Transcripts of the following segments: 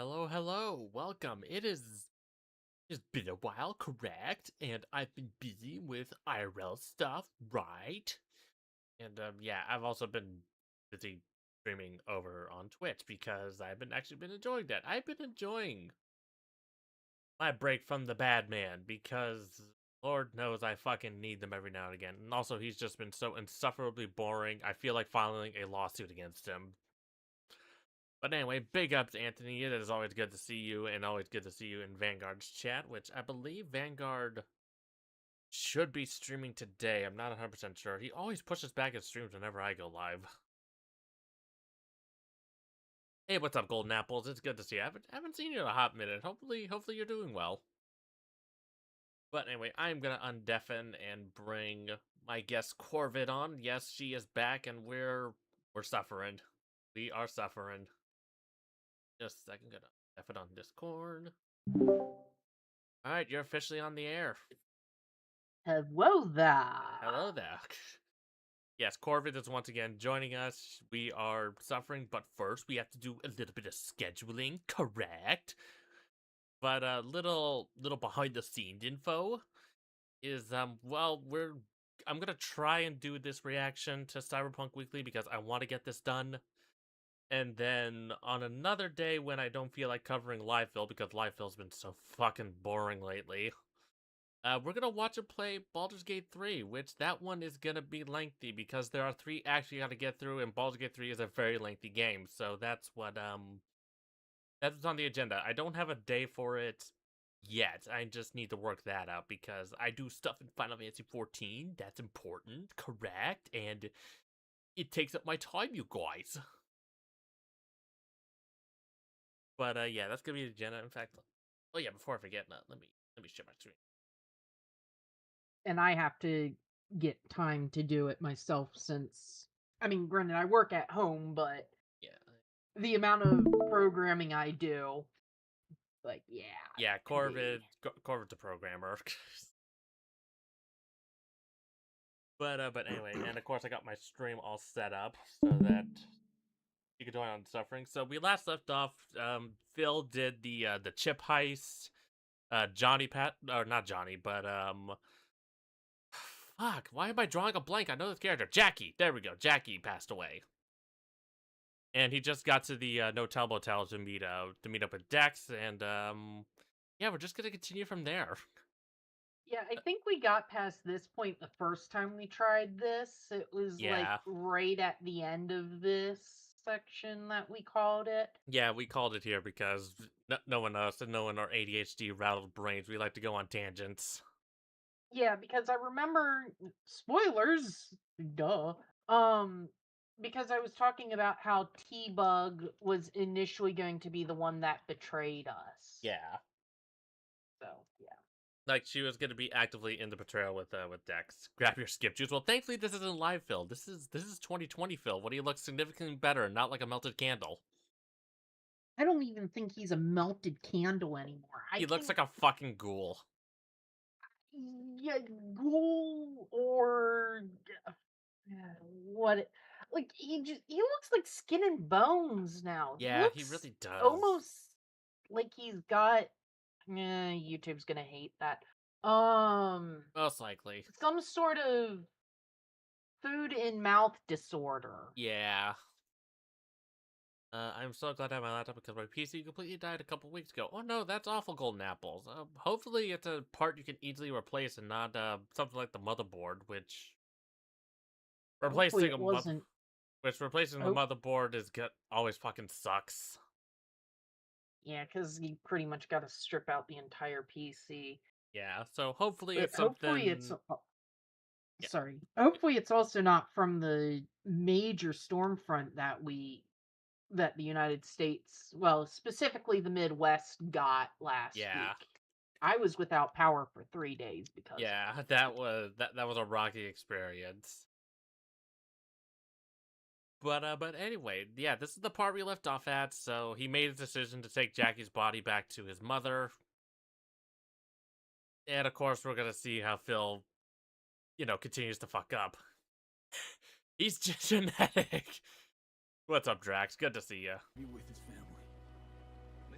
Hello, hello, welcome. It's been a while, correct? And I've been busy with IRL stuff, right? And yeah, I've also been busy streaming over on Twitch because I've been actually been enjoying that. I've been enjoying my break from the bad man because Lord knows I fucking need them every now and again. And also he's just been so insufferably boring. I feel like filing a lawsuit against him. But anyway, big ups, Anthony. It is always good to see you, and always good to see you in Vanguard's chat, which I believe Vanguard should be streaming today. I'm not 100% sure. He always pushes back his streams whenever I go live. Hey, what's up, Golden Apples? It's good to see you. I haven't seen you in a hot minute. Hopefully you're doing well. But anyway, I'm gonna undeafen and bring my guest Corvid on. Yes, she is back, and we're suffering. We are suffering. Just a second, gonna F it on Discord. All right, you're officially on the air. Hello there. Hello there. Yes, Corvid is once again joining us. We are suffering, but first we have to do a little bit of scheduling, correct? But little behind the scenes info is well, I'm gonna try and do this reaction to Cyberpunk Weekly because I want to get this done. And then on another day when I don't feel like covering Liveville because Liveville's been so fucking boring lately, we're gonna watch it play Baldur's Gate 3, which that one is gonna be lengthy because there are 3 acts you gotta get through, and Baldur's Gate 3 is a very lengthy game, so that's what's on the agenda. I don't have a day for it yet. I just need to work that out because I do stuff in Final Fantasy 14. That's important, correct? And it takes up my time, you guys. But yeah, that's gonna be the agenda. In fact, oh yeah, before I forget, let me share my screen. And I have to get time to do it myself since, granted, I work at home, but Yeah. the amount of programming I do, yeah, Yeah, that could be. Corvid's a programmer. But anyway, and of course I got my stream all set up so that you can join on suffering. So we last left off. Phil did the chip heist. Johnny or not Johnny, but fuck. Why am I drawing a blank? I know this character. Jackie. There we go. Jackie passed away, and he just got to the Notel Motel to meet up with Dex, and yeah, we're just gonna continue from there. Yeah, I think we got past this point the first time we tried this. It was like Yeah. right at the end of this section that we called it. Yeah, we called it here because knowing us and knowing our ADHD rattled brains, we like to go on tangents. Yeah, because I remember spoilers, duh. Um, because I was talking about how T-Bug was initially going to be the one that betrayed us. Yeah, So, yeah. like she was going to be actively in the betrayal with Dex. Grab your skip juice. Well, thankfully this isn't live Phil. This is 2020 Phil. What do you look significantly better, not like a melted candle? I don't even think he's a melted candle anymore. I He looks think like a fucking ghoul. yeah, ghoul or what he looks like skin and bones now. He Yeah, he looks really does. almost like he's got YouTube's gonna hate that. Most likely. Some sort of food and mouth disorder. Yeah. I'm so glad I have my laptop because my PC completely died a couple weeks ago. Oh no, that's awful, Golden Apples. Hopefully it's a part you can easily replace and not something like the motherboard, which Hopefully replacing it a wasn't. replacing the Oh, motherboard always fucking sucks. yeah, because you pretty much got to strip out the entire PC. Yeah, so hopefully But it's hopefully it's. something. Yeah, Sorry. Hopefully it's also not from the major storm front that the United States, well, specifically the Midwest, got last yeah, week. I was without power for 3 days because of yeah. it. That was a rocky experience. But anyway, yeah, this is the part we left off at. So he made a decision to take Jackie's body back to his mother. And of course, we're gonna see how Phil, continues to fuck up. He's just genetic. What's up, Drax? Good to see you. Be with his family.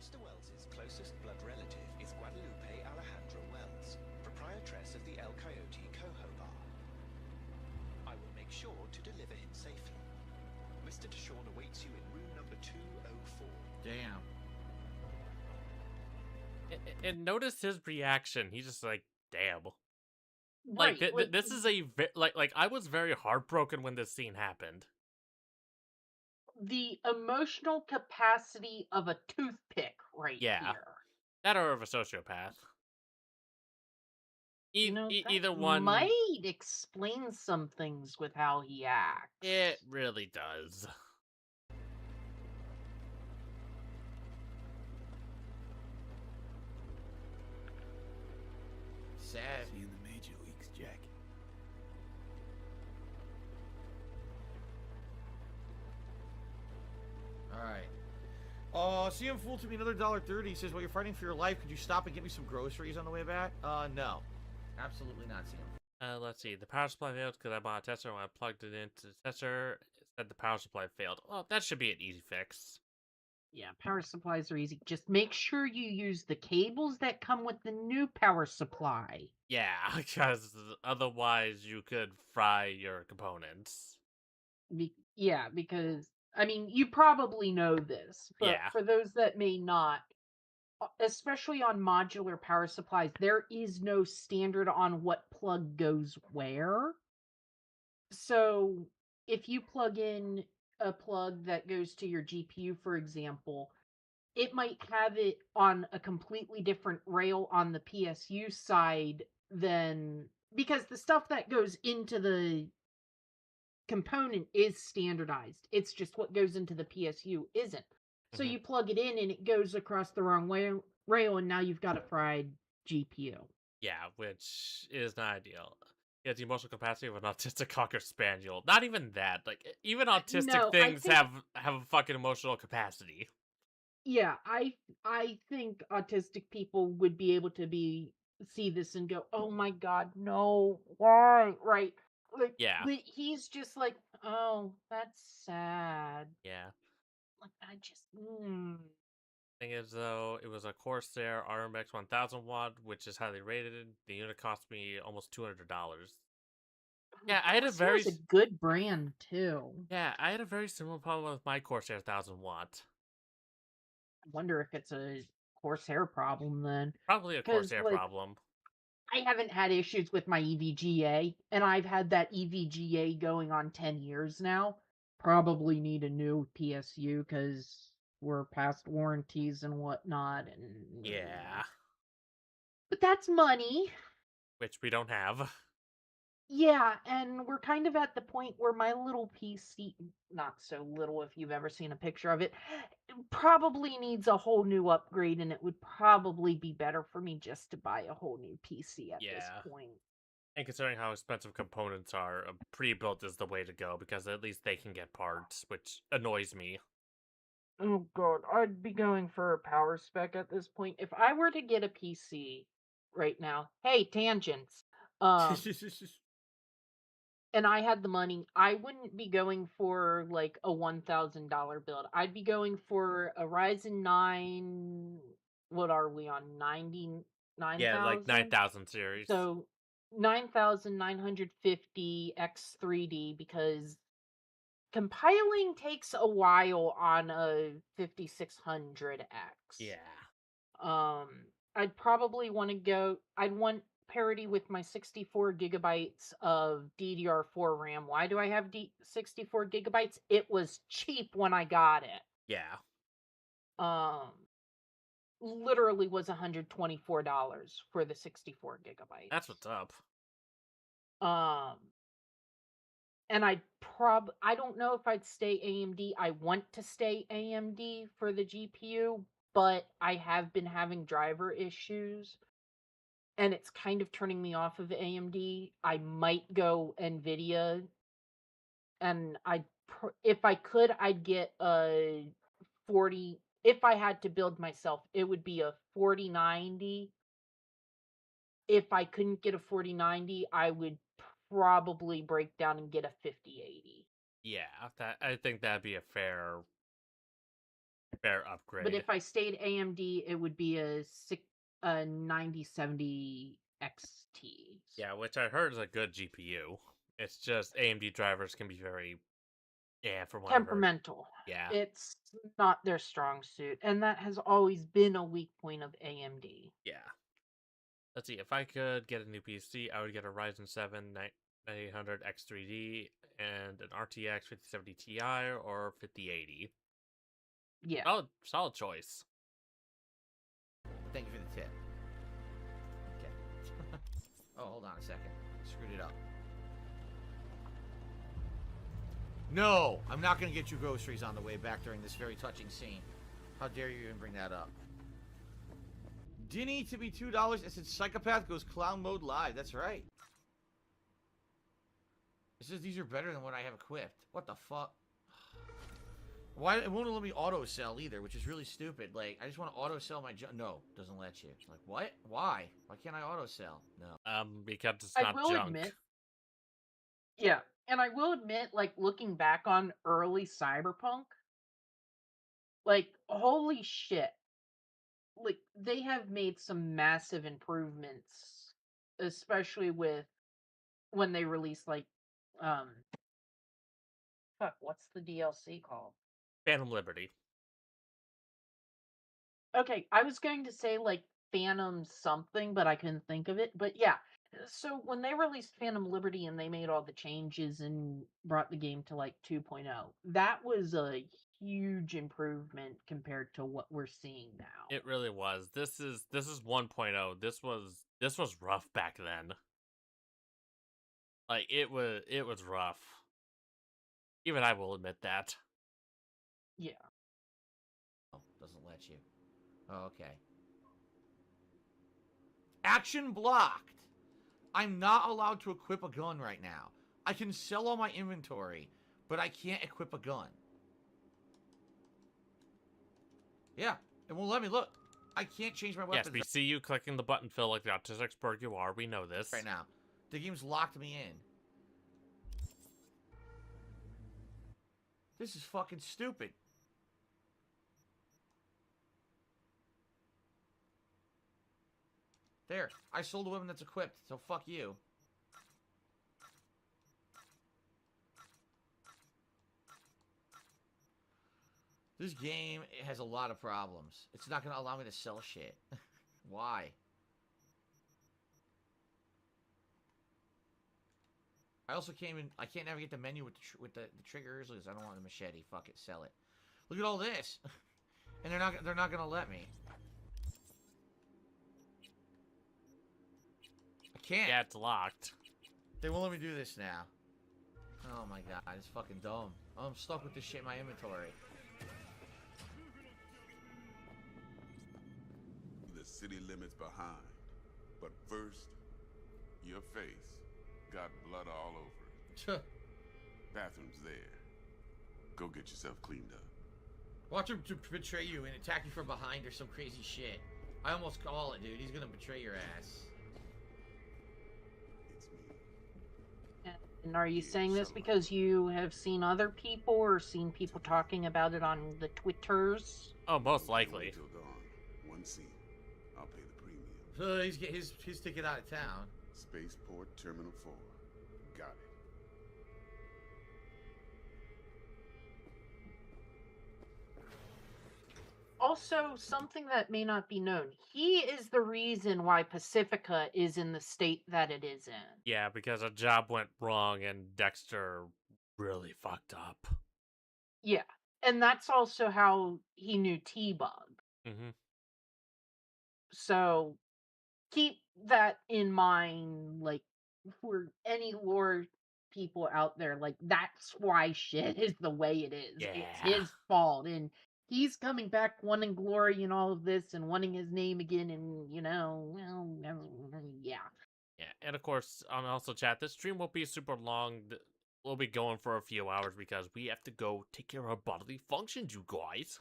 Mr. Wells's closest blood relative is Guadalupe Alejandra Wells, proprietress of the El Coyote Coho Bar. I will make sure to deliver him safely. Mr. Deshawn awaits you in room number 204. Damn. And notice his reaction. He's just like, "Damn." Like Right. Like this is a like I was very heartbroken when this scene happened. the emotional capacity of a toothpick right Yeah, here. that or of a sociopath. That Either one, might explain some things with how he acts. it really does. Sad. See you in the major leagues, Jack. Alright. CM Fool to me another $1.30. He says, while you're fighting for your life, could you stop and get me some groceries on the way back? No. Absolutely not, CM. Let's see. The power supply failed because I bought a tester when I plugged it into the tester. It said the power supply failed. Well, that should be an easy fix. Yeah, power supplies are easy. Just make sure you use the cables that come with the new power supply. Yeah, because otherwise you could fry your components. Yeah, because I mean, you probably know this, but Yeah. for those that may not, especially on modular power supplies, there is no standard on what plug goes where. So, if you plug in a plug that goes to your GPU, for example, it might have it on a completely different rail on the PSU side than because the stuff that goes into the component is standardized. It's just what goes into the PSU isn't. So Mhm. you plug it in and it goes across the wrong rail, and now you've got a fried GPU. Yeah, which is not ideal. He has the emotional capacity of an autistic cocker spaniel. Not even that. Like even autistic No, I things think have a fucking emotional capacity. yeah, I think autistic people would be able to see this and go, "Oh my god, no. Why?" Right. Like Yeah, but he's just like, "Oh, that's sad." yeah. Like I just Thing is though, it was a Corsair RMX 1000 watt, which is highly rated. The unit cost me almost $200. Yeah, I had a very Corsair's a good brand too. I had a very similar problem with my Corsair 1000 watt. I wonder if it's a Corsair problem then. Probably a Because, Corsair like, problem. I haven't had issues with my EVGA, and I've had that EVGA going on 10 years now. Probably need a new PSU because we're past warranties and whatnot. Yeah, But that's money. which we don't have. Yeah, and we're kind of at the point where my little PC, not so little if you've ever seen a picture of it, probably needs a whole new upgrade, and it would probably be better for me just to buy a whole new PC at this Yeah. point. And considering how expensive components are, pre-built is the way to go because at least they can get parts, which annoys me. Oh god, I'd be going for a power spec at this point. If I were to get a PC right now, hey, tangents. And I had the money, I wouldn't be going for like a $1,000 build. I'd be going for a Ryzen 9. What are we on? Yeah, like 99,000? 9000 series. So 9,950 X3D because compiling takes a while on a 5600X. Yeah. Um, I'd probably want to go. I'd want parity with my 64 gigabytes of DDR4 RAM. Why do I have 64 gigabytes? It was cheap when I got it. Yeah. Um, literally was $124 for the 64 gigabytes. That's what's up. Um, and I don't know if I'd stay AMD. I want to stay AMD for the GPU, but I have been having driver issues and it's kind of turning me off of AMD. I might go Nvidia, and if I could, I'd get a 40. If I had to build myself, it would be a 4090. If I couldn't get a 4090, I would probably break down and get a 5080. Yeah, I think that'd be a fair fair But upgrade. if I stayed AMD, it would be a 9070 XT. Yeah, which I heard is a good GPU. It's just AMD drivers can be very, for whatever. Temperamental. Yeah. It's not their strong suit, and that has always been a weak point of AMD. Yeah. Let's see, if I could get a new PC, I would get a Ryzen 7 9800 X3D and an RTX 5070 Ti or 5080. Yeah. Solid choice. Thank you for the tip. Okay. Oh, hold on a second. Screwed it up. No! I'm not going to get you groceries on the way back during this very touching scene. How dare you even bring that up? Didn't need to be $2. It said Psychopath goes clown mode live. That's right. It says these are better than what I have equipped. What the fuck? Why it won't let me auto sell either, which is really stupid. Like, I just want to auto sell my no, doesn't let you. Like, what? Why? Why can't I auto sell? No. Because it's I not will junk. admit. Yeah, and I will admit, like, looking back on early Cyberpunk, like, holy shit. Like, they have made some massive improvements, especially with when they released, like, um, fuck, what's the DLC called? Phantom Liberty. Okay, I was going to say, like, Phantom something, but I couldn't think of it. But yeah, so when they released Phantom Liberty and they made all the changes and brought the game to, like, 2.0, that was a huge improvement compared to what we're seeing now. It really was. This is 1.0. This was rough back then. Like it was rough. Even I will admit that. Yeah. Oh, doesn't let you. Oh, okay. Action blocked. I'm not allowed to equip a gun right now. I can sell all my inventory, but I can't equip a gun. Yeah, it won't let me look. I can't change my weapons. Yes, we see you clicking the button, Phil, like the autistic expert you are. We know this. Right now. The game's locked me in. This is fucking stupid. There. I sold a weapon that's equipped, so fuck you. This game has a lot of problems. It's not going to allow me to sell shit. Why? I also I can't navigate the menu with the triggers because I don't want the machete. Fuck it, sell it. Look at all this. And they're not going to let me. I can't. Yeah, it's locked. They won't let me do this now. Oh my god, it's fucking dumb. Oh, I'm stuck with this shit in my inventory. The city limits behind. But first, your face got blood all over it. Bathroom's there. Go get yourself cleaned up. Watch him to betray you and attack you from behind or some crazy shit. I almost call it, dude. He's gonna betray your ass. It's me. And are you saying this because you have seen other people or seen people talking about it on the Twitters? Oh, most likely. Until dawn. One seat. I'll pay the premium. So he's get his ticket out of town. Spaceport Terminal 4. Got it. Also, something that may not be known. He is the reason why Pacifica is in the state that it is in. Yeah, because a job went wrong and Dexter really fucked up. Yeah. And that's also how he knew T-Bug. Mm-hmm. So keep that in mind, like, for any lore people out there, like, that's why shit is the way it is. Yeah. It's his fault. And he's coming back wanting glory and all of this and wanting his name again and, yeah. Yeah, and of course, also chat, this stream won't be super long. We'll be going for a few hours because we have to go take care of our bodily functions, you guys.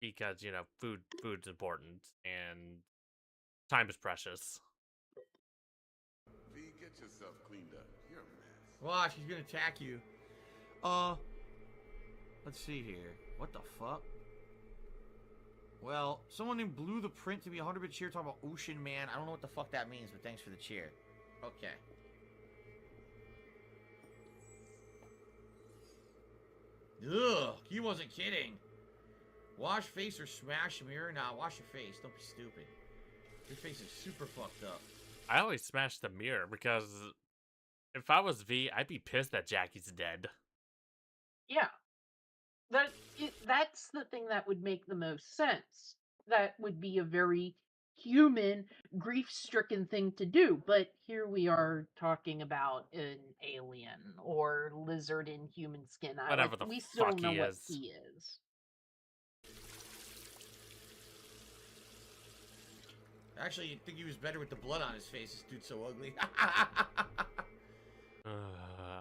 Because, food's important and time is precious. V, get yourself cleaned up. You're a mess. Watch, he's gonna attack you. Let's see here. What the fuck? Well, someone named Blue the Print to be 100-bit cheer talking about Ocean Man. I don't know what the fuck that means, but thanks for the cheer. Okay. Ugh, he wasn't kidding. Wash face or smash mirror? Nah, wash your face. Don't be stupid. Your face is super fucked up. I always smash the mirror because if I was V, I'd be pissed that Jackie's dead. Yeah. That's the thing that would make the most sense. That would be a very human, grief-stricken thing to do. But here we are talking about an alien or lizard in human skin. Whatever the we still fuck don't know he what is. he is. Actually, you'd think he was better with the blood on his face. This dude's so ugly.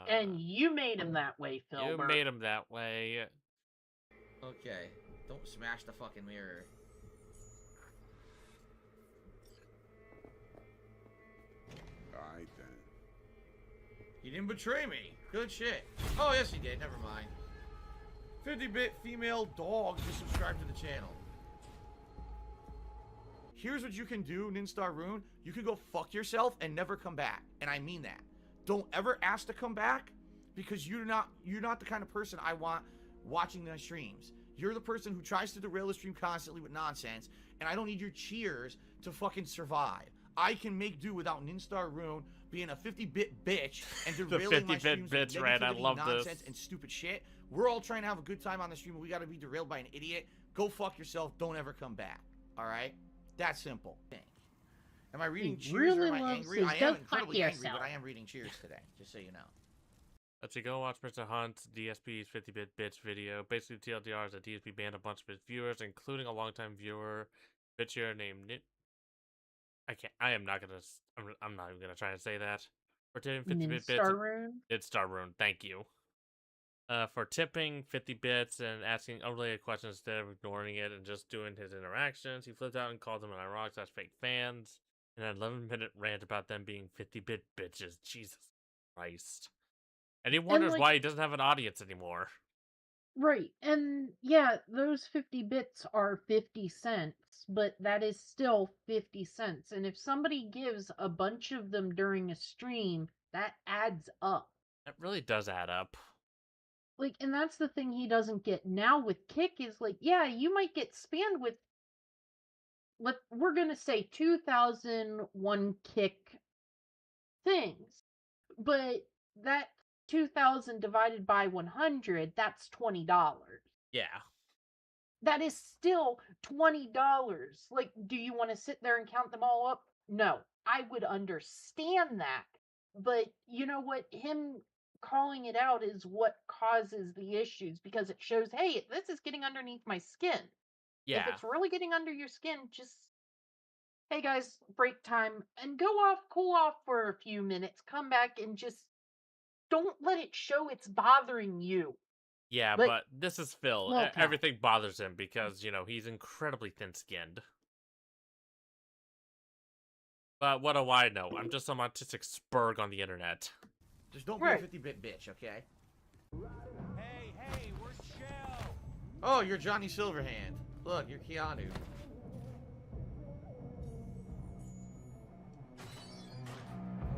And you made him that way, Phil. You made him that way. Okay. Don't smash the fucking mirror. Alright then. He didn't betray me. Good shit. Oh, yes he did. Never mind. 50-bit female dog just subscribed to the channel. Here's what you can do, Ninstar Rune. You can go fuck yourself and never come back. And I mean that. Don't ever ask to come back because you're not the kind of person I want watching my streams. You're the person who tries to derail the stream constantly with nonsense, and I don't need your cheers to fucking survive. I can make do without Ninstar Rune being a 50-bit bitch and derailing my streams with bitch, I negativity, love nonsense, this. and stupid shit. We're all trying to have a good time on the stream, and we gotta be derailed by an idiot. Go fuck yourself. Don't ever come back. Alright? That simple. Am I reading cheers or am I angry? I am incredibly angry, but I am reading cheers today, just so you know. Let's see, go watch Mr. Hunt's DSP's 50-bit bitch video. Basically, TLDR is that DSP banned a bunch of his viewers, including a longtime viewer, bitchier named Nit. I am not gonna. I'm not even gonna try to say that. For tipping 50-bit bits, Ninstar Rune. Thank you. For tipping 50 bits and asking unrelated questions instead of ignoring it and just doing his interactions, he flipped out and called them an ironic/fake fans, and an 11-minute rant about them being 50-bit bitches. Jesus Christ. And he wonders why he doesn't have an audience anymore. Right. And yeah, those 50 bits are 50 cents, but that is still 50 cents. And if somebody gives a bunch of them during a stream, that adds up. That really does add up. Like, and that's the thing he doesn't get now with Kick is like, yeah, you might get spammed with, we're going to say 2,001 Kick things, but that 2,000 divided by 100, that's $20. Yeah. That is still $20. Like, do you want to sit there and count them all up? No, I would understand that. But you know what? Him calling it out is what causes the issues because it shows, hey, this is getting underneath my skin. Yeah. If it's really getting under your skin, just, hey guys, break time and go off, cool off for a few minutes, come back and just don't let it show it's bothering you. Yeah, Like, but this is Phil. okay. Everything bothers him because, you know, he's incredibly thin-skinned. But what do I know? I'm just some autistic spurg on the internet. Just don't be a 50-bit bitch, okay? Hey, where's Shell? Oh, you're Johnny Silverhand. Look, you're Keanu.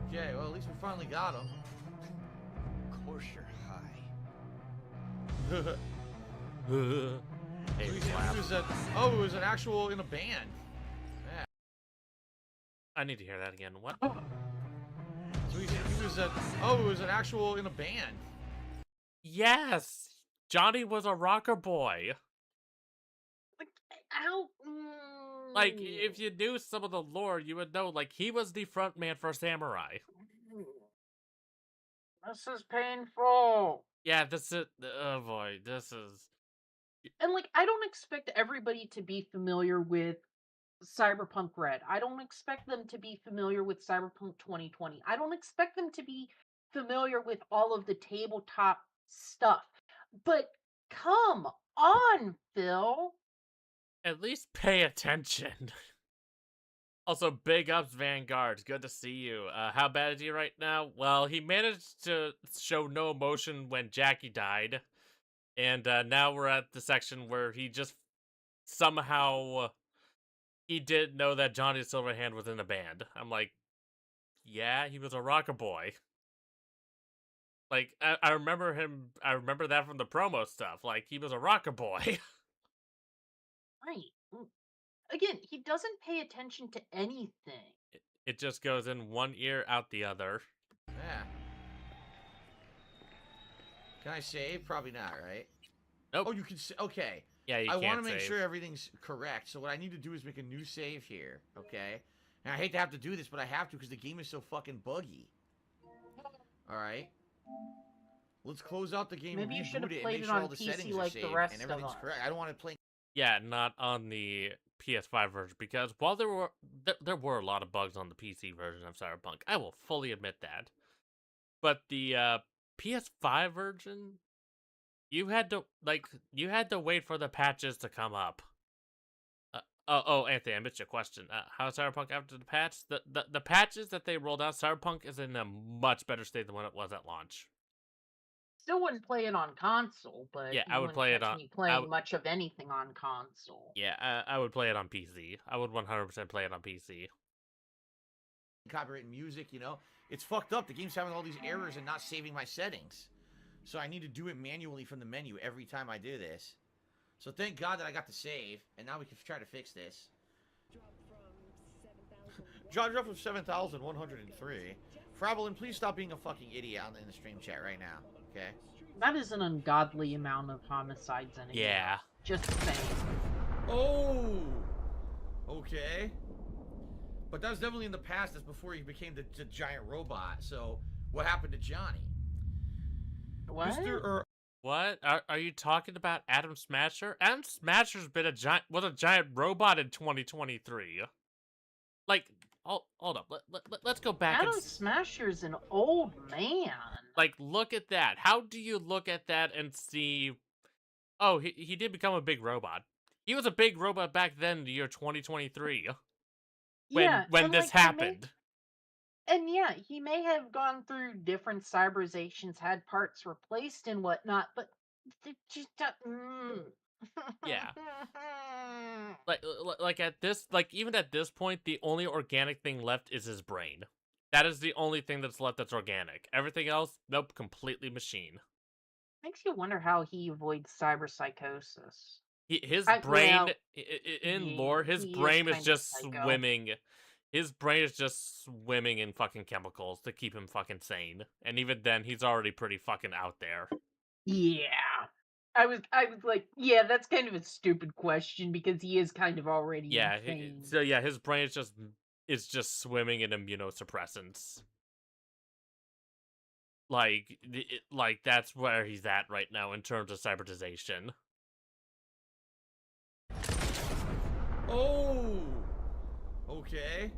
Okay, well, at least we finally got him. Of course you're high. Hey, It was an actual in a band. Yeah. I need to hear that again. What? So it was an actual in a band. Yes! Johnny was a rocker boy. Ow. Like, if you knew some of the lore, you would know, like, he was the frontman for Samurai. This is painful. Yeah, this is... Oh, boy, this is... And, like, I don't expect everybody to be familiar with Cyberpunk Red. I don't expect them to be familiar with Cyberpunk 2020. I don't expect them to be familiar with all of the tabletop stuff. But come on, Phil. At least pay attention. Also, big ups, Vanguard. Good to see you. How bad is he right now? Well, he managed to show no emotion when Jackie died. And now we're at the section where he just somehow he didn't know that Johnny Silverhand was in a band. I'm like, yeah, he was a rocker boy. Like, I remember him. I remember that from the promo stuff. Like, he was a rocker boy. Right. Again, he doesn't pay attention to anything. It just goes in one ear, out the other. Yeah. Can I save? Probably not, right? Nope. Oh, you can say. Okay. Yeah, you I can't want to make save. sure everything's correct. So what I need to do is make a new save here. Okay. And I hate to have to do this, but I have to because the game is so fucking buggy. All right. Let's close out the game, Maybe you should reboot have it, and played make it sure on all the PC settings like are the saved rest and of everything's us. correct. I don't want to play. Yeah, not on the PS5 version, because while there were a lot of bugs on the PC version of Cyberpunk, I will fully admit that. But the PS5 version, you had to wait for the patches to come up. Oh, Anthony, I missed your question. How's Cyberpunk after the patch? The patches that they rolled out, Cyberpunk is in a much better state than when it was at launch. Still wouldn't play it on console, but Yeah, you I would wouldn't play it catch on- me playing much of anything on console. Yeah, I would play it on PC. I would 100% play it on PC. Copyright music, you know, it's fucked up. The game's having all these errors and not saving my settings, so I need to do it manually from the menu every time I do this. So thank God that I got the save, and now we can try to fix this. John dropped from 7,103. Frablin, please stop being a fucking idiot in the stream chat right now, okay? That is an ungodly amount of homicides in a year. Yeah. Just saying. Oh! Okay. But that was definitely in the past. That's before he became the giant robot. So, what happened to Johnny? What? What? Are you talking about Adam Smasher? Adam Smasher's been a giant robot in 2023. Like, hold up. Let's go back Adam Smasher's an old man. Like, look at that. How do you look at that and see... Oh, he did become a big robot. He was a big robot back then in the year 2023. When this happened. He may have gone through different cyberizations, had parts replaced and whatnot, but just Yeah. Even at this point, the only organic thing left is his brain. That is the only thing that's left that's organic. Everything else, nope, completely machine. Makes you wonder how he avoids cyberpsychosis. His brain is just swimming. His brain is just swimming in fucking chemicals to keep him fucking sane. And even then, he's already pretty fucking out there. Yeah. I was like, yeah, that's kind of a stupid question because he is kind of already insane. His brain is just swimming in immunosuppressants. Like that's where he's at right now in terms of cybertization. Oh, okay.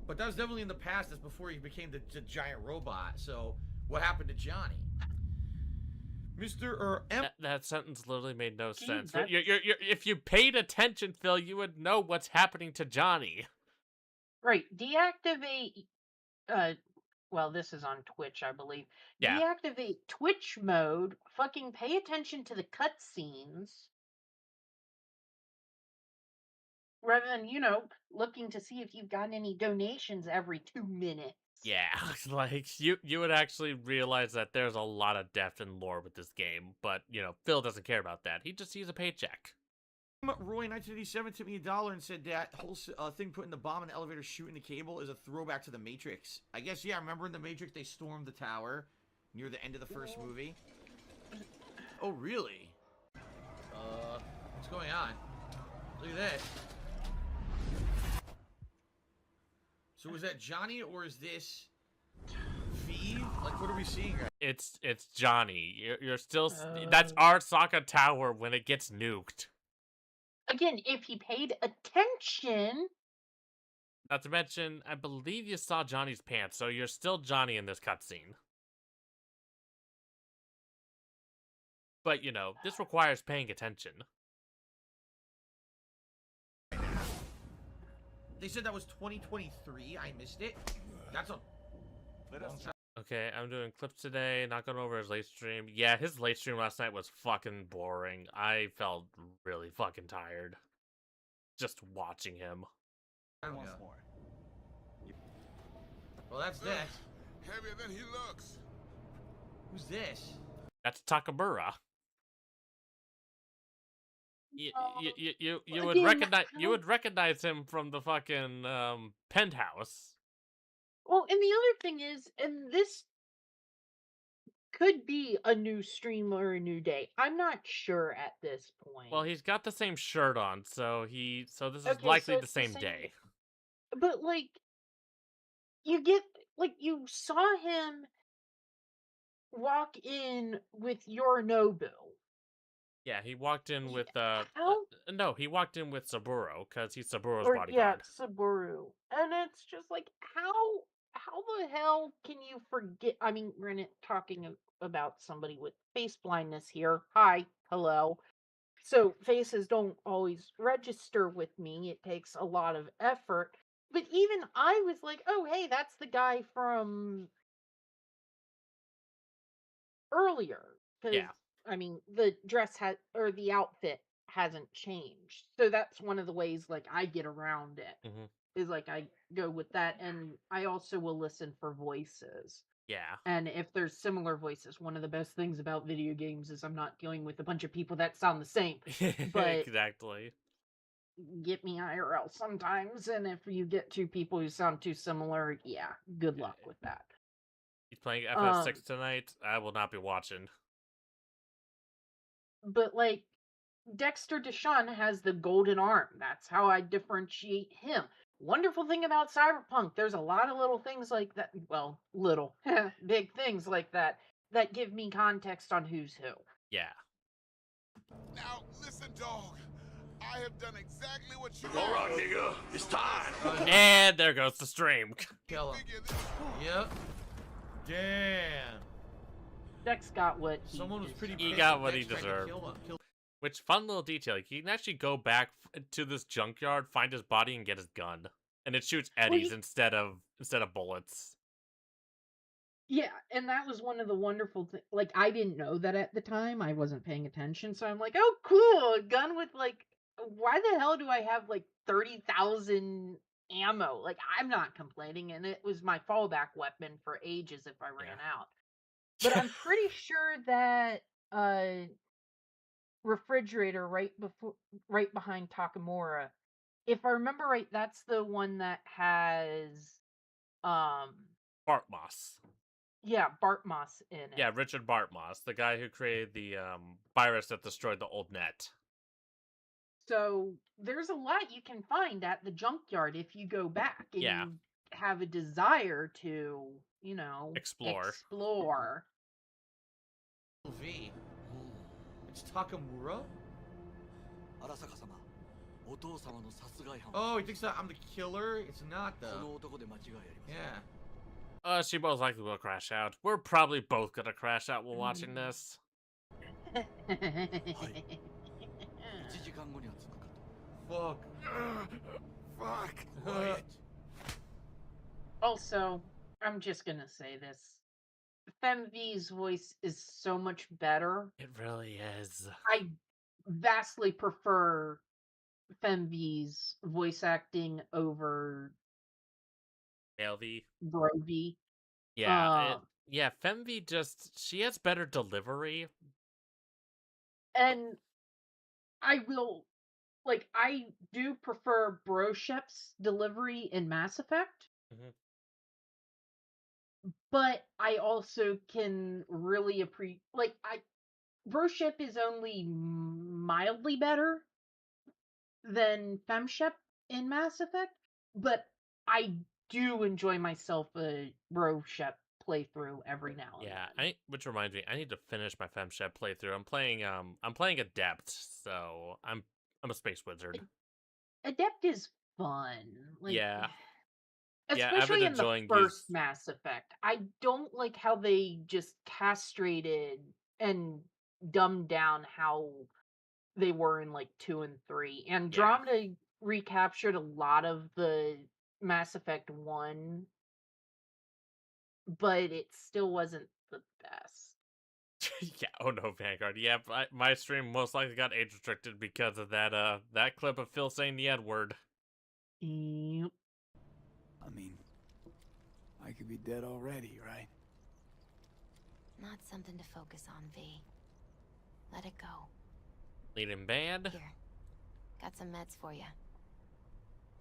But that was definitely in the past. That's before he became the giant robot. So, what happened to Johnny? Mr. That sentence literally made no sense. If you paid attention, Phil, you would know what's happening to Johnny. Right. Deactivate. Well, this is on Twitch, I believe. Yeah. Deactivate Twitch mode. Fucking pay attention to the cutscenes. Rather than, looking to see if you've gotten any donations every 2 minutes. Yeah, like, you would actually realize that there's a lot of depth and lore with this game, but, Phil doesn't care about that. He just sees a paycheck. Roy 1987 tipped me $1 and said that whole thing putting the bomb in the elevator shooting the cable is a throwback to the Matrix. I guess, yeah, remember in the Matrix they stormed the tower near the end of the first movie? Oh, really? What's going on? Look at this. So is that Johnny or is this V? Like, what are we seeing right now? It's Johnny. You're still... That's Arasaka Tower when it gets nuked. Again, if he paid attention... Not to mention, I believe you saw Johnny's pants, so you're still Johnny in this cutscene. But, this requires paying attention. They said that was 2023. I missed it. That's a... Okay, I'm doing clips today, not going over his late stream. Yeah, his late stream last night was fucking boring. I felt really fucking tired just watching him. Once more. Well, that's this. Heavier than he looks. Who's this? That's Takamura. You would Again, recognize him from the fucking penthouse. well, and the other thing is, and this could be a new stream or a new day. I'm not sure at this point. Well, he's got the same shirt on, so this is Okay, likely so the it's the same same day. But like, you get you saw him walk in with Yorinobu. Yeah, he walked in with How? no, he walked in with Saburo because he's Saburo's Or yeah, bodyguard. Saburo, and it's just like how the hell can you forget? I mean, granted, talking about somebody with face blindness here. Hi, hello. So faces don't always register with me. It takes a lot of effort. But even I was like, oh hey, that's the guy from earlier. Because Yeah. I mean, the dress had or the outfit hasn't changed. So that's one of the ways like I get around it. Hmm. Is like I go with that, and I also will listen for voices. Yeah. And if there's similar voices, one of the best things about video games is I'm not dealing with a bunch of people that sound the same. But Exactly. get me IRL sometimes, and if you get two people who sound too similar, yeah, good luck with that. He's playing FF6 tonight. I will not be watching. But like Dexter Deshawn has the golden arm. That's how I differentiate him. Wonderful thing about Cyberpunk, there's a lot of little things like that. Well, little, big things like that that give me context on who's who. Yeah. Now, listen, dog. I have done exactly what you All right, nigga. It's time. And there goes the stream. Kill him. Figure this. Yep. Damn. Dex got what Someone was pretty. He pissed got that what he Dex tried to deserved. kill him. Which fun little detail. You can actually go back to this junkyard, find his body, and get his gun, and it shoots eddies instead of bullets. Yeah, and that was one of the wonderful things. Like, I didn't know that at the time. I wasn't paying attention. So I'm like, oh, cool. A gun with, like, why the hell do I have, like, 30,000 ammo? Like, I'm not complaining. And it was my fallback weapon for ages if I ran out. But I'm pretty sure that refrigerator right behind Takamura, if I remember right, that's the one that has Bartmoss. yeah, Bartmoss in it. Yeah, Richard Bartmoss, the guy who created the virus that destroyed the old net. So there's a lot you can find at the junkyard if you go back and you have a desire to, explore. V. It's Takamura? Oh, he thinks that I'm the killer? It's not, though. Yeah. She most likely will crash out. We're probably both gonna crash out while watching this. Fuck. Fuck. Quiet. Also, I'm just gonna say this. FemV's voice is so much better. It really is. I vastly prefer FemV's voice acting over LV. Brovy. Yeah, Femv she has better delivery. And I do prefer Broshep's delivery in Mass Effect. Mhm. But I also can really appreciate, Broshep is only mildly better than Femshep in Mass Effect, but I do enjoy myself a Broshep playthrough every now and then. Which reminds me, I need to finish my Femshep playthrough. I'm playing Adept, so I'm a space wizard. Adept is fun. I've Especially been in the enjoying first Mass Effect. I don't like how they just castrated and dumbed down how they were in 2 and 3. Andromeda recaptured a lot of the Mass Effect 1 but it still wasn't the best. Yeah, oh no, Vanguard. Yeah, my stream most likely got age restricted because of that clip of Phil saying the N-word. Yep. I mean, I could be dead already, right? Not something to focus on, V. Let it go. Leading band. Here. Got some meds for you.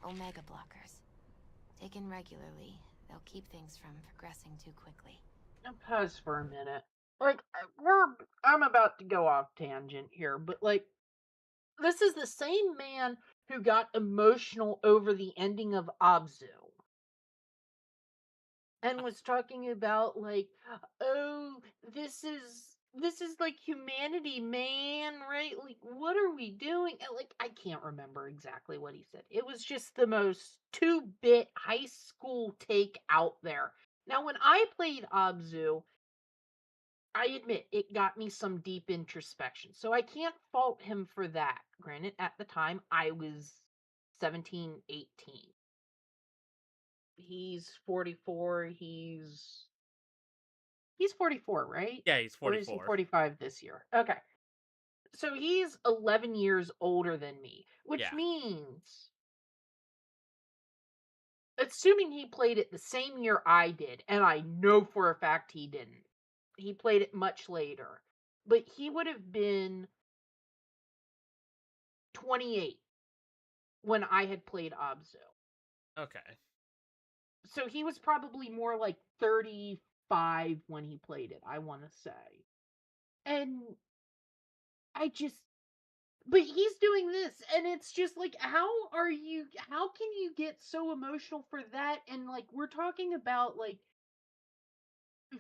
Omega blockers. Taken regularly, they'll keep things from progressing too quickly. Now pause for a minute. Like, I'm about to go off tangent here, but like, this is the same man who got emotional over the ending of Abzu. And was talking about like, oh, this is like humanity, man, right? Like, what are we doing? And, like, I can't remember exactly what he said. It was just the most 2-bit high school take out there. Now, when I played Abzu, I admit it got me some deep introspection. So I can't fault him for that. Granted, at the time I was 17, 18. He's 44. He's 44, right? Yeah, he's Or is he 44. 45 this year? Okay. So he's 11 years older than me, which Yeah. means, assuming he played it the same year I did, and I know for a fact he didn't. He played it much later. But he would have been 28 when I had played Abzu. Okay. So he was probably more like 35 when he played it, I want to say. And I just, but he's doing this, and it's just like, how can you get so emotional for that? And like, we're talking about like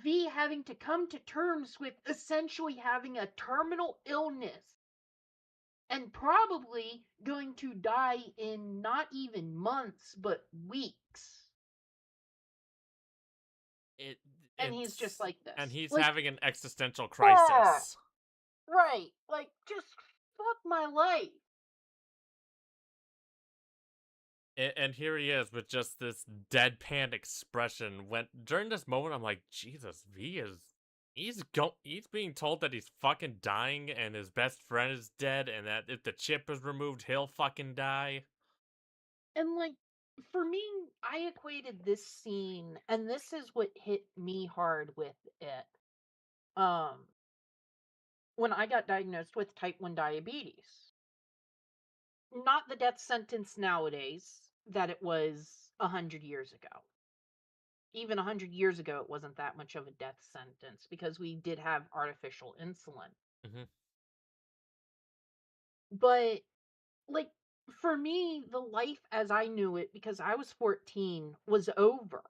V having to come to terms with essentially having a terminal illness and probably going to die in not even months, but weeks. And he's just like this. And he's like, having an existential crisis. Right. Like, just fuck my life. And here he is with just this deadpan expression. When during this moment, I'm like, Jesus, he's being told that he's fucking dying and his best friend is dead, and that if the chip is removed, he'll fucking die. And like, for me, I equated this scene, and this is what hit me hard with it. When I got diagnosed with type 1 diabetes. Not the death sentence nowadays that it was 100 years ago. Even 100 years ago, it wasn't that much of a death sentence because we did have artificial insulin. Mm-hmm. But, like, for me, the life as I knew it, because I was 14, was over.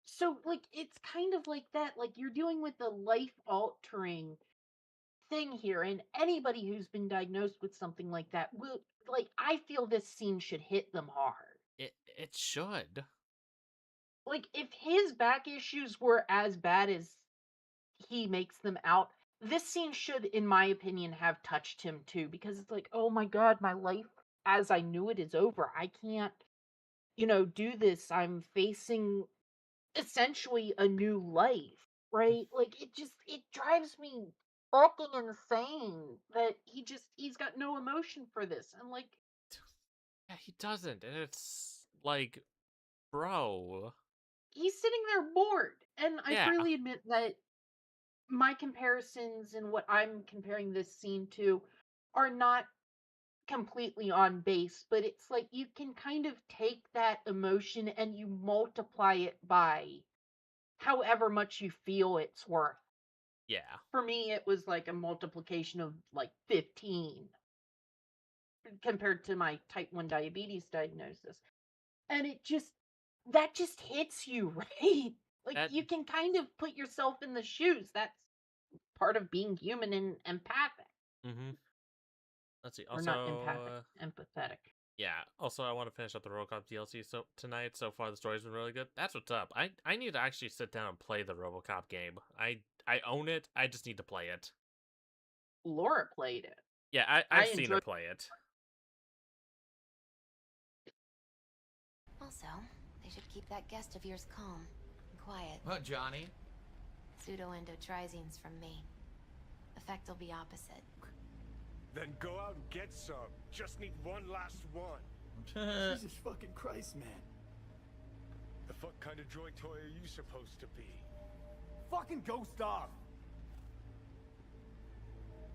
So, like, it's kind of like that. Like, you're dealing with a life-altering thing here, and anybody who's been diagnosed with something like that will, like, I feel this scene should hit them hard. It should. Like, if his back issues were as bad as he makes them out, this scene should, in my opinion, have touched him too, because it's like, oh my god, my life as I knew it is over. I can't, do this. I'm facing essentially a new life, right? Like, it drives me fucking insane that he's got no emotion for this. And like, Yeah, he doesn't, and it's like, bro. he's sitting there bored. And I Yeah. freely admit that my comparisons and what I'm comparing this scene to are not completely on base, but it's like you can kind of take that emotion and you multiply it by however much you feel it's worth. Yeah. For me, it was like a multiplication of like 15 compared to my type 1 diabetes diagnosis. And that just hits you, right? Like, you can kind of put yourself in the shoes. That's part of being human and empathic. Mm-hmm. Let's see. Or Also, not empathic, empathetic. Yeah. Also, I want to finish up the RoboCop DLC tonight. So far, the story's been really good. That's what's up. I need to actually sit down and play the RoboCop game. I own it. I just need to play it. Laura played it. Yeah, I've seen her play it. Also, they should keep that guest of yours calm and quiet. Huh, Johnny? Pseudo-endotrizenes from me. Effect will be opposite. Then go out and get some. Just need one last one. Jesus fucking Christ, man. The fuck kind of joy toy are you supposed to be? Fucking ghost off.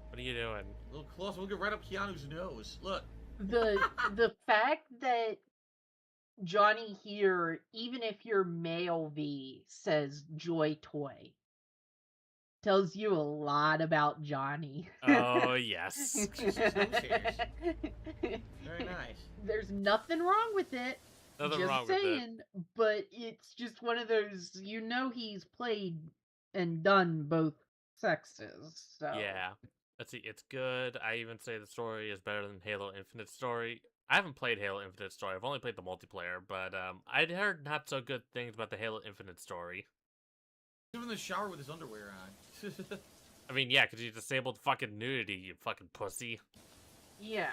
What are you doing? A little closer. We'll get right up Keanu's nose. Look. The fact that Johnny here, even if your male V says joy toy, tells you a lot about Johnny. Oh, yes. Very nice. There's nothing wrong with it. Nothing just wrong saying, with it. but it's just one of those, he's played and done both sexes. So Yeah. Let's see, it's good. I even say the story is better than Halo Infinite story. I haven't played Halo Infinite story. I've only played the multiplayer, but I'd heard not so good things about the Halo Infinite story. He's in the shower with his underwear on. I mean, yeah, because you disabled fucking nudity, you fucking pussy. yeah.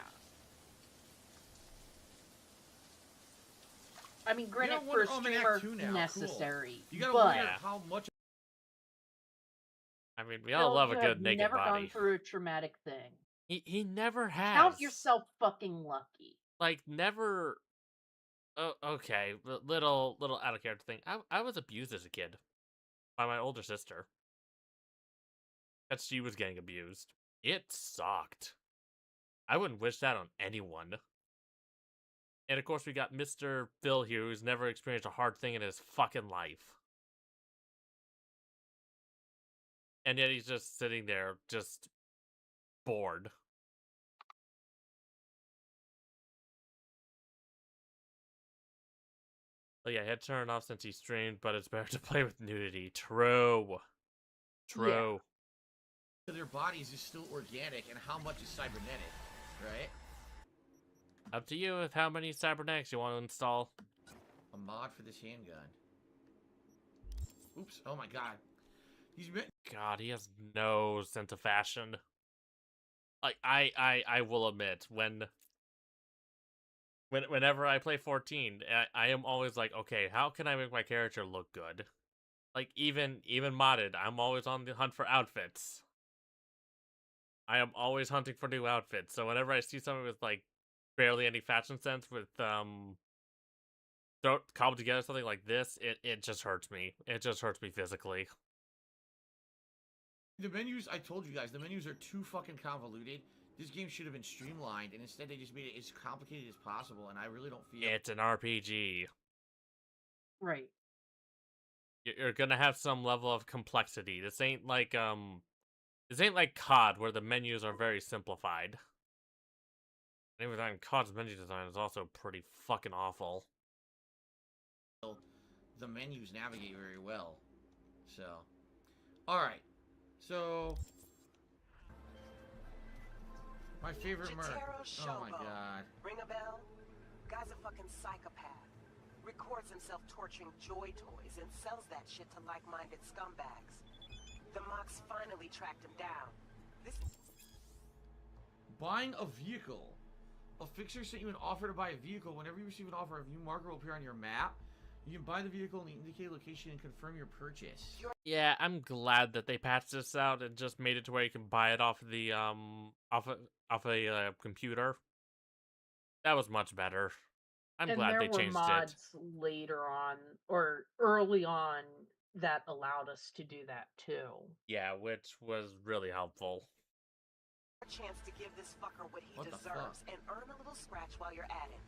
I mean, granted, You for a know what? I'm in streamer, Act 2 now. necessary. You gotta but wonder how much. I mean, we all love a you good have naked never body. gone through a traumatic thing. He never has. Count yourself fucking lucky. Like, never... Oh, okay, little out of character thing. I was abused as a kid. By my older sister. That she was getting abused. It sucked. I wouldn't wish that on anyone. And of course we got Mr. Phil here, who's never experienced a hard thing in his fucking life. And yet he's just sitting there, just bored. Oh yeah, I had turned off since he streamed, but it's better to play with nudity. True. True. Yeah. Their bodies is still organic, and how much is cybernetic, right? Up to you with how many cybernetics you want to install. A mod for this handgun. Oops! Oh my god. God, he has no sense of fashion. Like I will admit, whenever I play 14, I am always like, okay, how can I make my character look good? Like even modded, I'm always on the hunt for outfits. I am always hunting for new outfits. So whenever I see someone with like barely any fashion sense with cobbled together something like this, it just hurts me. It just hurts me physically. The menus, I told you guys, the menus are too fucking convoluted. This game should have been streamlined, and instead they just made it as complicated as possible, and I really don't feel... It's an RPG. Right. You're gonna have some level of complexity. This ain't like COD, where the menus are very simplified. And even then, COD's menu design is also pretty fucking awful. The menus navigate very well. So... Alright. So... My favorite merc. Oh my god. Ring a bell? Guy's a fucking psychopath. Records himself torturing joy toys and sells that shit to like-minded scumbags. The Mox finally tracked him down. Buying a vehicle. A fixer sent you an offer to buy a vehicle. Whenever you receive an offer, a new marker will appear on your map. You can buy the vehicle in the indicated location and confirm your purchase. Yeah, I'm glad that they patched this out and just made it to where you can buy it off the off a computer. That was much better. I'm glad they changed it. And there were mods later on or early on that allowed us to do that too. Yeah, which was really helpful. A chance to give this fucker what he deserves and earn a little scratch while you're at it.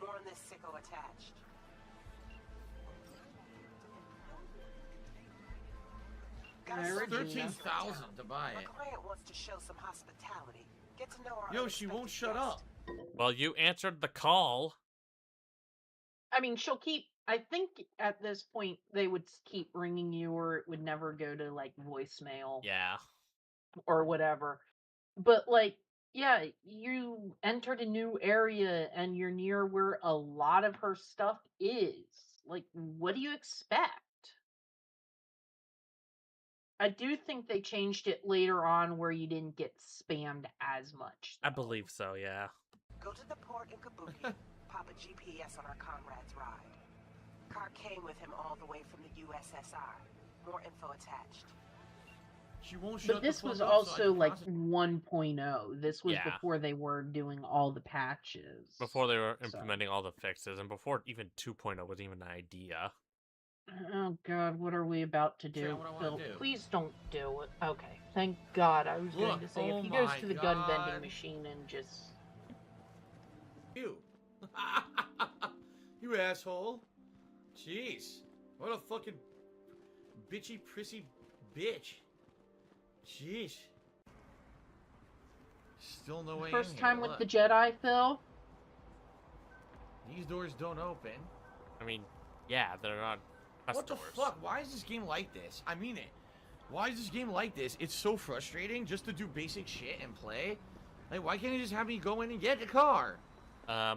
More on this sicko attached. It's 13,000 to buy it. My client wants to show some hospitality. Get to know our Yo, she won't shut up. Well, you answered the call. I mean, she'll keep. I think at this point they would keep ringing you, or it would never go to like voicemail. Yeah. Or whatever. But like, yeah, you entered a new area and you're near where a lot of her stuff is. Like, what do you expect? I do think they changed it later on where you didn't get spammed as much. I believe so, yeah. Go to the port in Kabuki. Pop a GPS on our comrade's ride. Car came with him all the way from the USSR. More info attached. She won't shut But this the was fuck up so I also can like concentrate. 1.0. This was Yeah. before they were doing all the patches. Before they were So- implementing all the fixes, and before even 2.0 was even an idea. Oh God, what are we about to Say do? what I wanna Phil, do. please don't do it. Okay, thank God. I was going Look, to say, oh if he goes my to the gun vending God. machine and just... You. You asshole. Jeez. What a fucking bitchy, prissy bitch. Jeez. Still no way First in time here. with Look. the Jedi, Phil? These doors don't open. I mean, yeah, they're not best What the doors. fuck? Why is this game like this? I mean it. Why is this game like this? It's so frustrating just to do basic shit and play. Like, why can't you just have me go in and get the car?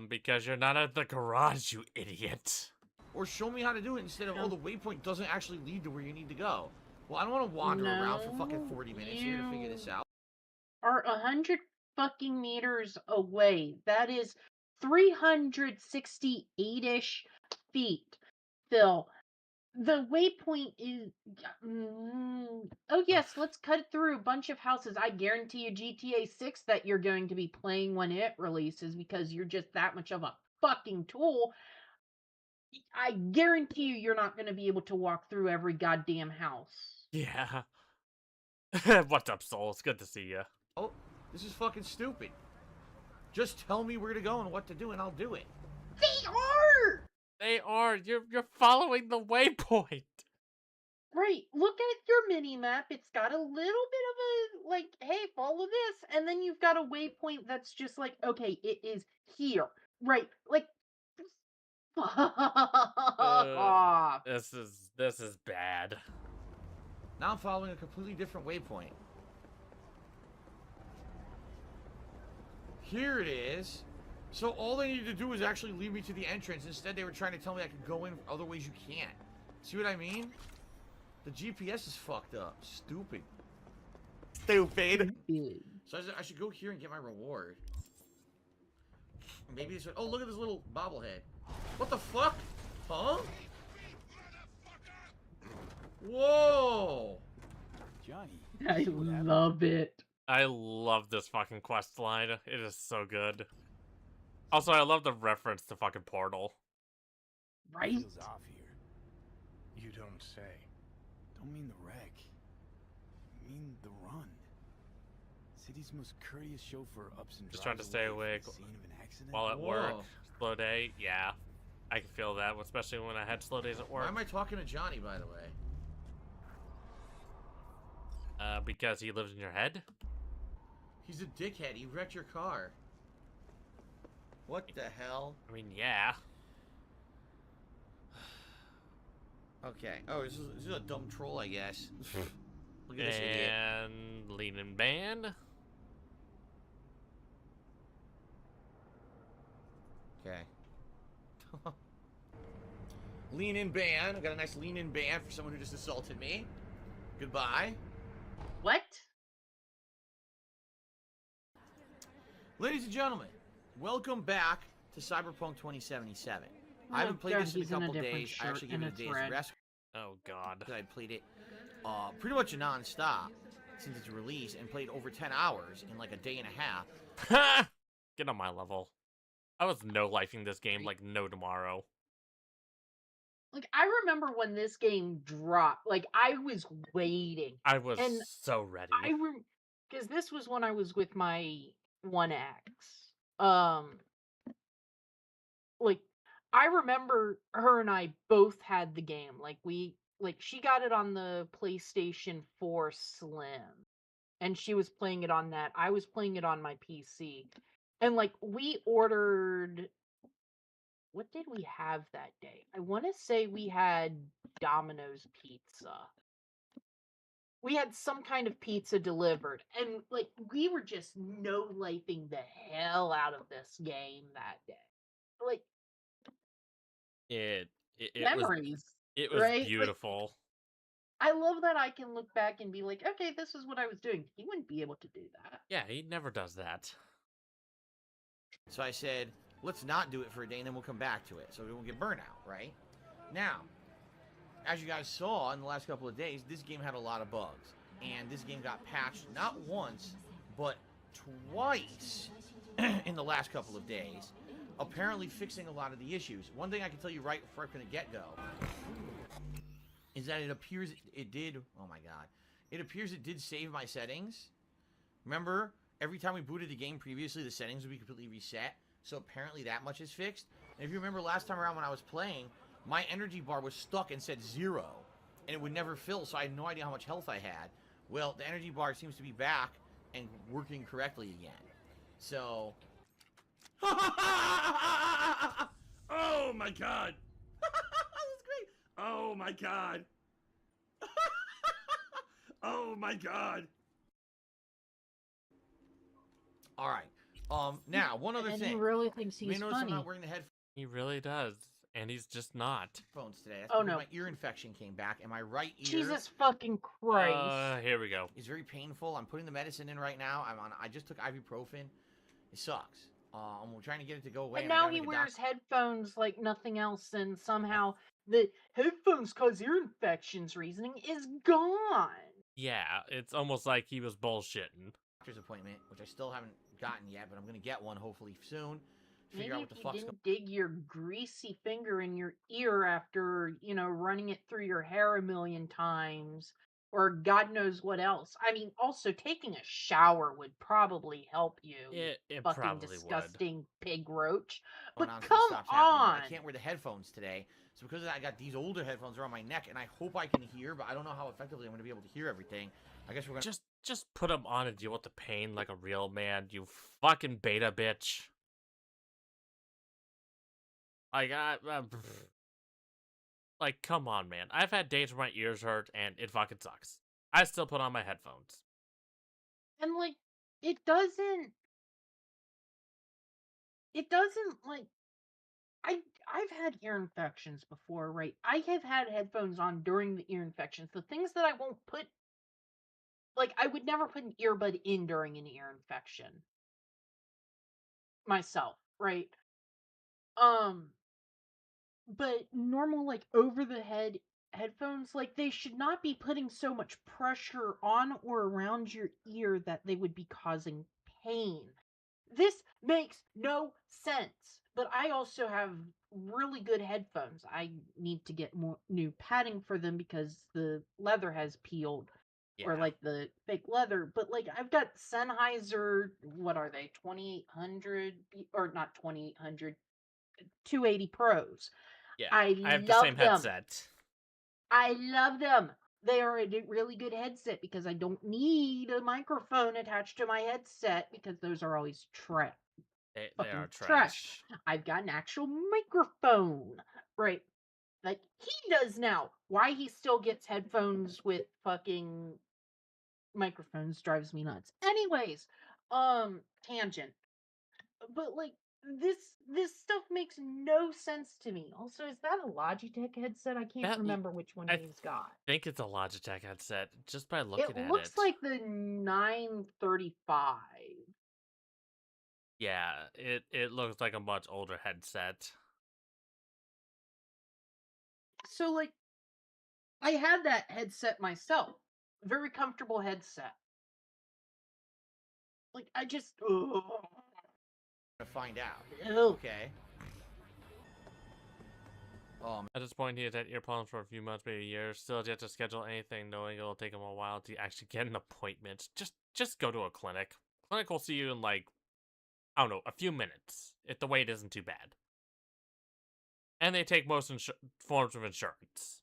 Because you're not at the garage, you idiot. Or show me how to do it instead of, oh, the waypoint doesn't actually lead to where you need to go. Well, I don't want to wander around for fucking 40 minutes here to figure this out. Are 100 fucking meters away. That is 368-ish feet, Phil. The waypoint is... Oh, yes, let's cut through a bunch of houses. I guarantee you GTA 6 that you're going to be playing when it releases because you're just that much of a fucking tool. I guarantee you're not going to be able to walk through every goddamn house. Yeah. What's up, Soul? It's good to see you. Oh, this is fucking stupid. Just tell me where to go and what to do and I'll do it. They are! They are. You're following the waypoint. Right. Look at your mini map. It's got a little bit of a, like, hey, follow this. And then you've got a waypoint that's just like, okay, it is here. Right. Like, fuck off. This is bad. Now I'm following a completely different waypoint. Here it is. So all they needed to do was actually lead me to the entrance. Instead, they were trying to tell me I could go in other ways you can't. See what I mean? The GPS is fucked up. Stupid. Stupid. So I should go here and get my reward. Maybe this. Oh, look at this little bobblehead. What the fuck? Huh? Whoa! Johnny. I love it. I love this fucking quest line. It is so good. Also, I love the reference to fucking Portal. Right? Feels off here. You don't say. Don't mean the wreck. I mean the run. City's most courteous chauffeur ups and Just trying to drives stay away awake from the scene of an accident. while at work. Whoa. Slow day, yeah. I can feel that, especially when I had slow days at Why work. am I talking to Johnny, by the way? Because he lives in your head? He's a dickhead. He wrecked your car. What the hell? I mean, yeah. Okay. Oh, this is a dumb troll, I guess. Look at this idiot. And leaning band. Okay. Lean in band. I got a nice lean in band for someone who just assaulted me. Goodbye. What? Ladies and gentlemen, welcome back to Cyberpunk 2077. I haven't played God, this in a he's in a couple different days. I shirt actually gave and it a it's day's red. rest. Oh, God. I played it pretty much non-stop since its release and played over 10 hours in like a day and a half. Get on my level. I was no-lifing this game like no tomorrow. Like, I remember when this game dropped. Like, I was waiting. I was And so ready. Because this was when I was with my 1X. Like, I remember her and I both had the game. She got it on the PlayStation 4 Slim. And she was playing it on that. I was playing it on my PC. And, like, we ordered... What did we have that day? I want to say we had Domino's pizza. We had some kind of pizza delivered. And, like, we were just no-lifing the hell out of this game that day. Like, It memories. it was right? beautiful. Like, I love that I can look back and be like, okay, this is what I was doing. He wouldn't be able to do that. Yeah, he never does that. So I said, let's not do it for a day and then we'll come back to it so we won't get burnout, right? Now, as you guys saw in the last couple of days, this game had a lot of bugs. And this game got patched not once, but twice in the last couple of days. Apparently fixing a lot of the issues. One thing I can tell you right from the get-go is that it appears it did... Oh my god. It appears it did save my settings. Remember, every time we booted the game previously, the settings would be completely reset. So apparently that much is fixed. And if you remember last time around when I was playing, my energy bar was stuck and said 0. And it would never fill, so I had no idea how much health I had. Well, the energy bar seems to be back and working correctly again. So... Oh my god! That's great! Oh my god! Oh my god! Alright. Now, one other And thing. he really thinks You may he's notice I'm funny. not wearing the headphones He really does, and he's just not. today. That's Oh, because no. my ear infection came back, and my right ear Jesus fucking Christ. Here we go. is very painful. I'm putting the medicine in right now. I just took ibuprofen. It sucks. We're trying to get it to go away. And now I gotta he make a wears headphones like nothing else, and somehow the headphones cause ear infections reasoning is gone. Yeah, it's almost like he was bullshitting. doctor's appointment, which I still haven't gotten yet, but I'm gonna get one hopefully soon. Figure Maybe out if what the you fuck's didn't dig your greasy finger in your ear after, running it through your hair a million times, or God knows what else. I mean, also taking a shower would probably help you. It Fucking probably disgusting pig roach. going But on, so come this stops happening. on! I can't wear the headphones today, so because of that, I got these older headphones around my neck, and I hope I can hear, but I don't know how effectively I'm gonna be able to hear everything. I guess we're gonna Just put him on and deal with the pain like a real man, you fucking beta bitch. Like, come on, man. I've had days where my ears hurt, and it fucking sucks. I still put on my headphones. And like, it doesn't like I've had ear infections before, right? I have had headphones on during the ear infections. The things that I won't put, like, I would never put an earbud in during an ear infection myself, right? But normal, like, over the head headphones, like, they should not be putting so much pressure on or around your ear that they would be causing pain. This makes no sense. But I also have really good headphones. I need to get more new padding for them because the leather has peeled, or Yeah. like the fake leather. But like, I've got Sennheiser, what are they, 2800, or not 2800, 280 Pros. Yeah. I have the love same them. headset. I love them. They are a really good headset because I don't need a microphone attached to my headset because those are always trash. They Fucking are trash. trash. I've got an actual microphone. Right. Like he does now. Why he still gets headphones with fucking microphones drives me nuts. Anyways, tangent. But like this stuff makes no sense to me. Also, is that a Logitech headset? I can't remember which one he's got. I think it's a Logitech headset, just by looking at it. It looks like the 935. Yeah, it looks like a much older headset. So, like, I had that headset myself. Very comfortable headset. Like, I just... to find out. Ew. Okay. At this point, he has had ear problems for a few months, maybe a year. Still has yet to schedule anything, knowing it'll take him a while to actually get an appointment. Just go to a clinic. Clinic will see you in, like, I don't know, a few minutes, if the wait isn't too bad. And they take most forms of insurance.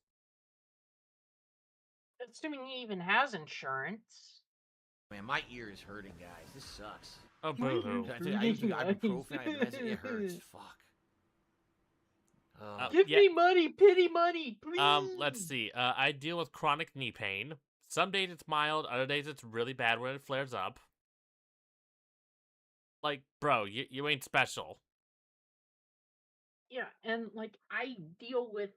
Assuming he even has insurance. Man, my ear is hurting, guys. This sucks. Oh, boo-hoo. I use ibuprofen. It hurts. Fuck. Give me money, pity money, please. Let's see. I deal with chronic knee pain. Some days it's mild, other days it's really bad when it flares up. Like, bro, you ain't special. Yeah, and like I deal with,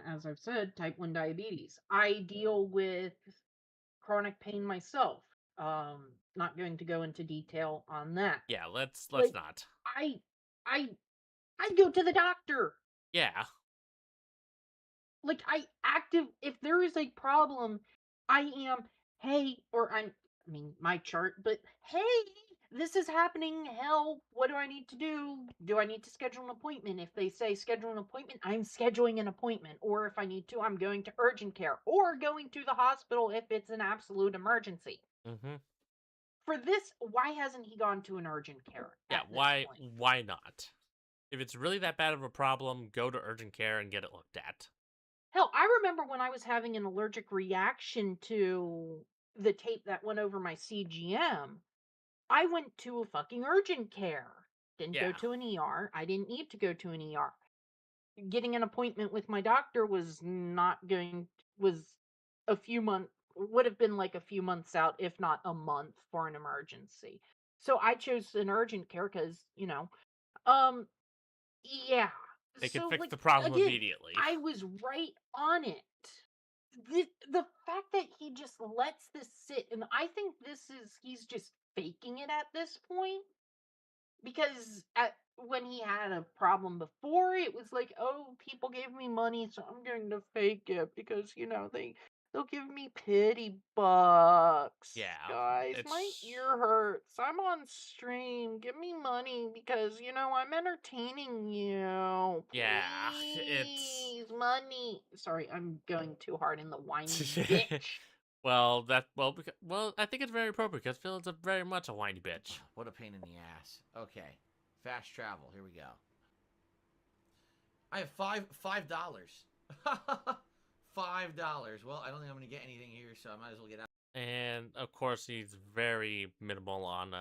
as I've said, type 1 diabetes. I deal with chronic pain myself. Not going to go into detail on that. Yeah, let's Like, not. I go to the doctor. Yeah. like if there is a problem, I am, hey, or I mean my chart, but hey, this is happening, hell, what do I need to do? Do I need to schedule an appointment? If they say schedule an appointment, I'm scheduling an appointment. Or if I need to, I'm going to urgent care or going to the hospital if it's an absolute emergency. Mm-hmm. For this, why hasn't he gone to an urgent care Yeah, at this why point? why not? If it's really that bad of a problem, go to urgent care and get it looked at. Hell, I remember when I was having an allergic reaction to the tape that went over my CGM, I went to a fucking urgent care. Didn't go Yeah. to an ER. I didn't need to go to an ER. Getting an appointment with my doctor was not going was a few months would have been like a few months out, if not a month, for an emergency. So I chose an urgent care because, um yeah. They can So, fix like, the problem again, immediately. I was right on it. The fact that he just lets this sit, and I think he's just faking it at this point, because when he had a problem before, it was like, oh, people gave me money, so I'm going to fake it because they'll give me pity bucks. Yeah, Guys, my it's ear hurts. I'm on stream. Give me money because I'm entertaining you. yeah, it's Please, money. Sorry, I'm going too hard in the whiny bitch. well, I think it's very appropriate because Phil is very much a whiny bitch. What a pain in the ass. Okay. Fast travel. Here we go. I have $5. $5. Well, I don't think I'm gonna get anything here, so I might as well get out. And of course, he's very minimal on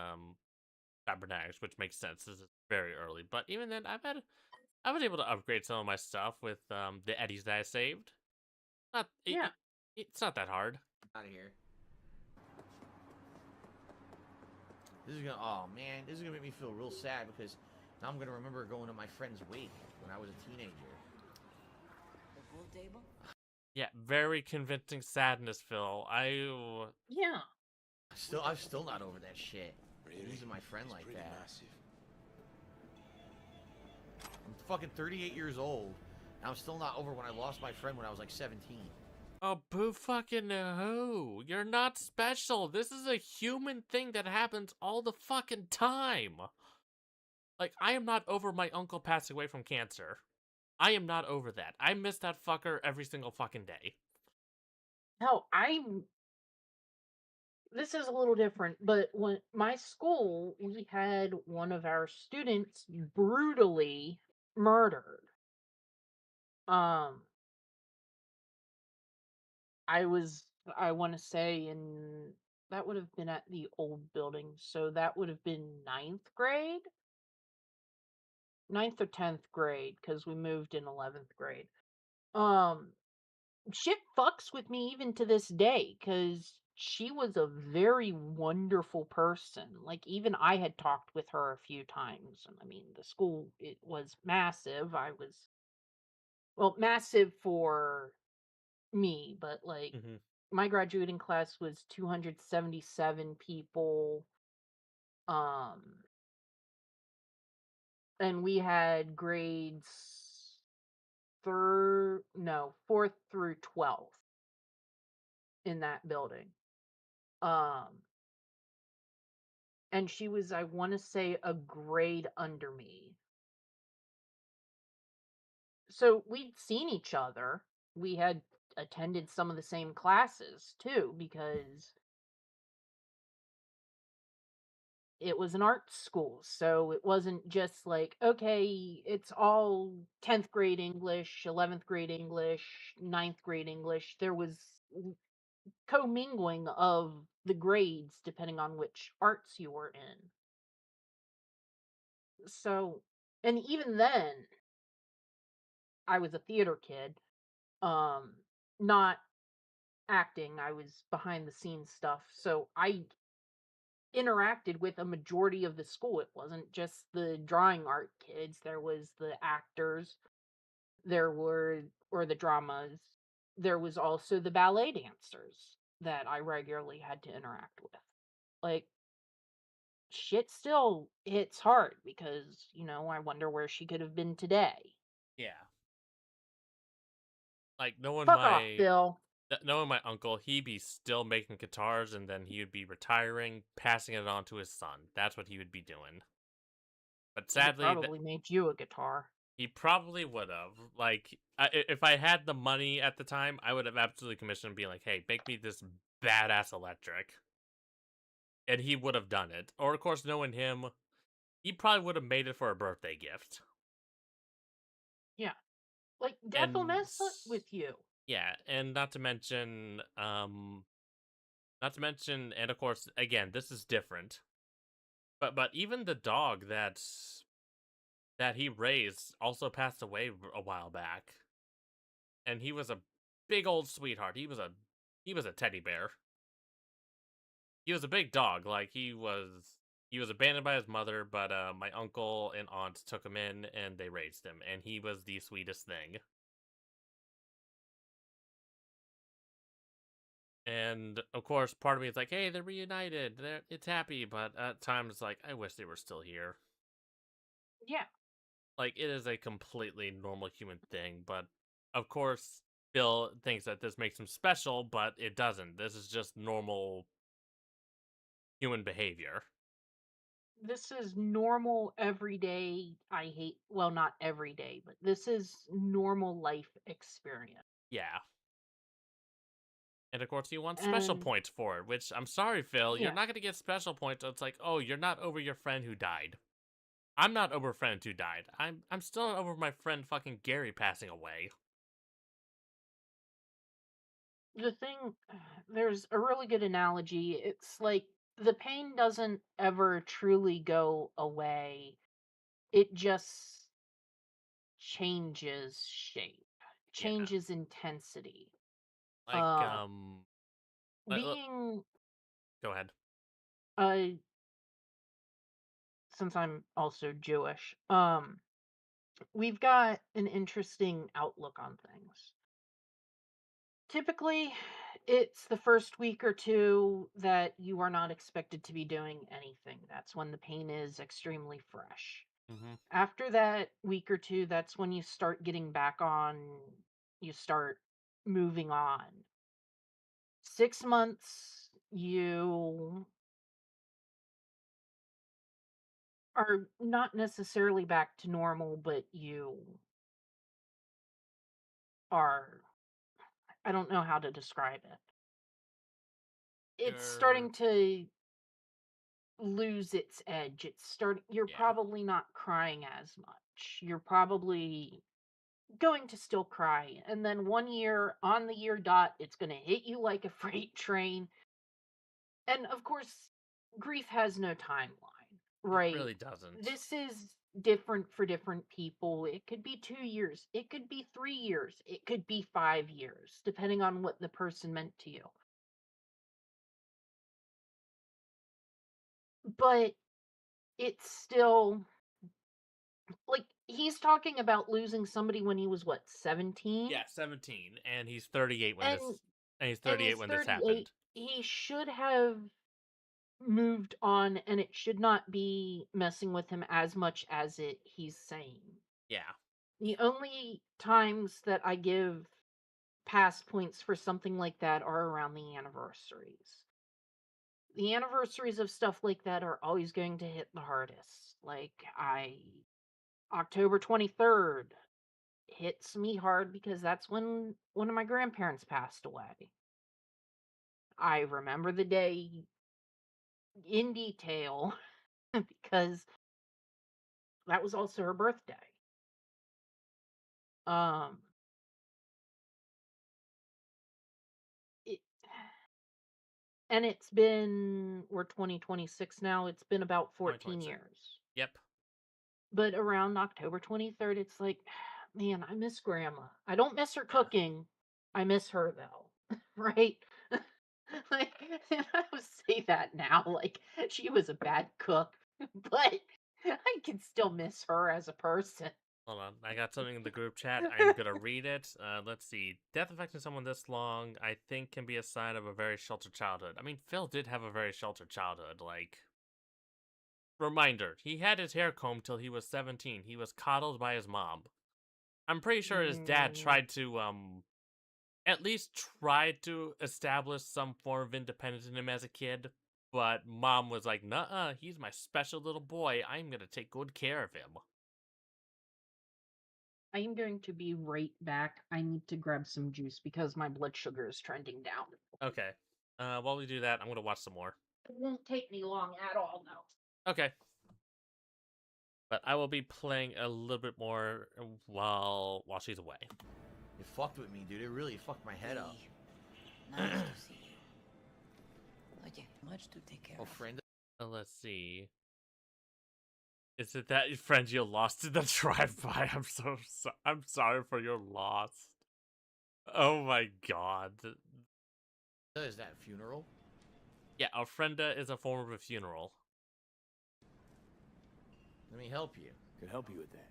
cybernetics, which makes sense. This is very early, but even then, I was able to upgrade some of my stuff with the eddies that I saved. Not Yeah. it's not that hard. Out of here. This is gonna. Oh man, this is gonna make me feel real sad because now I'm gonna remember going to my friend's wake when I was a teenager. The pool table? Yeah, very convincing sadness, Phil. Yeah. I'm still not over that shit. Really? Losing my friend It's like pretty that. massive. I'm fucking 38 years old. And I'm still not over when I lost my friend when I was like 17. Oh, boo fucking who? You're not special. This is a human thing that happens all the fucking time. Like, I am not over my uncle passing away from cancer. I am not over that. I miss that fucker every single fucking day. No, this is a little different, but when my school, we had one of our students brutally murdered. Um, I want to say that would have been at the old building, so that would have been ninth or 10th grade, because we moved in 11th grade. Shit fucks with me even to this day because she was a very wonderful person. Like, even I had talked with her a few times. And I mean, the school, it was massive. Massive for me, but like, Mm-hmm. my graduating class was 277 people. Um, and we had grades fourth through 12th in that building. Um, and she was, I want to say, a grade under me. So we'd seen each other. We had attended some of the same classes too, because it was an art school. So it wasn't just like, okay, it's all 10th grade English, 11th grade English, 9th grade English. There was commingling of the grades depending on which arts you were in. So, and even then, I was a theater kid, not acting. I was behind the scenes stuff. So I interacted with a majority of the school. It wasn't just the drawing art kids. There was the actors, or the dramas. There was also the ballet dancers that I regularly had to interact with. Like, shit still hits hard because, I wonder where she could have been today. Yeah. Like, knowing Fuck off, my Bill. knowing my uncle, he'd be still making guitars, and then he would be retiring, passing it on to his son. That's what he would be doing. But He sadly, probably made you a guitar. he probably would have. Like, if I had the money at the time, I would have absolutely commissioned him, being like, "Hey, make me this badass electric," and he would have done it. Or, of course, knowing him, he probably would have made it for a birthday gift. Yeah. Like, Death will And mess with you. yeah, and not to mention, and of course, again, this is different. But even the dog that he raised also passed away a while back, and he was a big old sweetheart. He was a teddy bear. He was a big dog. Like, he was abandoned by his mother, but my uncle and aunt took him in and they raised him, and he was the sweetest thing. And of course, part of me is like, "Hey, they're reunited. It's happy," but at times, like, I wish they were still here. Yeah. Like, it is a completely normal human thing, but of course, Bill thinks that this makes him special, but it doesn't. This is just normal human behavior. This is normal, everyday. Well, not every day, but this is normal life experience. Yeah. And of course, you want special And points for it, which, I'm sorry, Phil, you're yeah, not going to get special points. It's like, "Oh, you're not over your friend who died." I'm not over a friend who died. I'm still not over my friend fucking Gary passing away. the thing, there's a really good analogy. It's like the pain doesn't ever truly go away. It just changes shape, Yeah. changes intensity. Like, Uh, being go ahead. uh, since I'm also Jewish, we've got an interesting outlook on things. Typically, it's the first week or two that you are not expected to be doing anything. That's when the pain is extremely fresh. Mm-hmm. After that week or two, that's when you start getting back on, you start moving on. 6 months, you are not necessarily back to normal, but you are, I don't know how to describe it. It's You're, starting to lose its edge. You're yeah. probably not crying as much. You're probably going to still cry. And then 1 year on the year dot, it's going to hit you like a freight train. And of course, grief has no timeline, It right? really doesn't. This is different for different people. It could be 2 years, it could be 3 years, it could be 5 years, depending on what the person meant to you. But it's still like he's talking about losing somebody when he was what, 17? Yeah, 17, and he's 38 when And this, and he's and 38 he's when this 38. happened. He should have moved on, and it should not be messing with him as much as he's saying. Yeah. The only times that I give pass points for something like that are around the anniversaries. The anniversaries of stuff like that are always going to hit the hardest. Like October 23rd hits me hard because that's when one of my grandparents passed away. I remember the day in detail because that was also her birthday. Um it, and we're 2026 now. It's been about 14 2026. years. Yep. But around October 23rd, it's like, man, I miss grandma. I don't miss her Yeah. cooking. I miss her though. Right? Like, and I would say that now, like she was a bad cook, but I can still miss her as a person. Hold on, I got something in the group chat. I'm gonna read it. Let's see. Death affecting someone this long, I think, can be a sign of a very sheltered childhood. I mean, Phil did have a very sheltered childhood. Like, reminder, he had his hair combed till he was 17. He was coddled by his mom. I'm pretty sure his dad Mm, tried to at least tried to establish some form of independence in him as a kid. But Mom was like, nuh-uh, he's my special little boy. I'm going to take good care of him. I am going to be right back. I need to grab some juice because my blood sugar is trending down. Okay. While we do that, I'm going to watch some more. It won't take me long at all, though. Okay. But I will be playing a little bit more while she's away. You fucked with me, dude. It really fucked my head up. Nice to see you. Oye, much to take care Oh, of. friend. Let's see. Is it that friend you lost in the drive-by? I'm sorry for your loss. Oh my god. Is that funeral? Yeah, ofrenda is a form of a funeral. Let me help you. Could help you with that.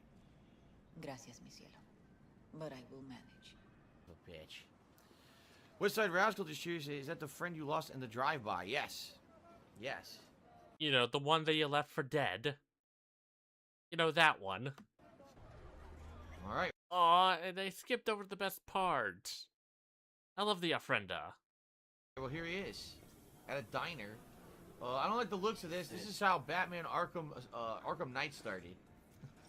Gracias, mi cielo. But I will manage. Oh, bitch. Woodside Rascal just curious, is that the friend you lost in the drive-by? Yes. Yes. You know, the one that you left for dead. You know, that one. Alright. Aw, and they skipped over the best part. I love the ofrenda. Well, here he is. At a diner. I don't like the looks of this. This is how Batman Arkham Knight started.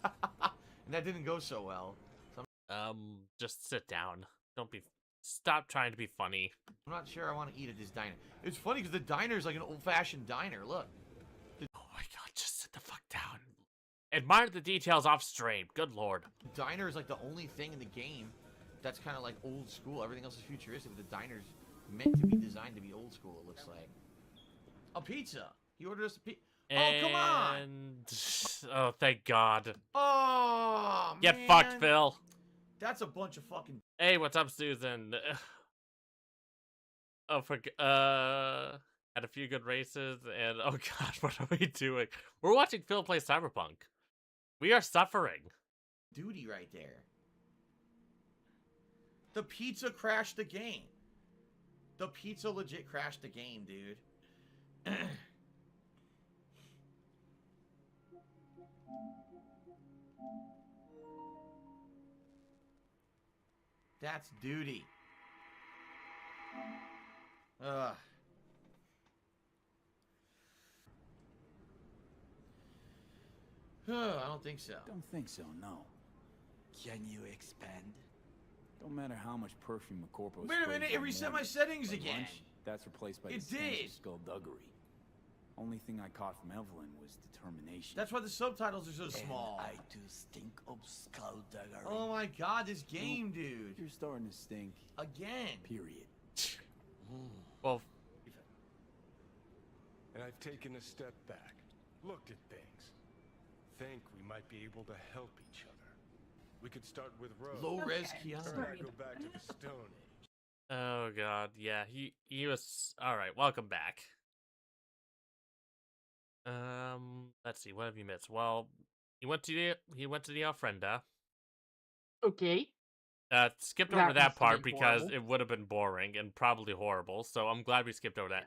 And that didn't go so well. So just sit down. Stop trying to be funny. I'm not sure I want to eat at this diner. It's funny because the diner is like an old-fashioned diner. Look. Oh my god, just sit the fuck down. Admire the details off stream. Good lord. The diner is like the only thing in the game that's kind of like old school. Everything else is futuristic, but the diner's meant to be designed to be old school, it looks like. A pizza. He ordered us a pizza. Oh, come on. Oh, thank god. Oh, Get man. fucked, Phil. That's a bunch of fucking... Hey, what's up, Susan? Oh, had a few good races, and oh god, what are we doing? We're watching Phil play Cyberpunk. We are suffering. Duty right there. The pizza crashed the game. The pizza legit crashed the game, dude. That's duty. Ugh. I don't think so. Don't think so, no. Can you expand? Don't matter how much perfume a corpo Wait a minute, it reset my settings again. That's replaced by It the stench did. of skullduggery. Only thing I caught from Evelyn was determination. That's why the subtitles are so small. I do stink of skullduggery. Oh my god, this game, dude. You're starting to stink. Again. Period. Well, And I've taken a step back, looked at things. Think we might be able to help each other. We could start with Rose. Low-res Okay. Keanu. Or go back to the Stone Age. oh god, yeah, he was alright, welcome back. Let's see, what have you missed? Well, he went to the ofrenda. Okay. Skipped That over that must have part been because horrible. it would have been boring and probably horrible, so I'm glad we skipped over that.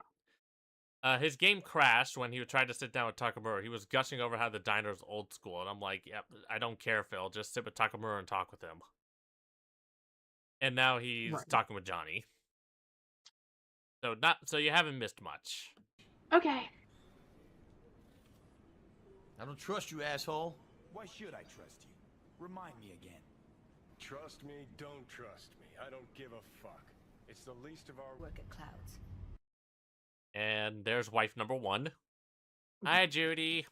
His game crashed when he tried to sit down with Takamura. He was gushing over how the diner is old school, and I'm like, yep, I don't care, Phil. Just sit with Takamura and talk with him. And now he's Right. talking with Johnny. So you haven't missed much. Okay. I don't trust you, asshole. Why should I trust you? Remind me again. Trust me, don't trust me. I don't give a fuck. It's the least of our Work at Clouds. And there's wife number 1. Hi, Judy.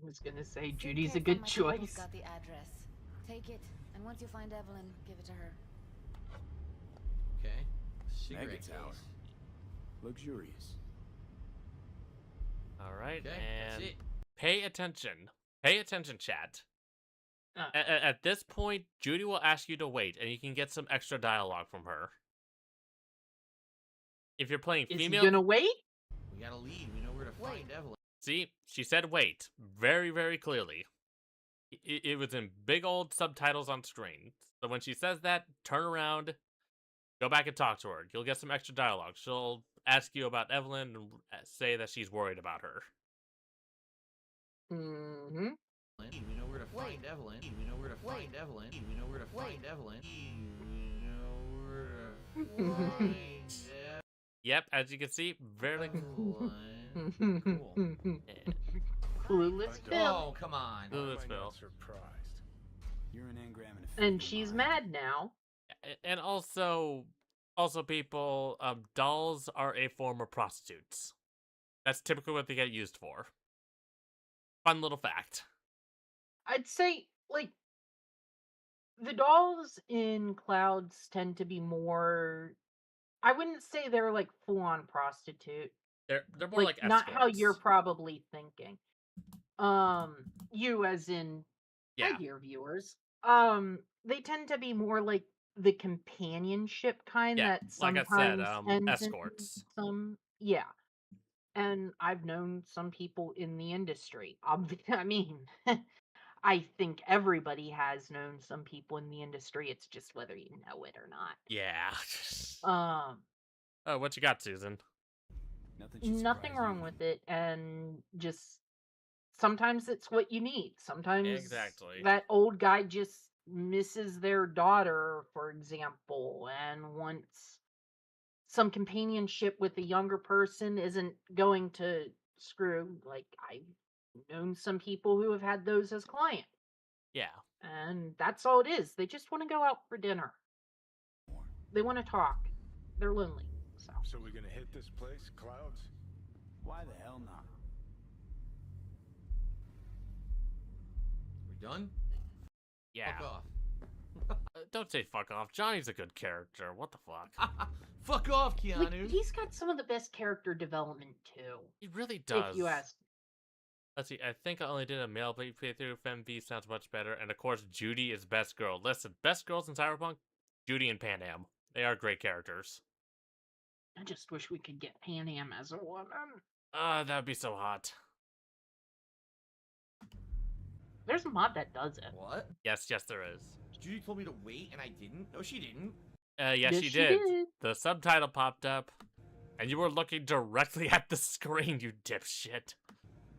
I was gonna say Sid Judy's a K from good my tables choice. Got the address. Take it, and once you find Evelyn, give it to her. Okay. Cigarette Mega tower. case. Luxurious. All right, Okay, and that's it. pay attention. Pay attention, chat. Uh, At this point, Judy will ask you to wait, and you can get some extra dialogue from her. If you're playing is female, he gonna wait? We gotta lead. We know where to find Evelyn. see, she said wait very, very clearly. It was in big old subtitles on screen. So when she says that, turn around, go back and talk to her. You'll get some extra dialogue. She'll ask you about Evelyn and say that she's worried about her. Mm-hmm. We know where to find Evelyn. We know where to find Evelyn. We know where to find Evelyn. We know Yep, as you can see, very Cool. Clueless Phil. Oh, come on. Who is Why am I Phil? not surprised? You're an engram and a And favorite she's mine. mad now. And also people, dolls are a form of prostitutes. That's typically what they get used for. Fun little fact. I'd say, like, the dolls in Clouds tend to be more. I wouldn't say they're like full on prostitute. They're more like not how you're escorts. probably thinking. You as in my Yeah. dear viewers. They tend to be more like the companionship kind Yeah, that like I sometimes said, ends in escorts. some yeah. And I've known some people in the industry. I mean, I think everybody has known some people in the industry. It's just whether you know it or not. Yeah. Um, What you got, Susan? Nothing wrong with it, and just sometimes it's what you need. Sometimes Exactly. that old guy just misses their daughter, for example, and wants some companionship with a younger person isn't going to screw. Like, I've known some people who have had those as clients. Yeah. And that's all it is. They just want to go out for dinner. They want to talk. They're lonely. So we're gonna hit this place, Clouds? Why the hell not? We done? Yeah. Fuck off. Don't say fuck off. Johnny's a good character. What the fuck? Fuck off, Keanu. Like, he's got some of the best character development too. He really does. If you ask. Let's see. I think I only did a male playthrough. FemV sounds much better. And of course, Judy is best girl. Listen, best girls in Cyberpunk, Judy and Pan Am. They are great characters. I just wish we could get Pan Am as a woman. That would be so hot. There's a mod that does it. What? Yes, there is. Judy told me to wait and I didn't? No, she didn't. Yes, she did. The subtitle popped up, and you were looking directly at the screen, you dipshit.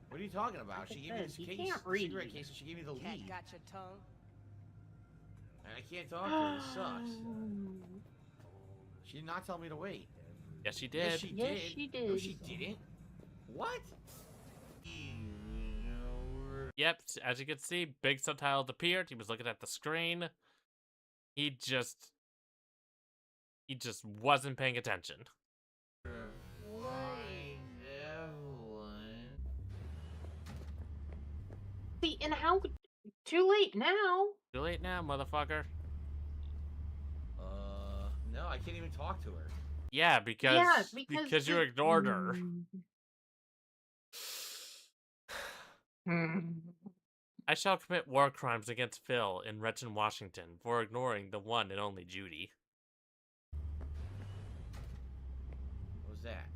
What are you talking about? She gave me this case, cigarette case, and she gave me the lead. Got your tongue? And I can't talk to her. This sucks. She did not tell me to wait. Yes, she did. Yes, she Yes, did. she did. No, she didn't. What? Yep, as you can see, big subtitles appeared. He was looking at the screen. He just wasn't paying attention. See, and how too late now? Too late now, motherfucker. No, I can't even talk to her. Yeah, because you ignored her. I shall commit war crimes against Phil in Renton, Washington for ignoring the one and only Judy. What was that?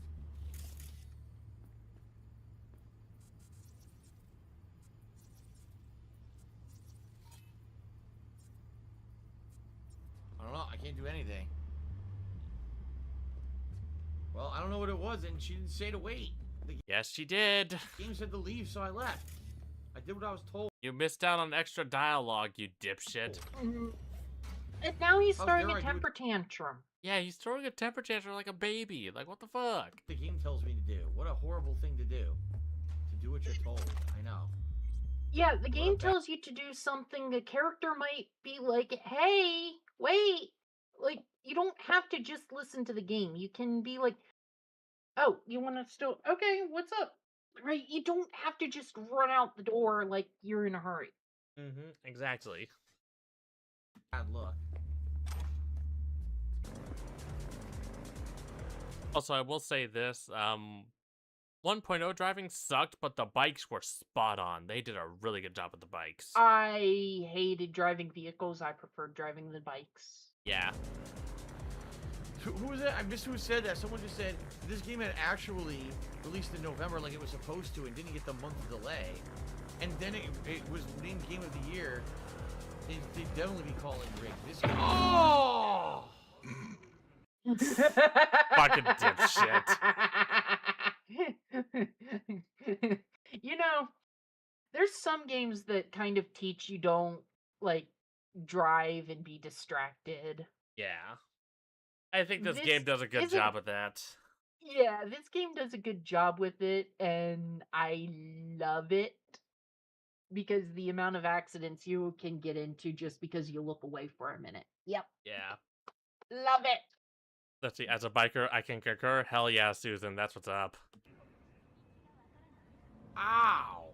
I don't know. I can't do anything. Well, I don't know what it was, and she didn't say to wait. Yes, she did. The game said to leave, so I left. I did what I was told. You missed out on extra dialogue, you dipshit. And now he's throwing a temper tantrum. Yeah, he's throwing a temper tantrum like a baby. Like, what the fuck? The game tells me to do. What a horrible thing to do. To do what you're told. I know. Yeah, the game tells you to do something. The character might be like, hey, wait. Like, you don't have to just listen to the game. You can be like, oh, you want to still... Okay, what's up? Right? You don't have to just run out the door like you're in a hurry. Mm-hmm, exactly. Bad luck. Also, I will say this, 1.0 driving sucked, but the bikes were spot on. They did a really good job with the bikes. I hated driving vehicles. I preferred driving the bikes. Yeah. Who was that? I missed who said that. Someone just said this game had actually released in November like it was supposed to and didn't get the month delay. And then it was named Game of the Year. They'd definitely be calling rigged. This game... Oh! Fucking dipshit. You know, there's some games that kind of teach you don't, like, drive and be distracted. Yeah. I think this game does a good isn't- job of that. Yeah, this game does a good job with it, and I love it because the amount of accidents you can get into just because you look away for a minute. Yep, Yeah. love it. Let's see, as a biker, I can concur. Hell yeah, Susan, that's what's up. Ow!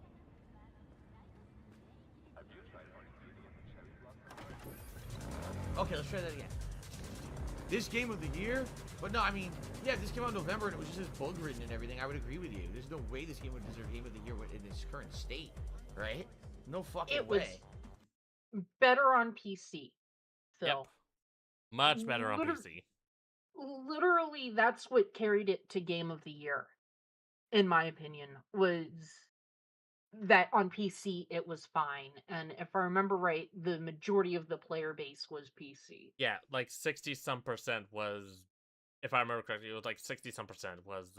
Okay, let's try that again. This game of the year? But no, I mean, yeah, if this came out in November and it was just as bug-ridden and everything, I would agree with you. There's no way this game would deserve Game of the Year in its current state, right? No fucking It way. was better on PC, Phil. Yep. Much better on Liter- PC. Literally, that's what carried it to Game of the Year, in my opinion, was that on PC it was fine. And if I remember right, the majority of the player base was PC. Yeah, like 60-some% was, if I remember correctly, it was like 60-some% was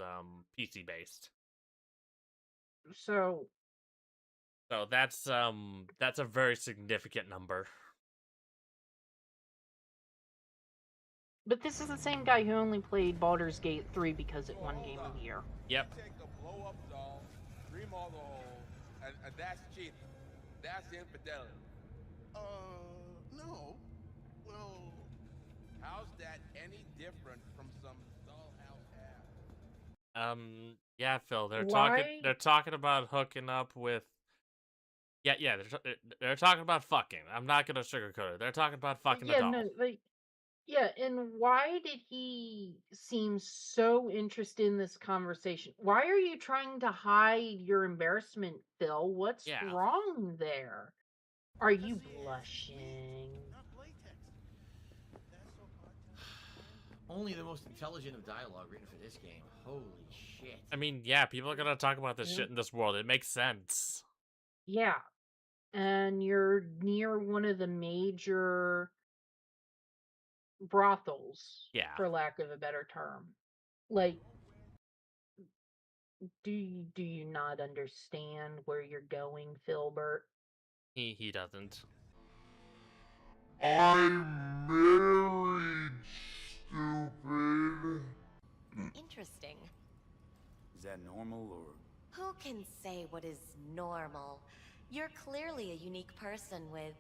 PC based. So that's a very significant number. but this is the same guy who only played Baldur's Gate 3 because it won Game of the Year. Yep. Take a blow up doll, remodel the hole, and that's cheating. That's infidelity. No. Well, How's that any different from some dollhouse ass? Yeah, Phil, they're Why? talking about hooking up with. Yeah, they're talking about fucking. I'm not gonna sugarcoat it. They're talking about fucking a Yeah, doll. no, like, yeah, and why did he seem so interested in this conversation? Why are you trying to hide your embarrassment, Phil? What's Yeah. wrong there? Are you blushing? Only the most intelligent of dialogue written for this game. Holy shit. I mean, yeah, people are gonna talk about this shit in this world. It makes sense. Yeah. And you're near one of the major brothels, Yeah. for lack of a better term. Like, do you not understand where you're going, Filbert? He doesn't. I'm married, stupid. Interesting. Is that normal or? Who can say what is normal? You're clearly a unique person with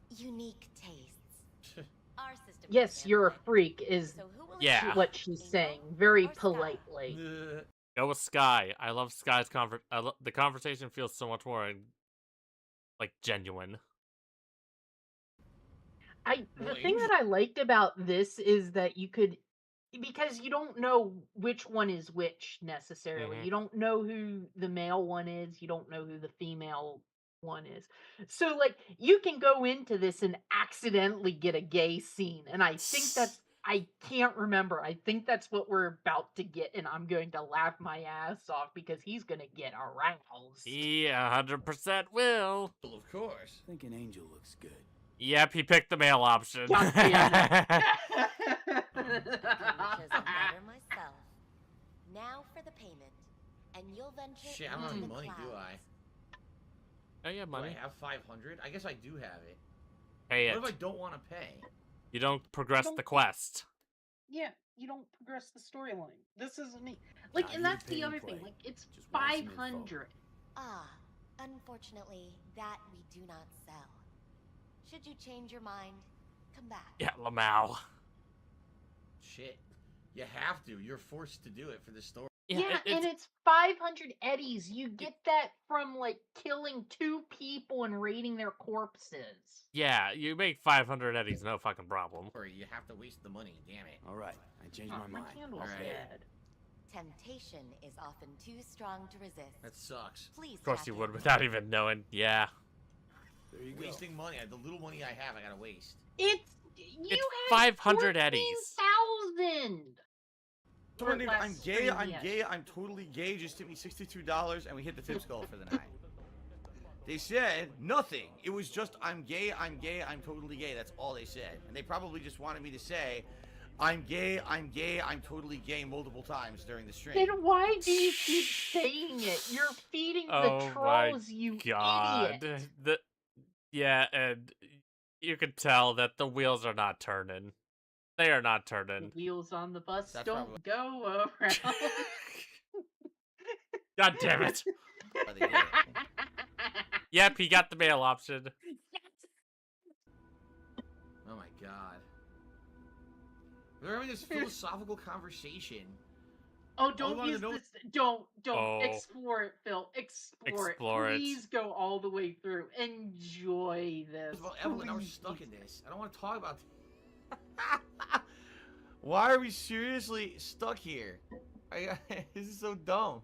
unique tastes. Our system Yes, can you're a handle it. freak, is So who will Yeah. choose? what she's Angel saying, very or Sky? politely. Go with Sky. I love Sky's the conversation feels so much more like genuine. The thing that I liked about this is that you could, because you don't know which one is which necessarily. Mhm. You don't know who the male one is. You don't know who the female one is. So like you can go into this and accidentally get a gay scene, and I think that's I can't remember. I think that's what we're about to get, and I'm going to laugh my ass off because he's gonna get aroused. He 100% will. Well, of course. I think an angel looks good. Yep, he picked the male option. God damn I couldn't have chosen better myself. Now for the payment, and you'll venture Shit, I don't have into any the money, do clouds. Oh yeah, Do money. I have 500? I guess I do have it. Pay What it. if I don't want to pay? You don't progress Don't- the quest. Yeah, you don't progress the storyline. This isn't me. Like, Nah, and you that's pay the and other thing. play. Like, it's Just watch some info. 500. Ah, unfortunately, that we do not sell. Should you change your mind, come back. Yeah, Lamau. Shit. You have to. You're forced to do it for the story. Yeah, and it's 500 eddies. You get that from like killing 2 people and raiding their corpses. Yeah, you make 500 eddies, no fucking problem. Or you have to waste the money. Damn it. All right, I changed Oh, my my mind. candle's Alright. dead. Temptation is often too strong to resist. That sucks. Please. Of course tap you in. would without even knowing. Yeah. There you go. Wasting money. The little money I have, I gotta waste. You It's had 500 eddies. 14,000. I'm less gay, than I'm the gay, I'm totally gay, just tip me $62 and we hit the tips goal for the night. They said nothing. It was just I'm gay, I'm gay, I'm totally gay. That's all they said. And they probably just wanted me to say I'm gay, I'm gay, I'm totally gay multiple times during the stream. Then why do you keep saying it? You're feeding Oh the my trolls, you God. idiot. Yeah, and you could tell that the wheels are not turning. They are not The turning. wheels on the bus That's don't probably- go around. God damn it. Oh, they did it. Yep, he got the mail option. Oh my god. They're having this philosophical conversation. Oh, All we don't wanted use to know- this. Don't Oh. explore it, Phil. Explore Explore it. it. Please go all the way through. Enjoy this. Well, Evelyn, now we're Please. stuck in this. I don't want to talk about Why are we seriously stuck here? This is so dumb.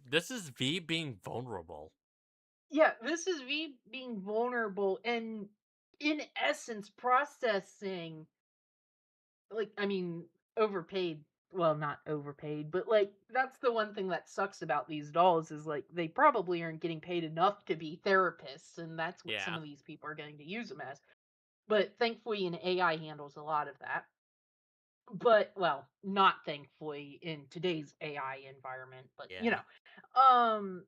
This is V being vulnerable. Yeah, this is V being vulnerable and, in essence, processing. Like, I mean, overpaid. Well, not overpaid, but like that's the one thing that sucks about these dolls is like they probably aren't getting paid enough to be therapists, and that's what some Yeah. of these people are getting to use them as. But thankfully, an AI handles a lot of that. But well, not thankfully in today's AI environment, but you Yeah. know,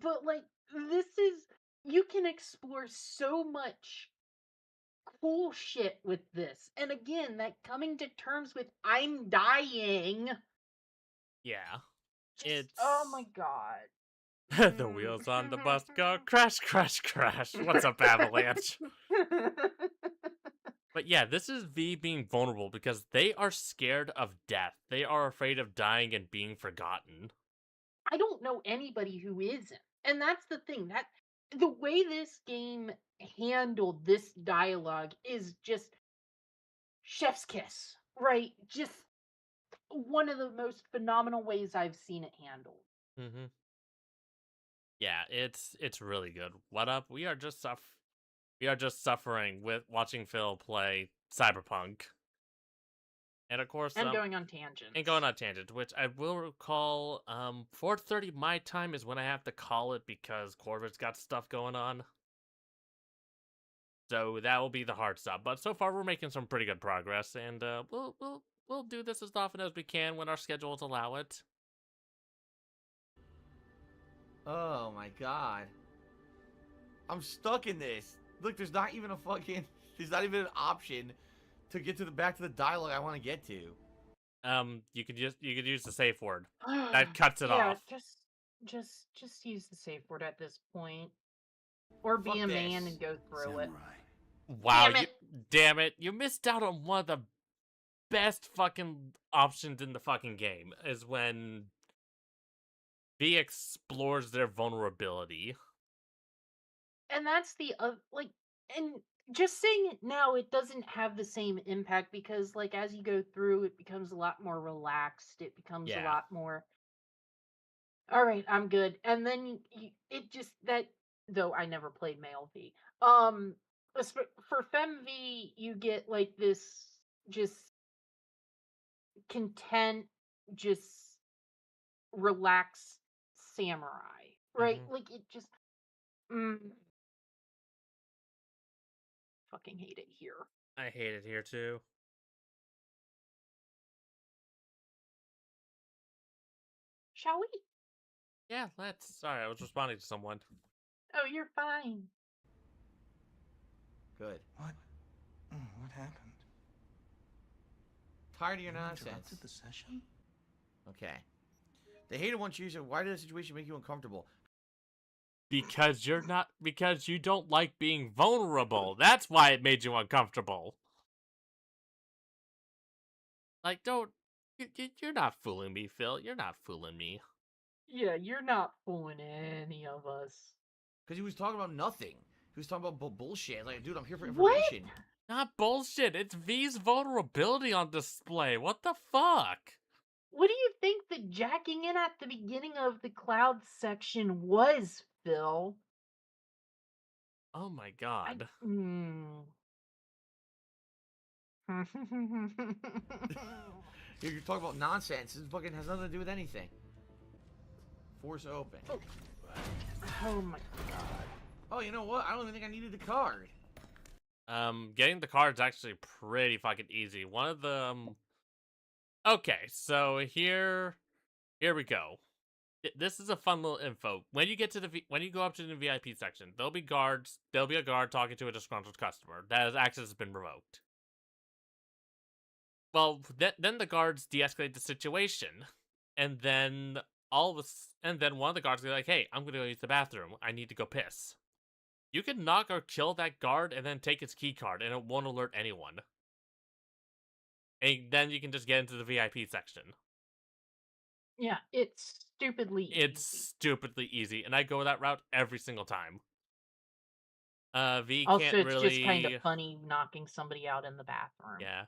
but like this is you can explore so much cool shit with this. And again, that coming to terms with I'm dying. Yeah. Just, oh my god. The wheels on the bus go crash, crash, crash. What's up, Avalanche? But yeah, this is V being vulnerable because they are scared of death. They are afraid of dying and being forgotten. I don't know anybody who isn't. And that's the thing. That the way this game handled this dialogue is just chef's kiss. Right? Just one of the most phenomenal ways I've seen it handled. Mm-hmm. Yeah, it's really good. What up? We are just suffering with watching Phil play Cyberpunk. And of course, And going on tangents. And going on tangents, which I will recall, 4:30 my time is when I have to call it because Corvid's got stuff going on. So that will be the hard stop. But so far we're making some pretty good progress, and we'll do this as often as we can when our schedules allow it. Oh my god. I'm stuck in this. Look, there's not even there's not even an option to get to back to the dialogue I want to get to. You could use the safe word. That cuts it off. Just use the safe word at this point. Or be a man and go through it. Wow, damn it. You missed out on one of the best fucking options in the fucking game is when V explores their vulnerability. And that's the and just saying it now, it doesn't have the same impact because like as you go through it becomes a lot more relaxed. It becomes a lot more all right, I'm good. And then it just that though I never played male V. For Fem V, you get like this just content, just relaxed samurai, right? Mm-hmm. Like it just fucking hate it here. I hate it here too. Shall we? Yeah, let's. Sorry, I was responding to someone. Oh, you're fine. Good. What happened? Tired of your You nonsense. interrupted the session? Okay. They hated once you said, why did the situation make you uncomfortable? Because you don't like being vulnerable. That's why it made you uncomfortable. Like, you're not fooling me, Phil. You're not fooling me. Yeah, you're not fooling any of us. Because he was talking about nothing. He was talking about bullshit. Like, dude, I'm here for information. Not bullshit. It's V's vulnerability on display. What the fuck? What do you think the jacking in at the beginning of the cloud section was, Phil? Oh my god. You're talking about nonsense. This fucking has nothing to do with anything. Force open. Oh my god. Oh, you know what? I don't even think I needed the card. Getting the card's actually pretty fucking easy. One of them. Okay, so here we go. This is a fun little info. When you get to when you go up to the VIP section, there'll be guards. There'll be a guard talking to a disgruntled customer. That his access has been revoked. Well, then the guards de-escalate the situation, and then and then one of the guards will be like, "Hey, I'm gonna go use the bathroom. I need to go piss." You can knock or kill that guard and then take his key card, and it won't alert anyone. And then you can just get into the VIP section. Yeah, it's stupidly It's easy. stupidly easy, and I go that route every single time. V Also, can't it's just kind of really... funny knocking somebody out in the bathroom. Yeah.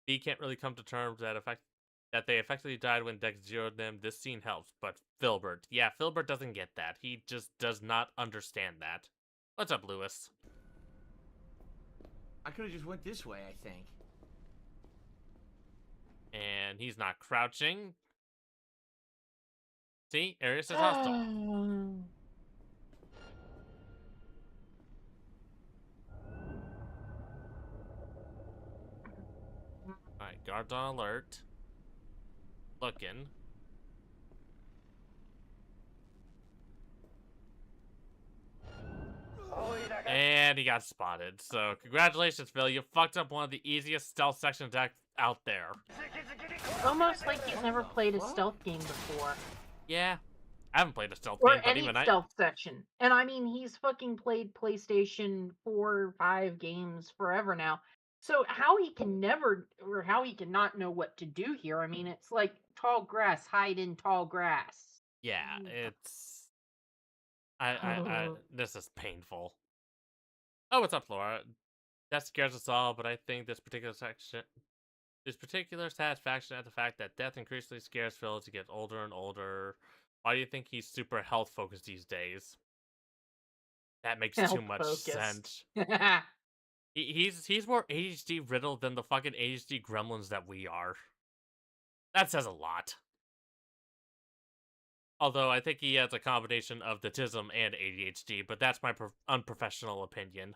V can't really come to terms that they effectively died when Dex zeroed them. This scene helps, but Filbert. Yeah, Filbert doesn't get that. He just does not understand that. What's up, Lewis? I could have just went this way, I think. And he's not crouching. See? Arius is hostile. Alright, guards on alert. Looking. And he got spotted. So, congratulations, Phil. You fucked up one of the easiest stealth sections out there. Almost like you've never played a stealth game before. Yeah. I haven't played a stealth Or game, but any even stealth section. And I mean, he's fucking played PlayStation 4 or 5 games forever now. So how he can never, or how he can not know what to do here, I mean, it's like tall grass, hide in tall grass. Yeah, it's... This is painful. Oh, what's up, Laura? That scares us all, but I think this particular satisfaction at the fact that death increasingly scares Phil as he gets older and older. Why do you think he's super health focused these days? That makes too much sense. He's more ADHD riddled than the fucking ADHD gremlins that we are. That says a lot. Although I think he has a combination of autism and ADHD, but that's my unprofessional opinion.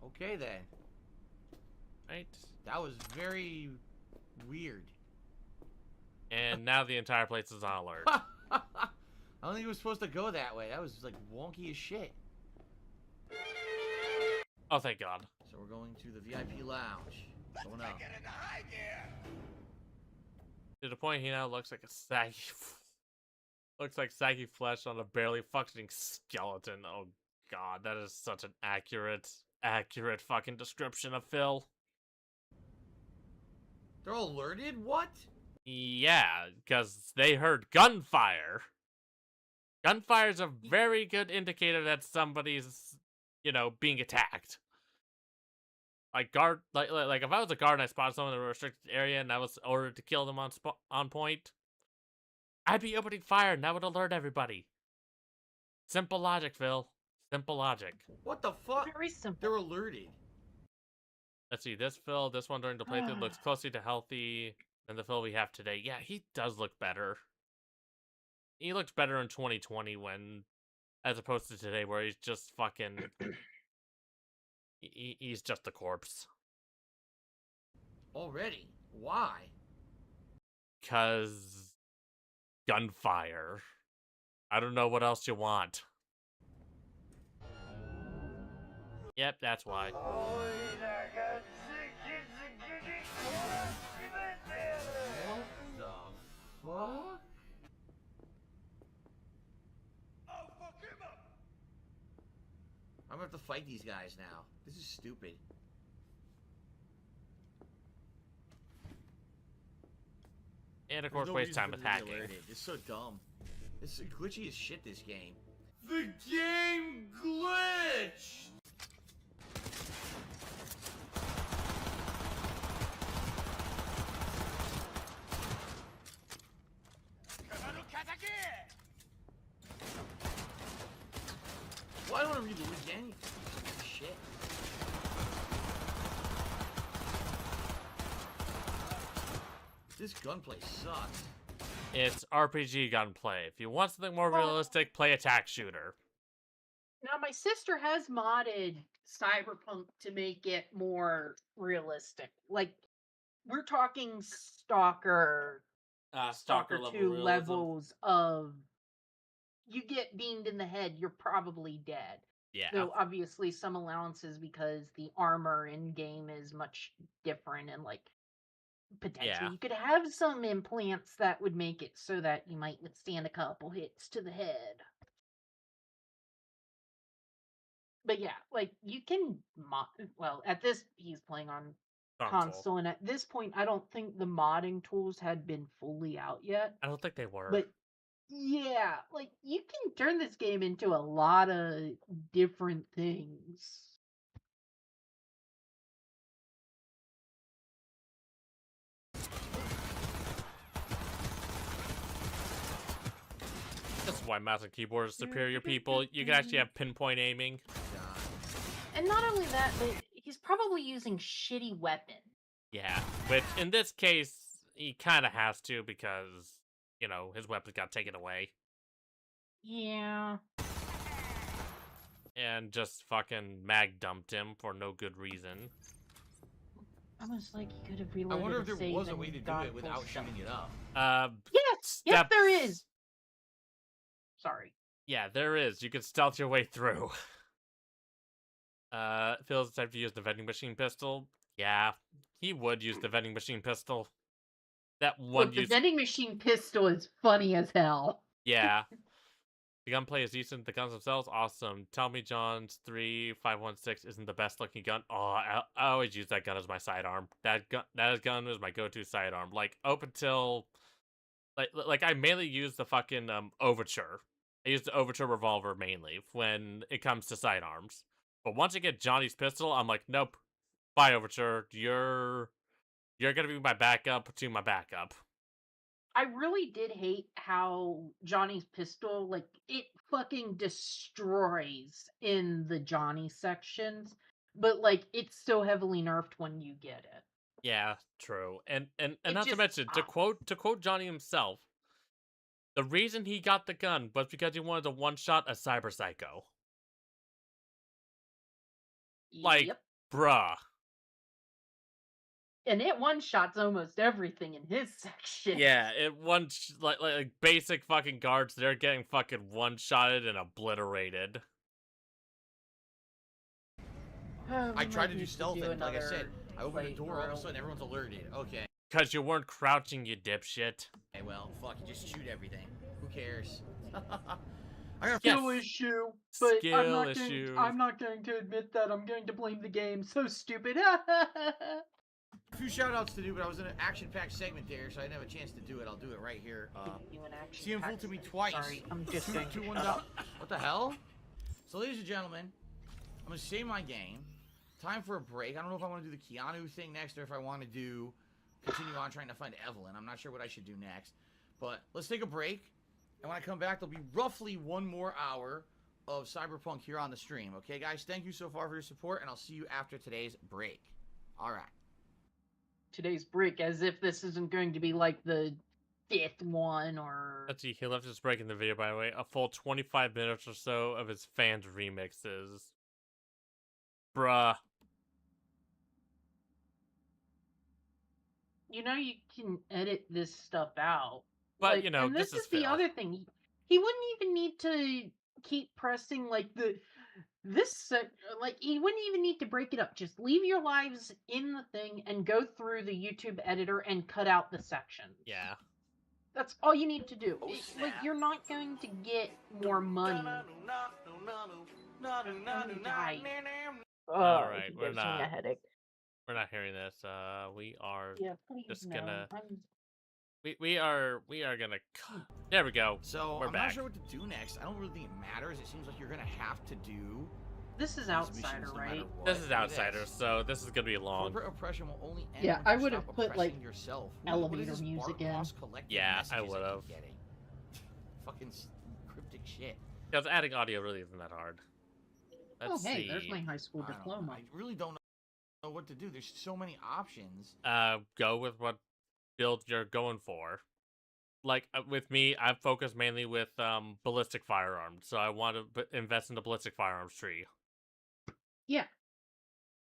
Okay then. Right. That was very weird. And now the entire place is on alert. I don't think it was supposed to go that way. That was like wonky as shit. Oh, thank God. So we're going to the VIP lounge. Going up. Get into high gear. To the point he now looks like a saggy... looks like saggy flesh on a barely functioning skeleton. Oh God, that is such an accurate fucking description of Phil. They're all alerted? What? Yeah, because they heard gunfire. Gunfire is a very good indicator that somebody's, you know, being attacked. Like if I was a guard and I spotted someone in a restricted area and I was ordered to kill them on point, I'd be opening fire and that would alert everybody. Simple logic, Phil. Simple logic. What the fuck? Very simple. They're alerted. Let's see, this Phil, this one during the playthrough looks closely to healthy than the Phil we have today. Yeah, he does look better. He looks better in 2020 as opposed to today where he's just fucking... he's just a corpse. Already? Why? Because... gunfire. I don't know what else you want. Yep, that's why. What? I'm gonna have to fight these guys now. This is stupid. And of course, waste time with hacking. It's so dumb. It's glitchy as shit, this game. The game glitched! Why don't I read the again? Shit. This gunplay sucks. It's RPG gunplay. If you want something more realistic, play attack shooter. Now, my sister has modded Cyberpunk to make it more realistic. Like, we're talking Stalker Stalker level 2 realism. levels of you get beamed in the head, you're probably dead. Yeah. Though obviously some allowances because the armor in game is much different and like potentially you could have some implants that would make it so that you might withstand a couple hits to the head. But yeah, like you can well, at this he's playing on console, and at this point I don't think the modding tools had been fully out yet. I don't think they were. But yeah, like you can turn this game into a lot of different things. That's why mouse and keyboard is superior, people. You can actually have pinpoint aiming. And not only that, but he's probably using shitty weapons. Yeah, which in this case, he kind of has to because, you know, his weapons got taken away. Yeah. And just fucking mag dumped him for no good reason. I was like, he could have reloaded. I wonder if there was a way to do it without shooting it up. Yes, there is. Sorry. Yeah, there is. You can stealth your way through. Feels it's time to use the vending machine pistol. Yeah, he would use the vending machine pistol. That one Look, the vending machine pistol is funny as hell. Yeah. The gunplay is decent. The guns themselves, awesome. Tell me John's 3516 isn't the best looking gun. Oh, I always use that gun as my sidearm. That gun was my go-to sidearm. Like, up until... Like I mainly use the fucking Overture. I use the Overture revolver mainly when it comes to sidearms. But once I get Johnny's pistol, I'm like, nope. Bye, Overture. You're gonna be my backup to my backup. I really did hate how Johnny's pistol, like, it fucking destroys in the Johnny sections, but, like, it's so heavily nerfed when you get it. Yeah, true. And not to mention, to quote Johnny himself, the reason he got the gun was because he wanted to one-shot a cyber psycho. Like, bruh. And it one-shots almost everything in his section. Yeah, it like basic fucking guards, they're getting fucking one-shotted and obliterated. I tried to do stealth and like I said, I opened the door, all of a sudden everyone's alerted. Okay. Because you weren't crouching, you dipshit. Okay, well, fuck, you just shoot everything. Who cares? I got a skill issue, but I'm not going to admit that. I'm going to blame the game. So stupid. A few shout-outs to do, but I was in an action-packed segment there, so I didn't have a chance to do it. I'll do it right here. CM fooled to me twice. Sorry, I'm just going to What the hell? So, ladies and gentlemen, I'm going to save my game. Time for a break. I don't know if I want to do the Keanu thing next or if I want to continue on trying to find Evelyn. I'm not sure what I should do next. But let's take a break. And when I come back, there'll be roughly 1 more hour of Cyberpunk here on the stream. Okay, guys? Thank you so far for your support, and I'll see you after today's break. All right. Today's break, as if this isn't going to be like the 5th one or... Let's see, he left his break in the video, by the way. A full 25 minutes or so of his fans' remixes. Bruh. You know, you can edit this stuff out. But, like, you know, and this is the other thing. He wouldn't even need to keep pressing, like, he wouldn't even need to break it up. Just leave your lives in the thing and go through the YouTube editor and cut out the sections. Yeah. That's all you need to do. Like, you're not going to get more money. Alright, we're not. We're not hearing this. We are just gonna. We are gonna. There we go. So we're back. Not sure what to do next. I don't really think it matters. It seems like you're gonna have to do. This is Outsider, right? This is Outsider, so this is gonna be long. Corporate oppression will only end yeah, I would have put like yourself. elevator music in. Yeah, I would have. Fucking cryptic shit. Because adding audio really isn't that hard. Let's hey, see. there's my high school diploma. I really don't know what to do. There's so many options. Go with what build you're going for. Like, with me, I've focused mainly with ballistic firearms, so I want to invest in the ballistic firearms tree. Yeah.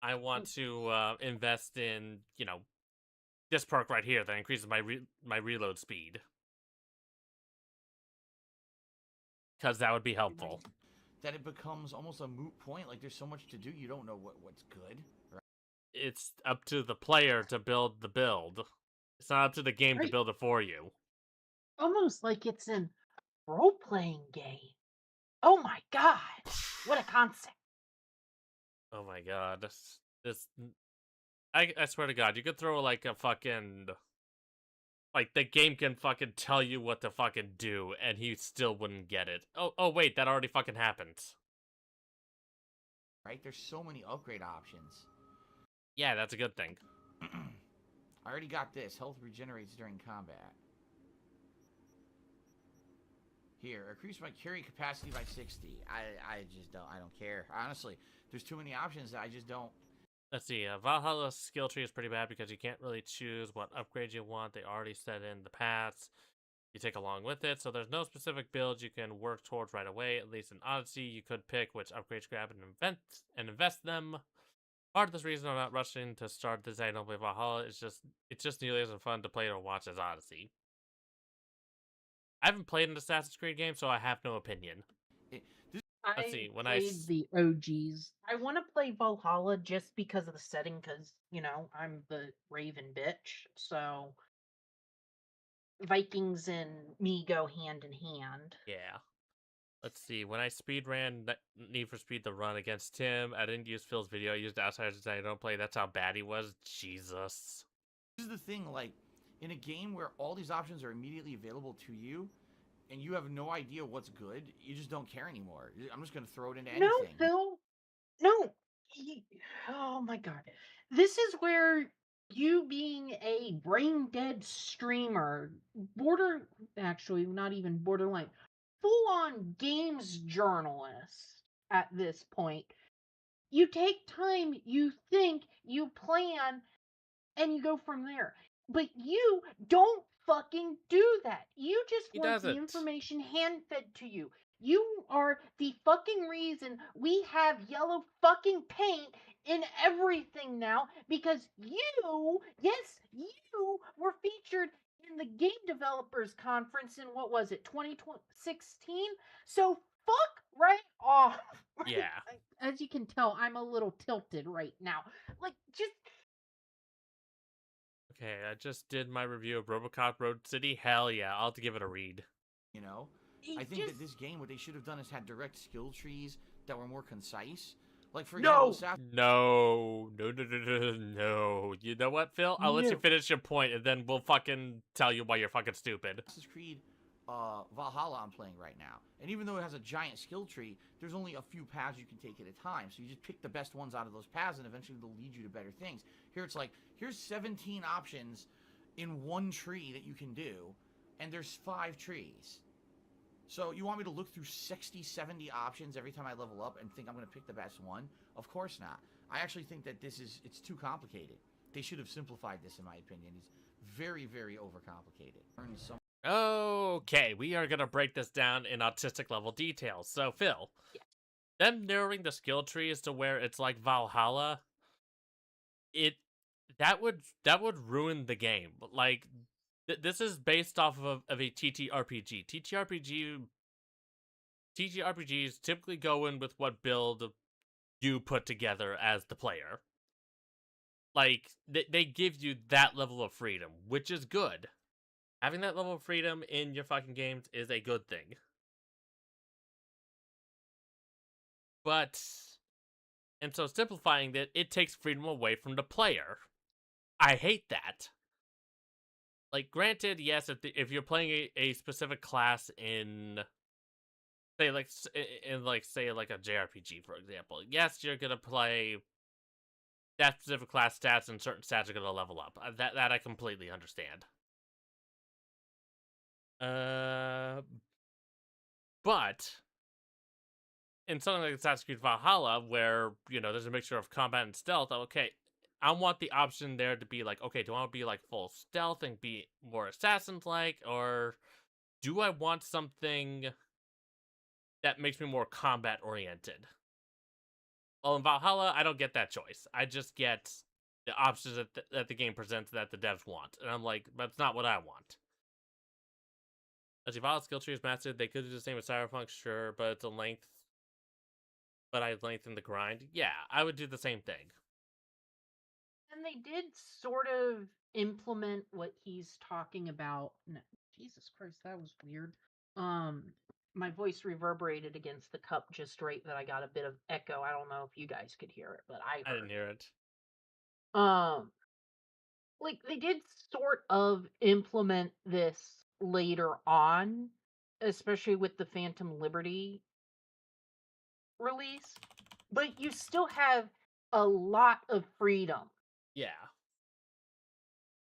I want to invest in, you know, this perk right here that increases my reload speed. Because that would be helpful. That it becomes almost a moot point. Like, there's so much to do, you don't know what's good. Right? It's up to the player to build the build. It's not up to the game to build it for you. Almost like it's an role-playing game. Oh my god! What a concept. Oh my god. I swear to god, you could throw like a fucking... Like, the game can fucking tell you what to fucking do, and he still wouldn't get it. Oh wait, that already fucking happened. Right? There's so many upgrade options. Yeah, that's a good thing. I already got this. Health regenerates during combat. Here, increase my carry capacity by 60. I just don't. I don't care. Honestly, there's too many options that I just don't. Let's see. Valhalla's skill tree is pretty bad because you can't really choose what upgrade you want. They already set in the paths you take along with it, so there's no specific build you can work towards right away. At least in Odyssey, you could pick which upgrades grab and invest them. Part of this reason I'm not rushing to start this I don't play Valhalla is it's just nearly as fun to play or watch as Odyssey. I haven't played an Assassin's Creed game, so I have no opinion. Let's see, when I played the OGs. I want to play Valhalla just because of the setting, because, you know, I'm the Raven bitch, so Vikings and me go hand in hand. Yeah. Let's see, when I speedran Need for Speed The Run against Tim, I didn't use Phil's video, I used Outsiders I don't play, that's how bad he was. Jesus. This is the thing, like, in a game where all these options are immediately available to you, and you have no idea what's good, you just don't care anymore. I'm just going to throw it into anything. No, Phil. No. Oh my god. This is where you being a brain dead streamer, actually not even borderline, full on games journalist at this point. You take time, you think, you plan, and you go from there. But you don't fucking do that. You just want the information hand fed to you. You are the fucking reason we have yellow fucking paint in everything now because you, yes, you were featured in the Game Developers Conference in, what was it, 2016? So fuck right off. Yeah. As you can tell, I'm a little tilted right now. Like, just... Okay, I just did my review of RoboCop Road City. Hell yeah, I'll have to give it a read. You know? I think that this game, what they should have done is had direct skill trees that were more concise. Like, for example... No. You know what, Phil? I'll let you finish your point, and then we'll fucking tell you why you're fucking stupid. Assassin's Creed Valhalla I'm playing right now. And even though it has a giant skill tree, there's only a few paths you can take at a time. So you just pick the best ones out of those paths, and eventually they'll lead you to better things. Here it's like, here's 17 options in one tree that you can do, and there's 5 trees. So you want me to look through 60, 70 options every time I level up and think I'm going to pick the best one? Of course not. I actually think that it's too complicated. They should have simplified this, in my opinion. It's very, very overcomplicated. Okay, we are going to break this down in autistic level details. So, Phil, them narrowing the skill trees to where it's like Valhalla, that would ruin the game. Like, this is based off of a TTRPG. TTRPGs typically go in with what build you put together as the player. Like, they give you that level of freedom, which is good. Having that level of freedom in your fucking games is a good thing. But, and so simplifying that, it takes freedom away from the player. I hate that. Like, granted, yes, if you're playing a specific class in, say, like a JRPG, for example, yes, you're gonna play that specific class stats, and certain stats are gonna level up. That I completely understand. But in something like Assassin's Creed Valhalla, where, you know, there's a mixture of combat and stealth, okay, I want the option there to be like, okay, do I want to be like full stealth and be more assassin-like, or do I want something that makes me more combat-oriented? Well, in Valhalla, I don't get that choice. I just get the options that the game presents that the devs want. And I'm like, that's not what I want. As your violent skill tree is mastered, they could do the same with Cyberpunk, sure, but it's a length. But I lengthen the grind. Yeah, I would do the same thing. And they did sort of implement what he's talking about. No, Jesus Christ, that was weird. My voice reverberated against the cup just right that I got a bit of echo. I don't know if you guys could hear it, but I I didn't hear it. Like they did sort of implement this later on, especially with the Phantom Liberty release, but you still have a lot of freedom. Yeah.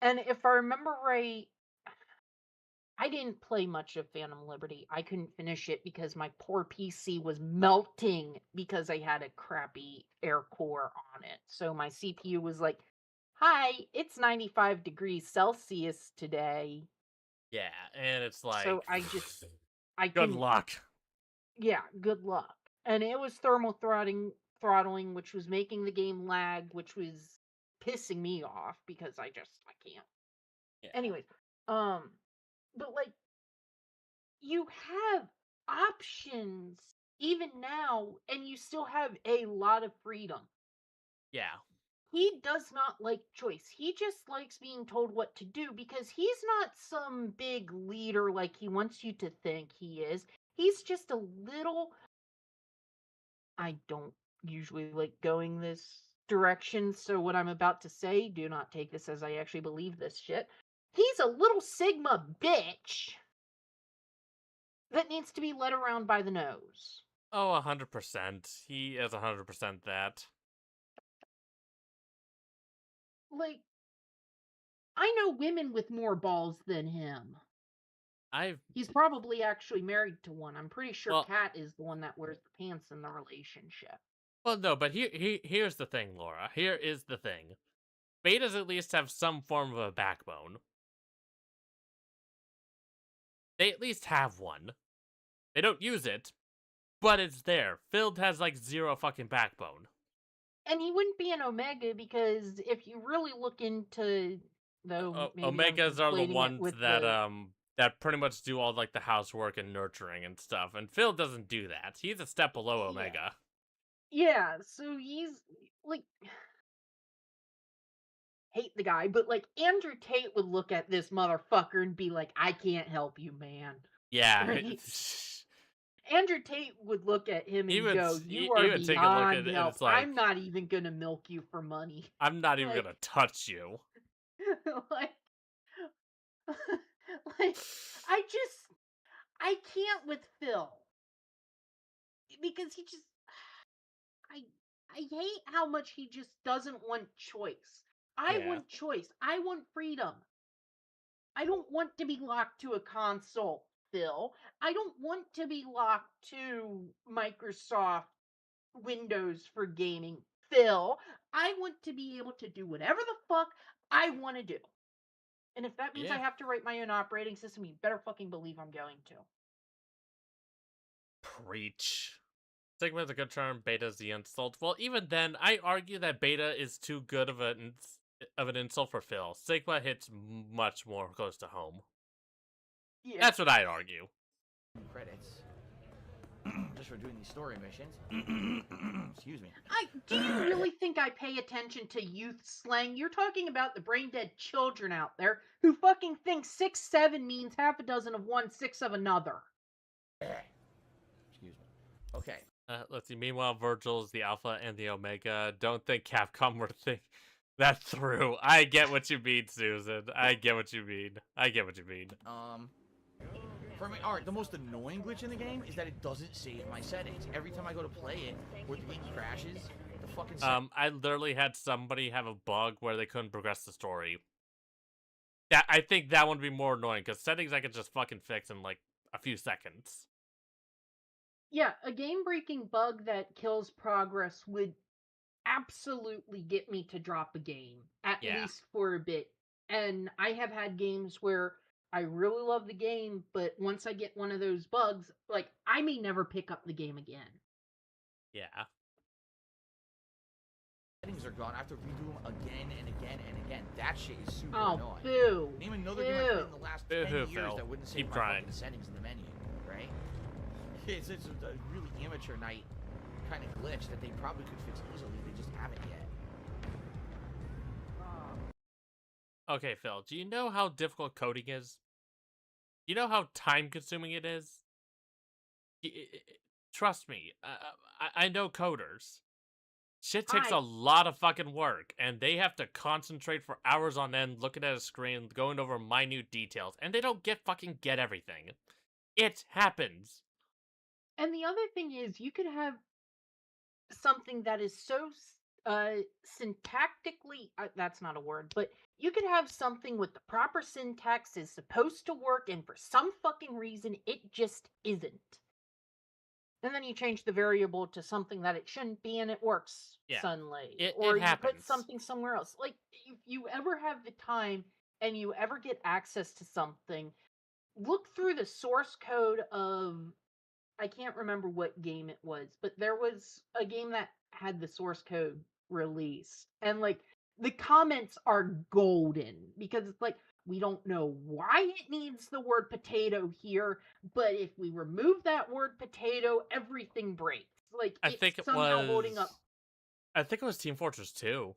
And if I remember right, I didn't play much of Phantom Liberty. I couldn't finish it because my poor PC was melting because I had a crappy air core on it. So my CPU was like, hi, it's 95 degrees Celsius today. Yeah, and it's like, So I good couldn't. luck. Yeah, good luck. And it was thermal throttling, which was making the game lag, which was pissing me off because I can't. Yeah. Anyways, but like you have options even now, and you still have a lot of freedom. Yeah. He does not like choice. He just likes being told what to do because he's not some big leader like he wants you to think he is. He's just a little. I don't usually like going this direction, so what I'm about to say, do not take this as I actually believe this shit. He's a little Sigma bitch that needs to be led around by the nose. Oh, 100%. He is 100% that. Like, I know women with more balls than him. He's probably actually married to one. I'm pretty sure Kat is the one that wears the pants in the relationship. Well, no, but here's the thing, Laura. Here is the thing. Betas at least have some form of a backbone. They at least have one. They don't use it, but it's there. Phil has like zero fucking backbone. And he wouldn't be an Omega because if you really look into Omegas are the ones that pretty much do all like the housework and nurturing and stuff, and Phil doesn't do that. He's a step below Omega. Yeah, so he's like, hate the guy, but like Andrew Tate would look at this motherfucker and be like, I can't help you, man. Yeah. Right? Andrew Tate would look at him and go, you are take a look at beyond it, help. and it's like, I'm not even gonna milk you for money. I'm not even gonna touch you. like, I can't with Phil. Because he just, I hate how much he just doesn't want choice. I want choice. I want freedom. I don't want to be locked to a console, Phil. I don't want to be locked to Microsoft Windows for gaming, Phil. I want to be able to do whatever the fuck I want to do. And if that means I have to write my own operating system, you better fucking believe I'm going to. Preach. Sigma is a good term, beta is the insult. Well, even then, I argue that beta is too good of an insult for Phil. Sigma hits much more close to home. Yeah. That's what I'd argue. Credits. Just for doing these story missions. Excuse me. Do you really think I pay attention to youth slang? You're talking about the brain-dead children out there who fucking think 6'7" means half a dozen of one, 6 of another. Excuse me. Okay. Let's see. Meanwhile, Virgil's the Alpha and the Omega. Don't think Capcom were think that through. I get what you mean, Susan. I get what you mean. For me, alright, the most annoying glitch in the game is that it doesn't save my settings. Every time I go to play it, or the game crashes, the fucking I literally had somebody have a bug where they couldn't progress the story. I think that would be more annoying, because settings I could just fucking fix in, like, a few seconds. Yeah, a game-breaking bug that kills progress would absolutely get me to drop a game, at least for a bit. And I have had games where I really love the game, but once I get one of those bugs, like, I may never pick up the game again. Yeah. settings are gone, I have to redo them again and again and again. That shit is super annoying. Boo. Name another game I played in the last 10 years Phil. that wouldn't Keep save my trying. fucking settings in the menu, right? It's a really amateur night kind of glitch that they probably could fix easily. They just haven't yet. Okay, Phil, do you know how difficult coding is? You know how time-consuming it is? Trust me, I know coders. Shit takes a lot of fucking work, and they have to concentrate for hours on end looking at a screen, going over minute details, and they don't fucking get everything. It happens. And the other thing is, you could have something that is so syntactically, that's not a word, but you could have something with the proper syntax is supposed to work, and for some fucking reason, it just isn't. And then you change the variable to something that it shouldn't be, and it works suddenly. Or you happens. put something somewhere else. Like, if you ever have the time and you ever get access to something, look through the source code of, I can't remember what game it was, but there was a game that had the source code release. And, like, the comments are golden because it's like, we don't know why it needs the word potato here, but if we remove that word potato, everything breaks. Like, I think it somehow was holding up. I think it was Team Fortress 2.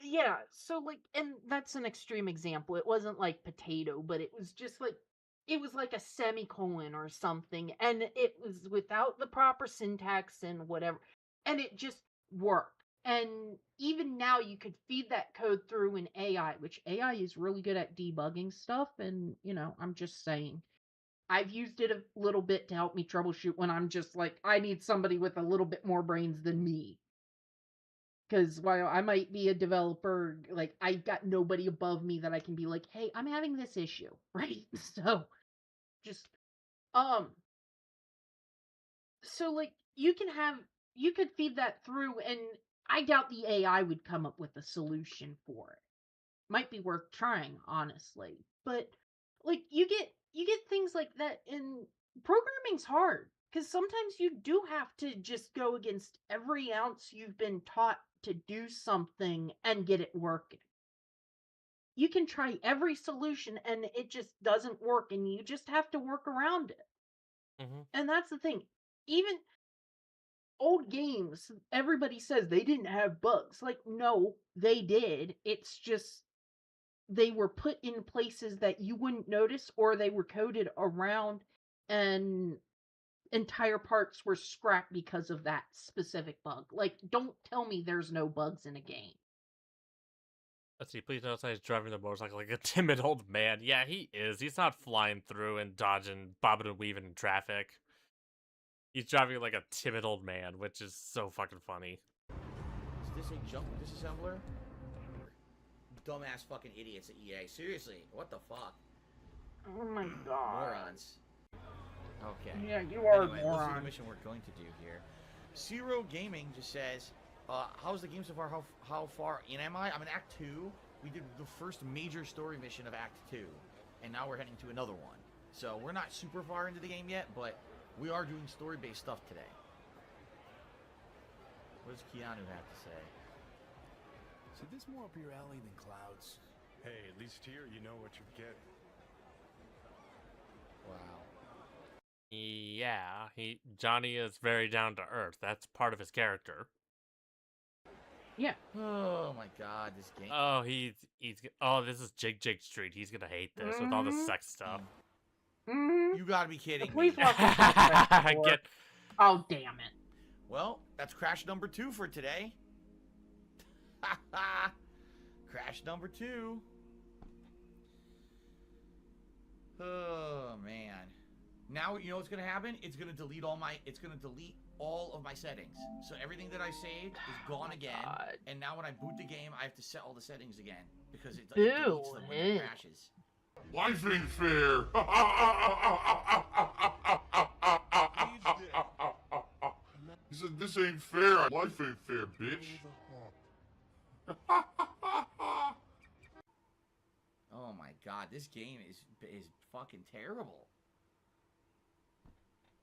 Yeah, so, like, and that's an extreme example. It wasn't like potato, but it was just like, it was like a semicolon or something, and it was without the proper syntax and whatever, and it just worked. And even now, you could feed that code through an AI, which AI is really good at debugging stuff, and, you know, I'm just saying. I've used it a little bit to help me troubleshoot when I'm just like, I need somebody with a little bit more brains than me. Because while I might be a developer, like, I got nobody above me that I can be like, hey, I'm having this issue, right? So, just, so, like, you could feed that through, and I doubt the AI would come up with a solution for it. Might be worth trying, honestly. But, like, you get things like that, and programming's hard. Because sometimes you do have to just go against every ounce you've been taught to do something and get it working. You can try every solution and it just doesn't work, and you just have to work around it. Mm-hmm. And that's the thing. Even old games, everybody says they didn't have bugs. Like, no, they did. It's just they were put in places that you wouldn't notice, or they were coded around, and entire parts were scrapped because of that specific bug. Like, don't tell me there's no bugs in a game. Let's see, please notice he's driving the motorcycle like a timid old man. Yeah, he is. He's not flying through and dodging, bobbing and weaving in traffic. He's driving like a timid old man, which is so fucking funny. Is this a jump disassembler? Dumbass fucking idiots at EA. Seriously, what the fuck? Oh my god. Morons. Okay. Yeah, you are anyway, a moron. Let's do the mission we're going to do here. Zero Gaming just says, how's the game so far? How far in am I? I'm in Act 2. We did the first major story mission of Act 2. And now we're heading to another one. So we're not super far into the game yet, but we are doing story-based stuff today. What does Keanu have to say? So this more up your alley than Cloud's? Hey, at least here you know what you're getting. Wow. Yeah, Johnny is very down to earth. That's part of his character. Yeah. Oh my god, this game. Oh, oh, this is Jig Street. He's gonna hate this with all the sex stuff. You gotta be kidding me. Please get. Oh, damn it. Well, that's crash number 2 for today. Crash number 2. Oh man. Now you know what's gonna happen? It's gonna delete all of my settings. So everything that I saved is gone again. God. And now when I boot the game, I have to set all the settings again because it deletes them when it crashes. Life ain't fair. He said, "This ain't fair. Life ain't fair, bitch." Oh my god, this game is fucking terrible.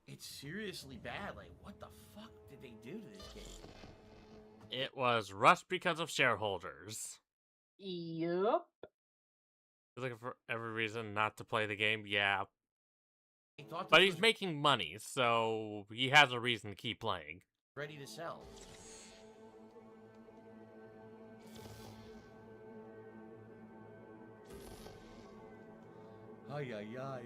It's seriously bad. Like, what the fuck did they do to this game? It was rushed because of shareholders. Yep. He's looking for every reason not to play the game. Yeah, I thought but this he's was making money, so he has a reason to keep playing. ready to sell. Ay, ay, ay.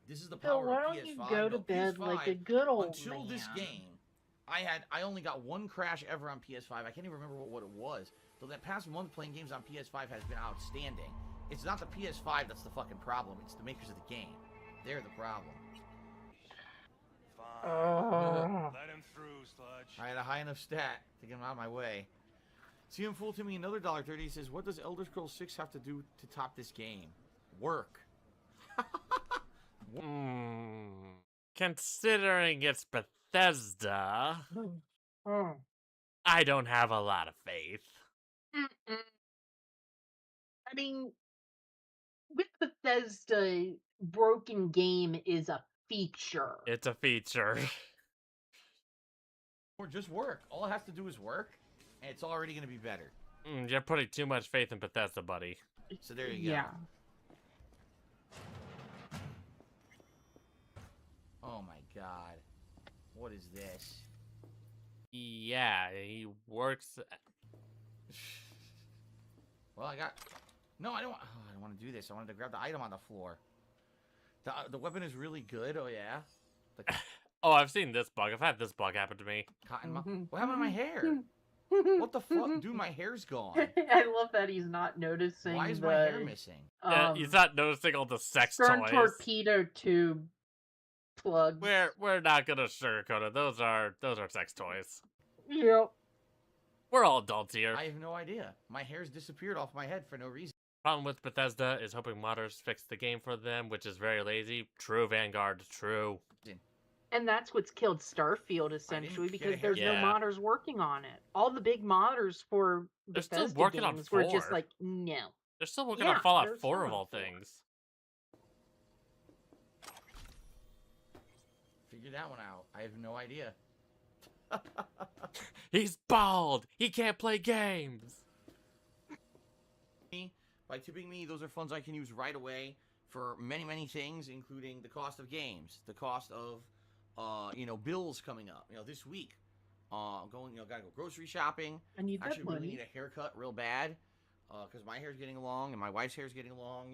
This is the So power why of don't PS5. you go to No, bed PS5, like a good old until man? this game, I only got one crash ever on PS5. I can't even remember what it was. So that past month playing games on PS5 has been outstanding. It's not the PS5 that's the fucking problem. It's the makers of the game. They're the problem. Fine. Let him through, Sludge. I had a high enough stat to get him out of my way. See him fool to me another $1.30. He says, "What does Elder Scrolls 6 have to do to top this game? Work." Considering it's Bethesda, Oh. I don't have a lot of faith. I mean, with Bethesda, broken game is a feature. It's a feature. Or just work. All it has to do is work, and it's already going to be better. You're putting too much faith in Bethesda, buddy. So there you go. Yeah. Oh my god. What is this? Yeah, he works. Well, I got... No, I don't want... Oh, I don't want to do this. I wanted to grab the item on the floor. The weapon is really good. Oh, yeah. The Oh, I've seen this bug. I've had this bug happen to me. cotton... What happened to my hair? What the fuck? Dude, my hair's gone. I love that he's not noticing. Why is the, my hair missing? He's not noticing all the sex Stern toys. torpedo tube plugs. We're not gonna sugarcoat it. Those are sex toys. Yep. We're all adults here. I have no idea. My hair's disappeared off my head for no reason. Problem with Bethesda is hoping modders fix the game for them, which is very lazy. True, Vanguard. True. And that's what's killed Starfield, essentially, get because a there's no Yeah. modders working on it. All the big modders for They're still Bethesda working on games were just 4. like, no. They're still working Yeah, on Fallout they're 4 still of on all 4. things. Figure that one out. I have no idea. He's bald. He can't play games. By tipping me, those are funds I can use right away for many, many things, including the cost of games, the cost of, bills coming up. This week, gotta go grocery shopping. I need that Actually, money. really need a haircut real bad, because my hair's getting long and my wife's hair's getting long.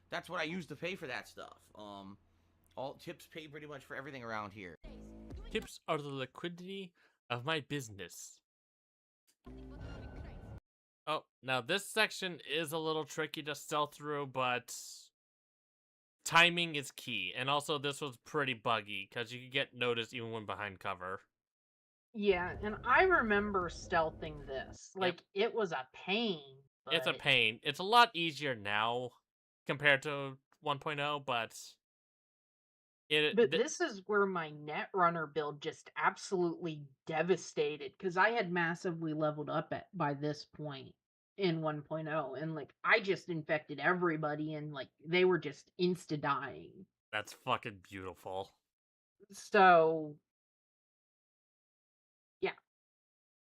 That's what I use to pay for that stuff. All tips pay pretty much for everything around here. Tips are the liquidity of my business. Oh, now this section is a little tricky to sell through, but timing is key. And also, this was pretty buggy, because you could get noticed even when behind cover. Yeah, and I remember stealthing this. Like, it was a pain. It's a but- pain. It's a lot easier now compared to 1.0, but... But this is where my Netrunner build just absolutely devastated, because I had massively leveled up by this point in 1.0, and like I just infected everybody, and like they were just insta dying. That's fucking beautiful. So yeah,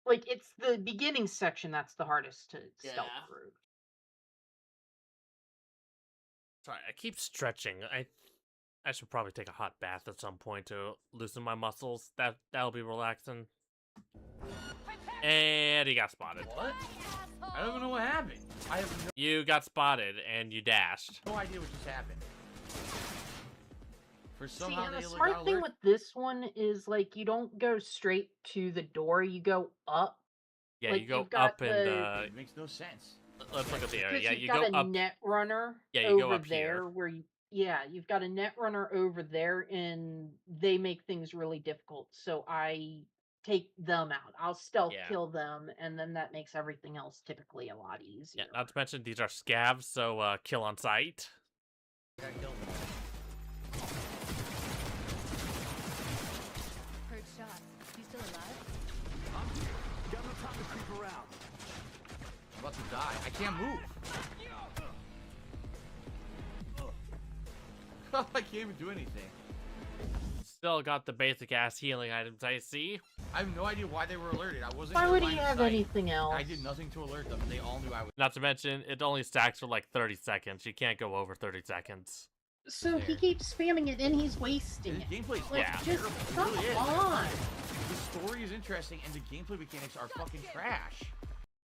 like it's the beginning section that's the hardest to stealth through. Sorry, I keep stretching. I should probably take a hot bath at some point to loosen my muscles. That'll be relaxing. And he got spotted. What? I don't even know what happened. I have You got spotted and you dashed. no idea what just happened. For See, somehow and they the got smart thing alert. with this one is like you don't go straight to the door; you go up. Yeah, Like, you go you've got up and It makes no sense. let's look at the area. Because Yeah, you've you got go a up. net runner Yeah, you go over up there here. where you've got a net runner over there, and they make things really difficult. So I take them out. I'll stealth Yeah. kill them, and then that makes everything else typically a lot easier. Yeah, not to mention these are scavs, so kill on sight. Gotta kill them. Heard shots. You still alive? Got no time to creep around. I'm about to die. I can't move. I can't even do anything. Still got the basic ass healing items, I see. I have no idea why they were alerted. I wasn't. Why in their would line he of have sight. anything else? I did nothing to alert them. They all knew I was. Not to mention, it only stacks for like 30 seconds. You can't go over 30 seconds. So he keeps spamming it and he's wasting The it. gameplay's Like, Yeah. just terrible. It come really is. on. The story is interesting, and the gameplay mechanics are fucking trash.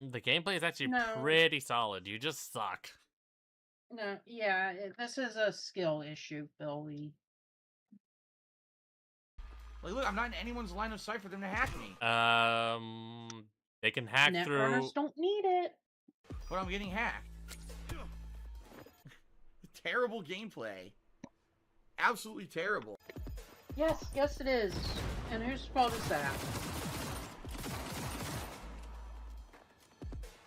The gameplay is actually No. pretty solid. You just suck. No, yeah, this is a skill issue, Billy. Like, look, I'm not in anyone's line of sight for them to hack me. They can hack through. Netrunners don't need it. But I'm getting hacked. Terrible gameplay. Absolutely terrible. Yes, yes it is. And whose fault is that?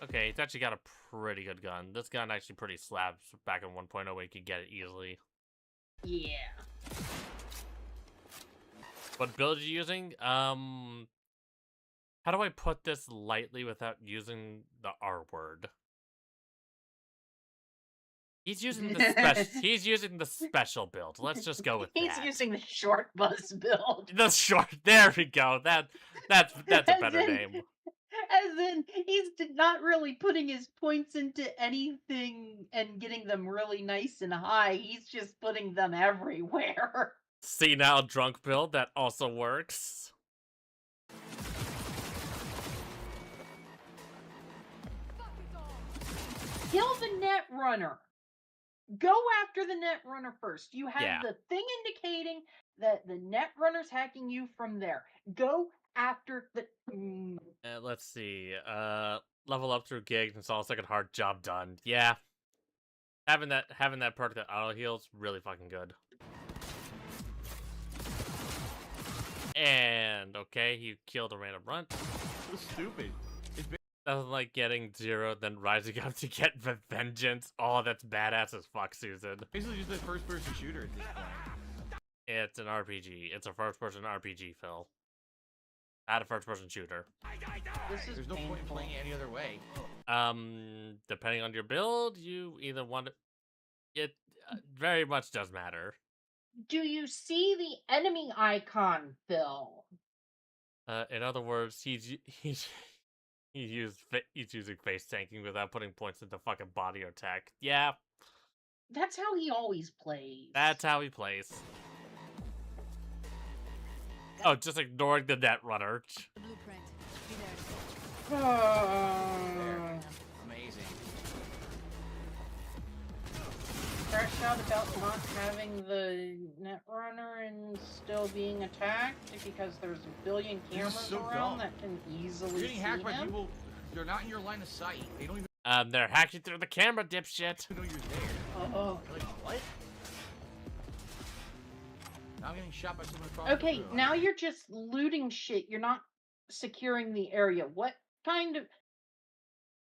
Okay, it's actually got a pretty good gun. This gun actually pretty slaps back in 1.0 where you could get it easily. Yeah. What build are you using? How do I put this lightly without using the R word? He's using the special. He's using the special build. Let's just go with He's that. using the short buzz build. The short. There we go. That's a better name. As in, he's not really putting his points into anything and getting them really nice and high. He's just putting them everywhere. See now, drunk build that also works. Kill the net runner. Go after the net runner first. You have Yeah. the thing indicating that the net runner's hacking you from there. Go after the. Let's see. Level up through gigs, install second hard, job done. Yeah. Having that perk that auto heals really fucking good. And okay, you killed a random runt. So stupid. Nothing like getting 0, then rising up to get vengeance. Oh, that's badass as fuck, Susan. Basically just a first-person shooter at this point. It's an RPG. It's a first-person RPG, Phil. Not a first-person shooter. There's no point in playing it any other way. Depending on your build, you either want it. Very much does matter. Do you see the enemy icon, Phil? In other words, he's using face tanking without putting points into fucking body or tech. Yeah, That's how he always plays. that's how he plays. Oh, just ignoring the net runner. The blueprint. Be there. Amazing. Fresh out about not having the net runner and still being attacked because there's a billion This is cameras so around dumb. that can easily You're getting see hacked by him. people. They're not in your line of sight. They don't even They're hacking through the camera, dipshit. know you're there. Oh. You're like, what? Now I'm getting shot by someone across Okay, the room. now you're just looting shit. You're not securing the area. What kind of?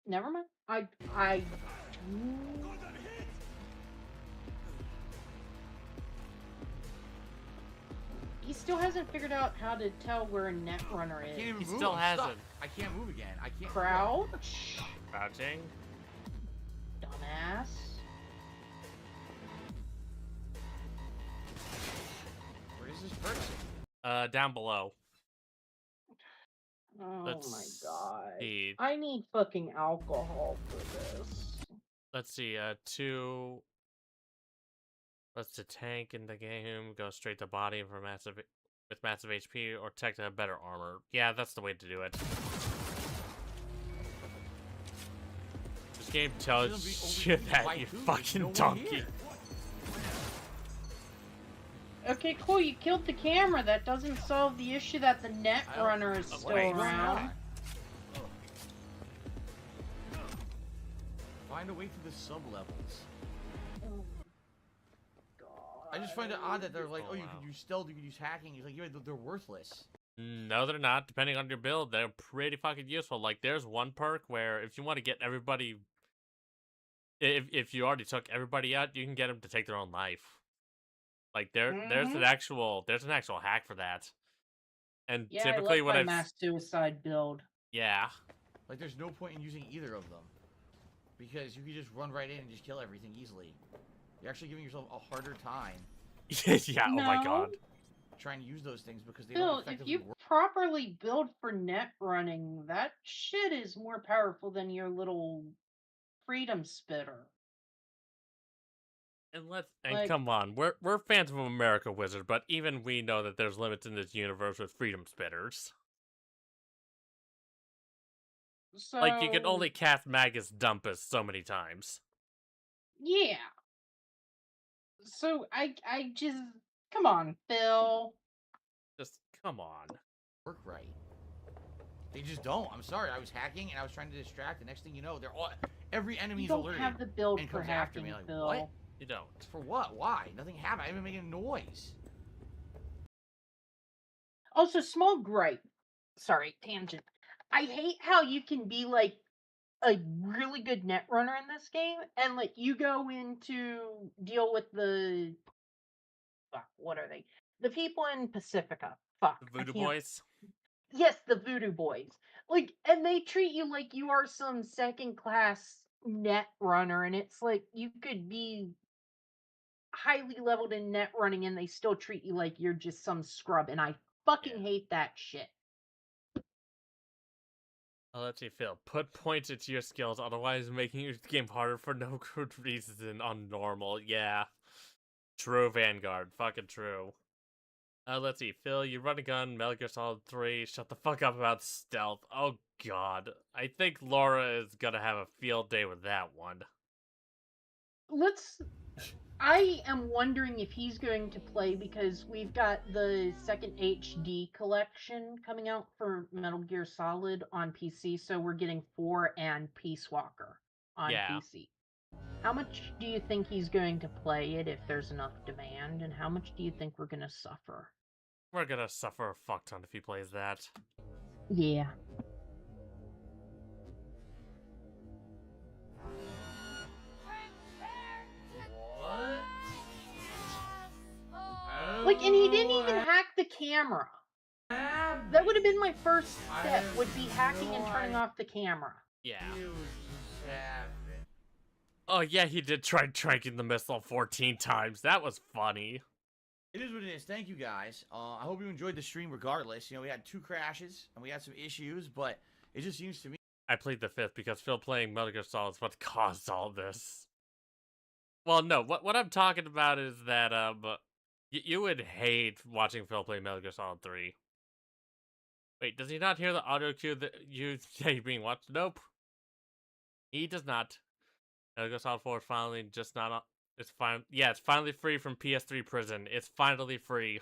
Never mind. He still hasn't figured out how to tell where a net runner I is. can't even He move. still I'm stuck. hasn't. I can't move again. I can't. Crouch, Crouching. dumbass. Where is this person? Down below. Oh Let's my god. see. I need fucking alcohol for this. Let's see. Let's the tank in the game go straight to body for massive with massive HP or tech to have better armor. Yeah, that's the way to do it. This game tells you that, you fucking donkey. Okay, cool. You killed the camera. That doesn't solve the issue that the net runner is still wait. around. Find a way through the sub-levels. I just find it odd that they're like, oh, you could use stealth, you could use hacking. It's like, yeah, they're worthless. No, they're not. Depending on your build, they're pretty fucking useful. Like, there's one perk where if you want to get everybody, if you already took everybody out, you can get them to take their own life. Like, there's an actual hack for that. And Yeah, typically I love when my I've mass suicide build. yeah, Like, there's no point in using either of them. Because you can just run right in and just kill everything easily. You're actually giving yourself a harder time. yeah. Oh my god. trying to use those things because they don't Phil, if effectively you work. properly build for net running, that shit is more powerful than your little freedom spitter. And come on, we're fans of America Wizard, but even we know that there's limits in this universe with freedom spitters. So, Like, you can only cast Magus Dumpus so many times. yeah. So I just come on, Phil. Just come on. Work right. They just don't. I'm sorry. I was hacking and I was trying to distract. The next thing you know, they're all every enemy's You don't alerted have the build and for comes after hacking, me. Like, Phil. what? You don't. For what? Why? Nothing happened. I didn't even make a noise. Also, small gripe. Sorry, tangent. I hate how you can be like a really good net runner in this game, and like you go in to deal with the fuck, what are they? The people in Pacifica. Fuck, The I Voodoo can't. Boys? Yes, the Voodoo Boys. Like, and they treat you like you are some second class net runner, and it's like you could be highly leveled in net running, and they still treat you like you're just some scrub, and I fucking hate that shit. I'll let you Phil. Put points into your skills, otherwise making your game harder for no good reason on normal. Yeah. True, Vanguard. Fucking true. Let's see. Phil, you run a gun, Metal Gear Solid 3. Shut the fuck up about stealth. Oh, God. I think Laura is gonna have a field day with that one. I am wondering if he's going to play because we've got the second HD collection coming out for Metal Gear Solid on PC, so we're getting 4 and Peace Walker on PC. How much do you think he's going to play it if there's enough demand, and how much do you think we're going to suffer? We're gonna suffer a fuck ton if he plays that. Yeah. Like, and he didn't even hack the camera. That would have been my first step, would be hacking and turning off the camera. Yeah. Oh, yeah, he did try tranking the missile 14 times. That was funny. It is what it is. Thank you, guys. I hope you enjoyed the stream regardless. You know, we had 2 crashes, and we had some issues, but it just seems to me... I played the 5th because Phil playing Metal Gear Solid is what caused all this. Well, no, what I'm talking about is that, you would hate watching Phil play Metal Gear Solid 3. Wait, does he not hear the audio cue that you say being watched? Nope. He does not. Metal Gear Solid 4 is finally just not... It's fine. Yeah, it's finally free from PS3 prison. It's finally free.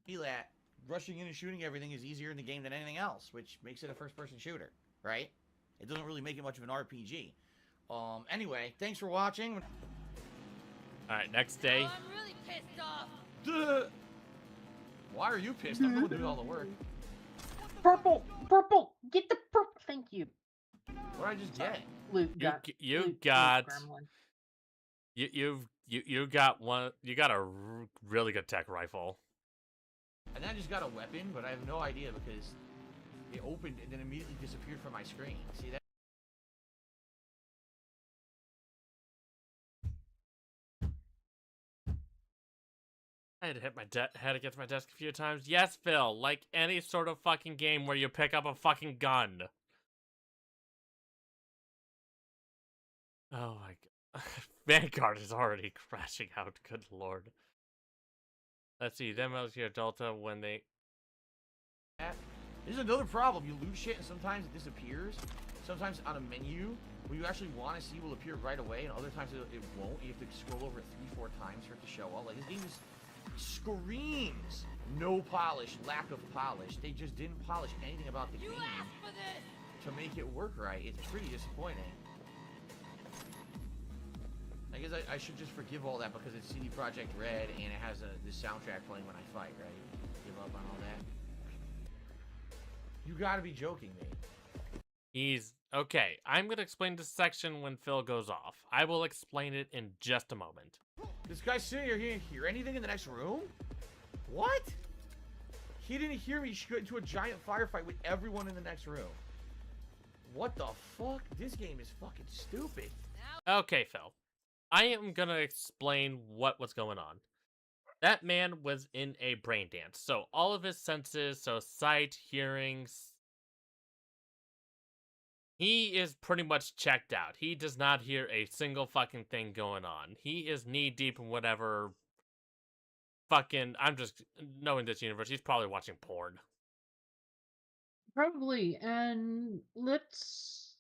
Feel that rushing in and shooting everything is easier in the game than anything else, which makes it a first-person shooter, right? It doesn't really make it much of an RPG. Anyway, thanks for watching. Alright, next day. Oh, I'm really pissed off. Duh. Why are you pissed? I'm going to do all the work. Purple! Get the purple! Thank you. What did I just get? Luke got... You got a really good tech rifle. And then I just got a weapon, but I have no idea because it opened and then immediately disappeared from my screen. See that? I had to hit my head against my desk a few times. Yes, Phil, like any sort of fucking game where you pick up a fucking gun. Oh my god. Vanguard is already crashing out, good lord. Let's see, them out here, Delta, when they... There's another problem. You lose shit and sometimes it disappears. Sometimes on a menu, what you actually want to see will appear right away, and other times it won't. You have to scroll over it 3-4 times for it to show up. Like, this game is... screams no polish, lack of polish. They just didn't polish anything about the game to make it work right. It's pretty disappointing. I guess I should just forgive all that because it's CD Projekt Red and it has this soundtrack playing when I fight, right? Give up on all that. You gotta be joking me. He's... Okay, I'm gonna explain this section when Phil goes off. I will explain it in just a moment. This guy's sitting here, he didn't hear anything in the next room? What? He didn't hear me get into a giant firefight with everyone in the next room. What the fuck? This game is fucking stupid. Okay, Phil. I am gonna explain what was going on. That man was in a brain dance. So all of his senses, so sight, hearings, he is pretty much checked out. He does not hear a single fucking thing going on. He is knee deep in whatever fucking, I'm just knowing this universe, he's probably watching porn. Probably. And let's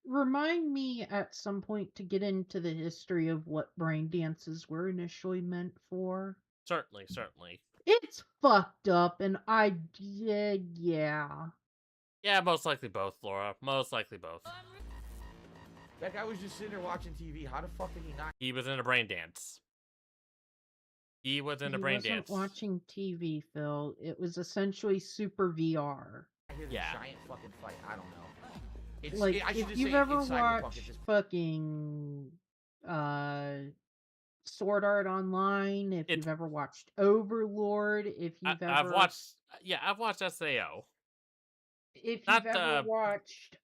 remind me at some point to get into the history of what brain dances were initially meant for. Certainly, certainly. It's fucked up, and yeah. Yeah, most likely both, Laura. Most likely both. That guy was just sitting there watching TV. How the fuck did he not? He was in a brain dance. He was in a brain He dance. wasn't watching TV, Phil. It was essentially super VR. I hear the giant fucking fight. I don't know. It's, Like, I should if just you've say ever it's Cyperpunk. watched fucking Sword Art Online, if you've ever watched Overlord, if you've ever... I've watched SAO. If you've ever watched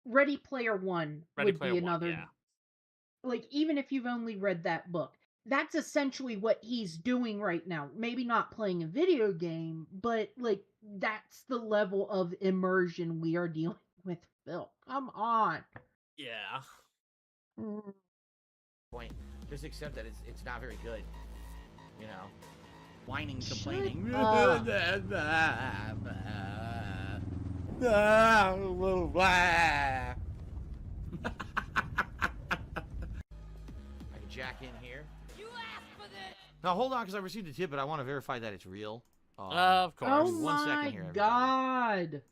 Ready Player One would be another... yeah. Like, even if you've only read that book, that's essentially what he's doing right now. Maybe not playing a video game, but, like, that's the level of immersion we are dealing with, Phil. Come on. Yeah. Point. Just accept that it's not very good. You know? Whining, Shut complaining. up. I can jack in here. Now hold on, because I received a tip, but I want to verify that it's real. Of course. Oh One second my here, everybody. God.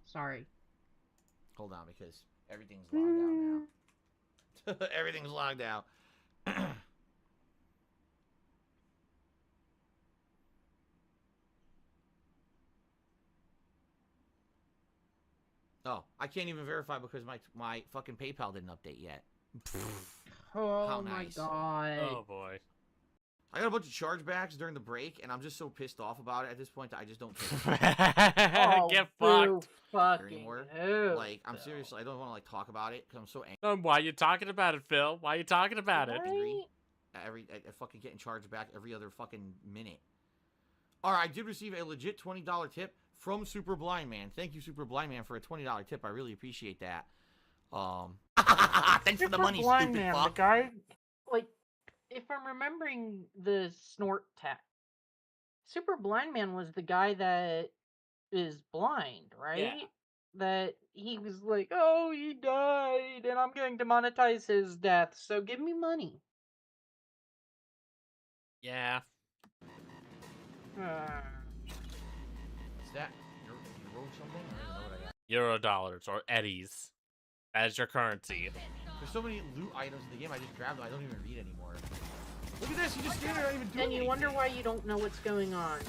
Sorry. Hold on, because everything's logged out now. Everything's logged out. Oh, I can't even verify because my fucking PayPal didn't update yet. Oh How my nice. God. Oh boy. I got a bunch of chargebacks during the break, and I'm just so pissed off about it at this point that I just don't care Oh, Get boo fucked. fucking anymore. hell, Like, I'm Phil. seriously, I don't want to like talk about it because I'm so angry. Why are you talking about it, Phil? Why are you talking about it? I fucking getting charged back every other fucking minute. Alright, I did receive a legit $20 tip from Super Blind Man. Thank you, Super Blind Man, for a $20 tip. I really appreciate that. Thanks for the money, Blind stupid Man, fuck. the guy, like, if I'm remembering the snort tech, Super Blind Man was the guy that is blind, right? Yeah. That he was like, oh, he died, and I'm going to monetize his death, so give me money. Yeah. Is that you wrote something? I don't know what I got. Eurodollars or eddies as your currency. There's so many loot items in the game, I just grabbed them. I don't even read anymore. Look at this, you just stand there, I don't even do And you anything. wonder why you don't know what's going on.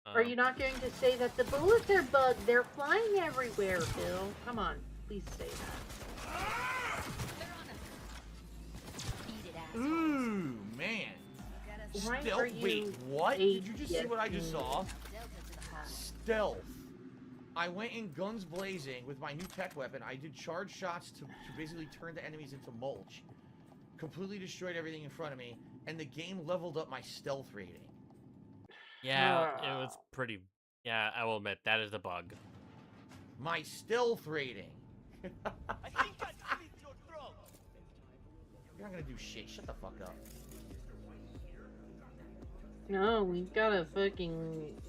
Are you not going to say that the bullets are bugged? They're flying everywhere, Phil. Come on, please say that. Ooh, man. Why Stealth? are you Wait, what? Did you just see what I just saw? Stealth. I went in guns blazing with my new tech weapon. I did charge shots to basically turn the enemies into mulch. Completely destroyed everything in front of me. And the game leveled up my stealth rating. Yeah, it was pretty... Yeah, I will admit, that is a bug. My stealth rating. You're not gonna do shit. Shut the fuck up. No, we've got a fucking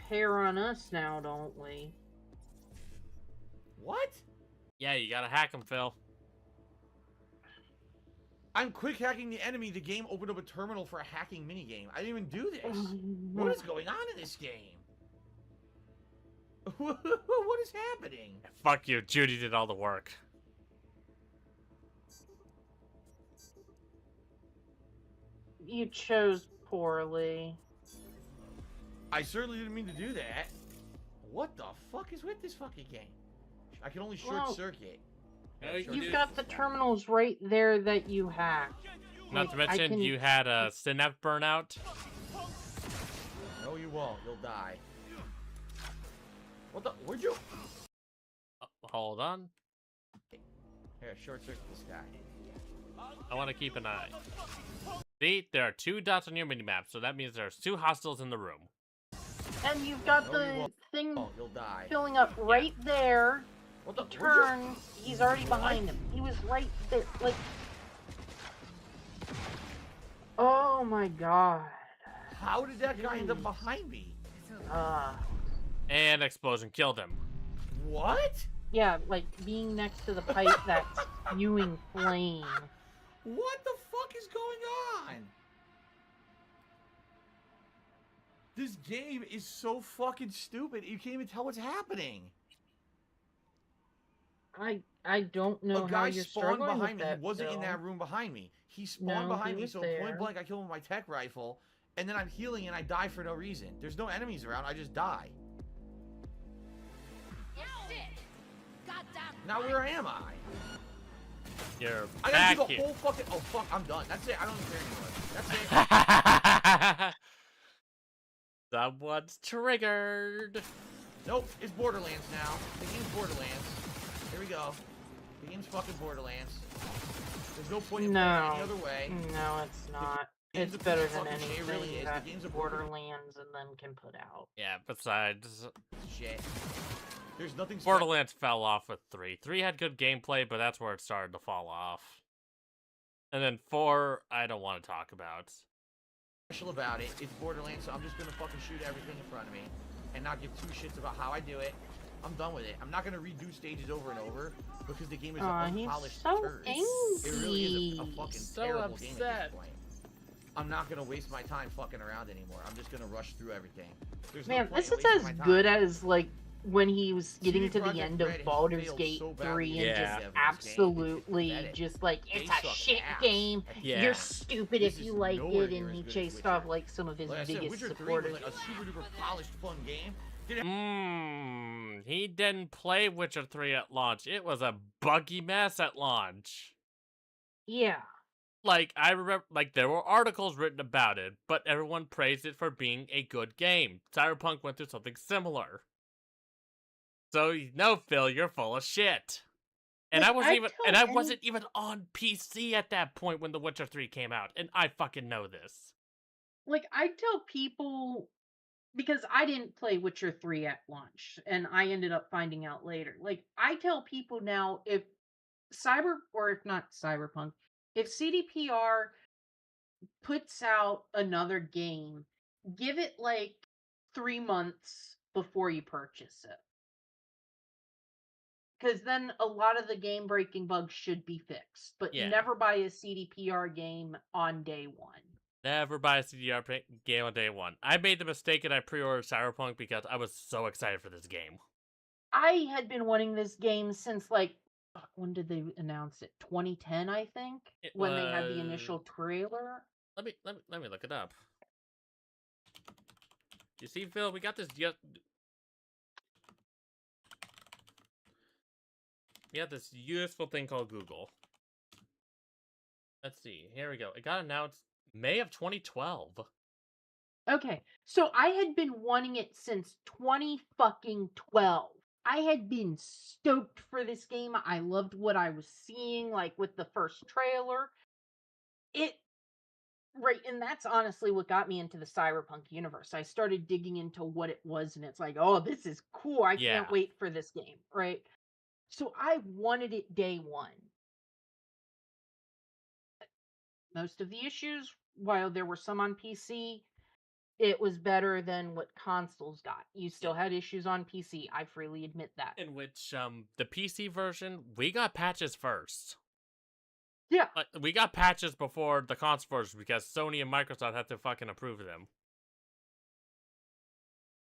pair on us now, don't we? What? Yeah, you gotta hack him, Phil. I'm quick hacking the enemy. The game opened up a terminal for a hacking minigame. I didn't even do this. What is going on in this game? What is happening? Fuck you, Judy did all the work. You chose poorly. I certainly didn't mean to do that. What the fuck is with this fucking game? I can only short circuit. You've got the terminals right there that you hacked. Not to mention, you had a synapse burnout. No, you won't. You'll die. What the? Where'd you? Hold on. Here, short circuit this guy. I want to keep an eye. See, there are 2 dots on your minimap, so that means there's 2 hostiles in the room. And you've got No, you the won't. thing Oh, you'll die. filling up right there. What the? Turns, he's already behind him. He was right there, like... Oh my god. How did that guy end up behind me? And explosion killed him. What? Yeah, like being next to the pipe that's spewing flame. What the fuck is going on? This game is so fucking stupid. You can't even tell what's happening. I don't know A how guy you're spawned struggling behind with me. that, He wasn't in Phil. that room behind me. He spawned No, behind he me, was so there. point blank I kill him with my tech rifle, and then I'm healing and I die for no reason. There's no enemies around, I just die. Now where am I? You're I back gotta do the here. whole fucking... Oh fuck, I'm done. That's it, I don't even care anymore. That's it. Someone's triggered. Nope, it's Borderlands now. The game's Borderlands. Here we go. The game's fucking Borderlands. There's no point in playing it any other way. No, it's not. game's It's a better piece of than fucking shit, it anything really is. that The game's a Borderlands and then can put out. Yeah, besides, Shit. There's nothing Borderlands fell off with 3. 3 had good gameplay, but that's where it started to fall off. And then 4, I don't want to talk about. special about it. It's Borderlands, so I'm just gonna fucking shoot everything in front of me and not give 2 shits about how I do it. I'm done with it. I'm not gonna redo stages over and over because the game is an unpolished so turd. angry. It really is a fucking So terrible game at upset. this point. I'm not gonna waste my time fucking around anymore. I'm just gonna rush through everything. There's no Man, point this in is wasting as my time. good as like when he was getting to the Projekt end Red of has Baldur's failed Gate so badly 3 in and this just game. It's absolutely pathetic. just like They it's a suck shit ass. game. Yeah. You're stupid This if is you like nowhere it, near and as he good as chased Witcher. off like some of his Like I said, biggest Witcher 3 was supporters. like a super duper polished fun game. He didn't play Witcher 3 at launch. It was a buggy mess at launch. Yeah. Like, I remember, like, there were articles written about it, but everyone praised it for being a good game. Cyberpunk went through something similar. So, no, Phil, you're full of shit. And Like, I wasn't I'd even, tell and I any- wasn't even on PC at that point when The Witcher 3 came out, and I fucking know this. Like, I tell people, because I didn't play Witcher 3 at launch, and I ended up finding out later. Like, I tell people now, if if not Cyberpunk, if CDPR puts out another game, give it like 3 months before you purchase it. Because then a lot of the game breaking bugs should be fixed. But Yeah. never buy a CDPR game on day one. Never buy a CDR game on day one. I made the mistake and I pre-ordered Cyberpunk because I was so excited for this game. I had been wanting this game since like, when did they announce it? 2010, I think, It when they had the was- initial trailer. Let me look it up. You see, Phil, we got this. We have this useful thing called Google. Let's see. Here we go. It got announced May of 2012. Okay, so I had been wanting it since 2012. I had been stoked for this game. I loved what I was seeing, like with the first trailer. And that's honestly what got me into the Cyberpunk universe. I started digging into what it was, and it's like, oh, this is cool. I Yeah. can't wait for this game, right? So I wanted it day one. Most of the issues, while there were some on PC, it was better than what consoles got. You still had issues on PC. I freely admit that. In which, the PC version, we got patches first. Yeah. We got patches before the console version because Sony and Microsoft had to fucking approve them.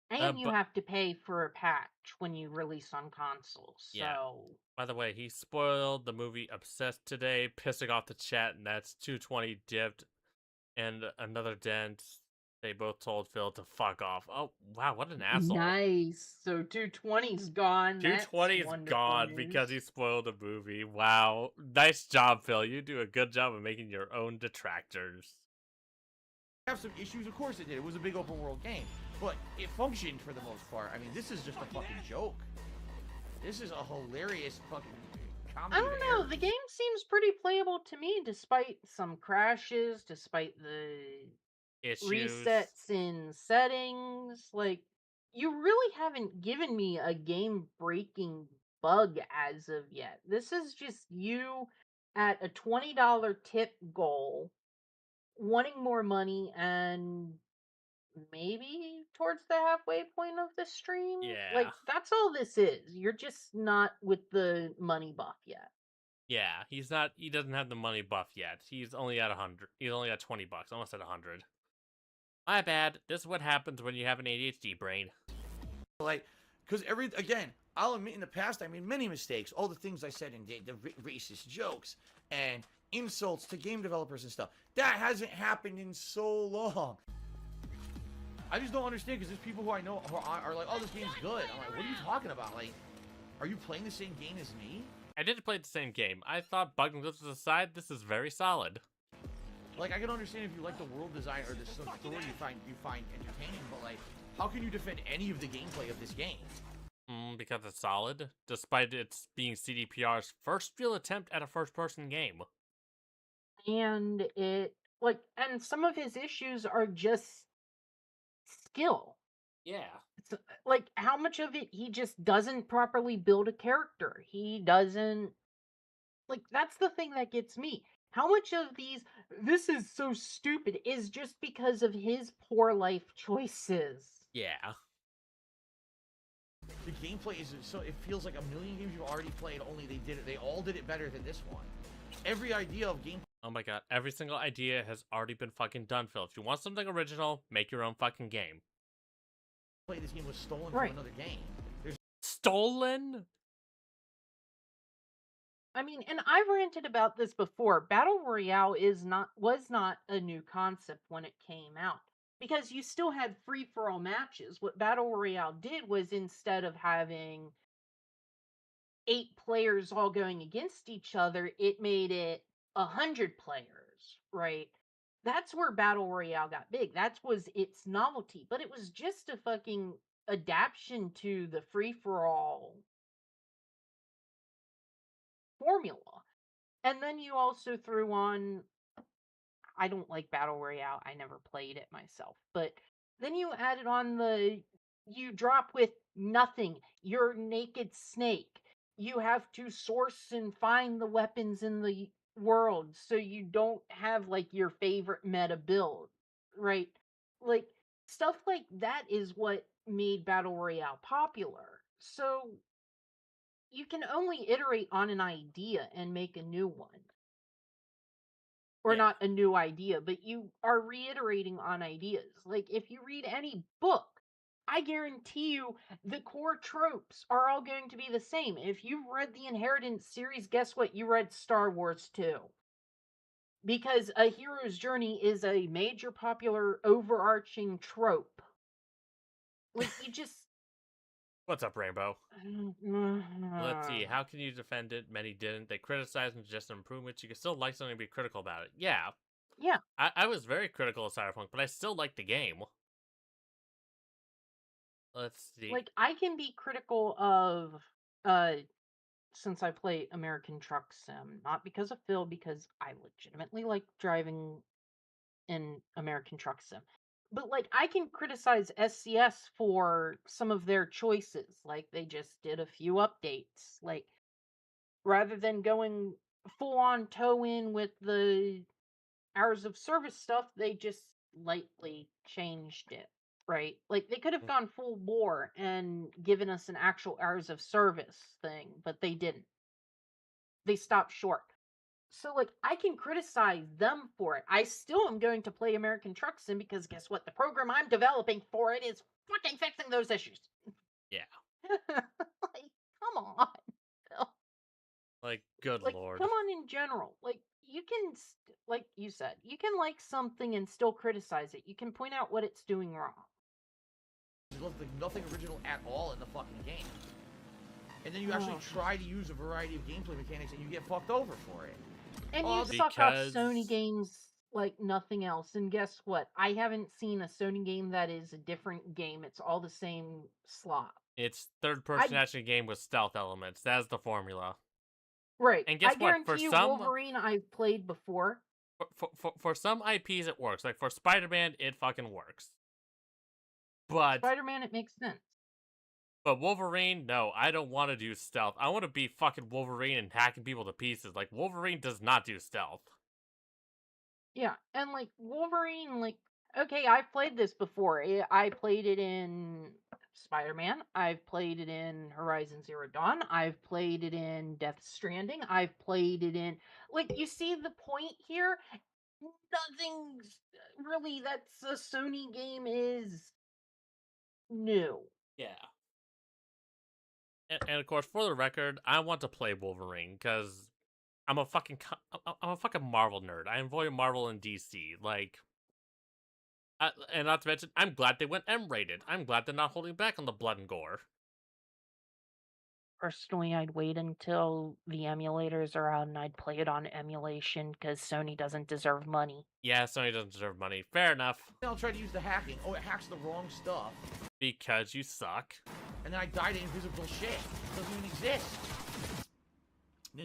And you but- have to pay for a patch when you release on consoles. Yeah. So By the way, he spoiled the movie Obsessed today, pissing off the chat, and that's 220 dipped and another dent. They both told Phil to fuck off. Oh, wow, what an asshole. nice. So 220's gone. That's 220 is wonderful gone news. because he spoiled the movie. Wow. Nice job, Phil. You do a good job of making your own detractors. Have some issues, of course it did. It was a big open world game, but it functioned for the most part. I mean, this is just a fucking joke. This is a hilarious fucking comedy. I don't know. The game seems pretty playable to me, despite some crashes, despite the Issues. resets in settings. Like, you really haven't given me a game-breaking bug as of yet. This is just you at a $20 tip goal, wanting more money, and maybe towards the halfway point of the stream. Yeah. Like, that's all this is. You're just not with the money buff yet. Yeah, he doesn't have the money buff yet. He's only at 100. He's only at $20, almost at 100. My bad. This is what happens when you have an ADHD brain. Like, because again, I'll admit in the past I made many mistakes. All the things I said and did, the racist jokes and insults to game developers and stuff. That hasn't happened in so long. I just don't understand because there's people who I know who are like, oh, this game's good. I'm like, what are you talking about? Like, are you playing the same game as me? I didn't play the same game. I thought bug and glitches aside, this is very solid. Like, I can understand if you like the world design or the story you find entertaining, but like, how can you defend any of the gameplay of this game? Because it's solid, despite its being CDPR's first real attempt at a first-person game. And and some of his issues are just skill. Yeah. It's, like, how much of it he just doesn't properly build a character. He doesn't, like, that's the thing that gets me. How much of this is so stupid, is just because of his poor life choices. Yeah. The gameplay is so, it feels like a million games you've already played, only they all did it better than this one. Every idea of gameplay. Oh my god, every single idea has already been fucking done, Phil. If you want something original, make your own fucking game. This game was stolen Right. from another game. Stolen? I mean, and I've ranted about this before. Battle Royale was not a new concept when it came out, because you still had free-for-all matches. What Battle Royale did was, instead of having 8 players all going against each other, it made it 100 players, right? That's where Battle Royale got big. That was its novelty, but it was just a fucking adaptation to the free-for-all formula. And then you also threw on, I don't like Battle Royale, I never played it myself, but then you added on you drop with nothing, you're naked snake. You have to source and find the weapons in the world, so you don't have, like, your favorite meta build, right? Like, stuff like that is what made Battle Royale popular. So you can only iterate on an idea and make a new one. Or not a new idea, but you are reiterating on ideas. Like, if you read any book, I guarantee you the core tropes are all going to be the same. If you've read the Inheritance series, guess what? You read Star Wars too. Because a hero's journey is a major popular overarching trope. Like, you just... What's up, Rainbow? Let's see, how can you defend it? Many didn't. They criticized and suggested improvements. You can still like something and be critical about it. Yeah. Yeah. I was very critical of Cyberpunk, but I still like the game. Let's see. Like, I can be critical of, since I play American Truck Sim, not because of Phil, because I legitimately like driving in American Truck Sim. But, like, I can criticize SCS for some of their choices. Like, they just did a few updates. Like, rather than going full-on toe-in with the hours of service stuff, they just lightly changed it, right? Like, they could have gone full bore and given us an actual hours of service thing, but they didn't. They stopped short. So, like, I can criticize them for it. I still am going to play American Truck Sim, because guess what? The program I'm developing for it is fucking fixing those issues. Yeah. Like, come on. Like, good Like, lord. come on, in general. Like, you can, like you said, you can like something and still criticize it. You can point out what it's doing wrong. There's nothing original at all in the fucking game. And then you actually try to use a variety of gameplay mechanics and you get fucked over for it. And you suck off Sony games like nothing else. And guess what? I haven't seen a Sony game that is a different game. It's all the same slot. It's third-person action game with stealth elements. That's the formula. Right. And guess I what? For guarantee you, some Wolverine I've played before. for some IPs it works. Like for Spider-Man, it fucking works. But Spider-Man, it makes sense. But Wolverine, no, I don't want to do stealth. I want to be fucking Wolverine and hacking people to pieces. Like, Wolverine does not do stealth. Yeah, and like Wolverine, like, okay, I've played this before. I played it in Spider-Man. I've played it in Horizon Zero Dawn. I've played it in Death Stranding. I've played it in, like, you see the point here? Nothing's really that's a Sony game is new. Yeah. And of course, for the record, I want to play Wolverine because I'm a fucking Marvel nerd. I enjoy Marvel and DC. Like, and not to mention, I'm glad they went M-rated. I'm glad they're not holding back on the blood and gore. Personally, I'd wait until the emulators are out and I'd play it on emulation because Sony doesn't deserve money. Yeah, Sony doesn't deserve money. Fair enough. I'll try to use the hacking. Oh, it hacks the wrong stuff. Because you suck. And then I die to invisible shit. It doesn't even exist.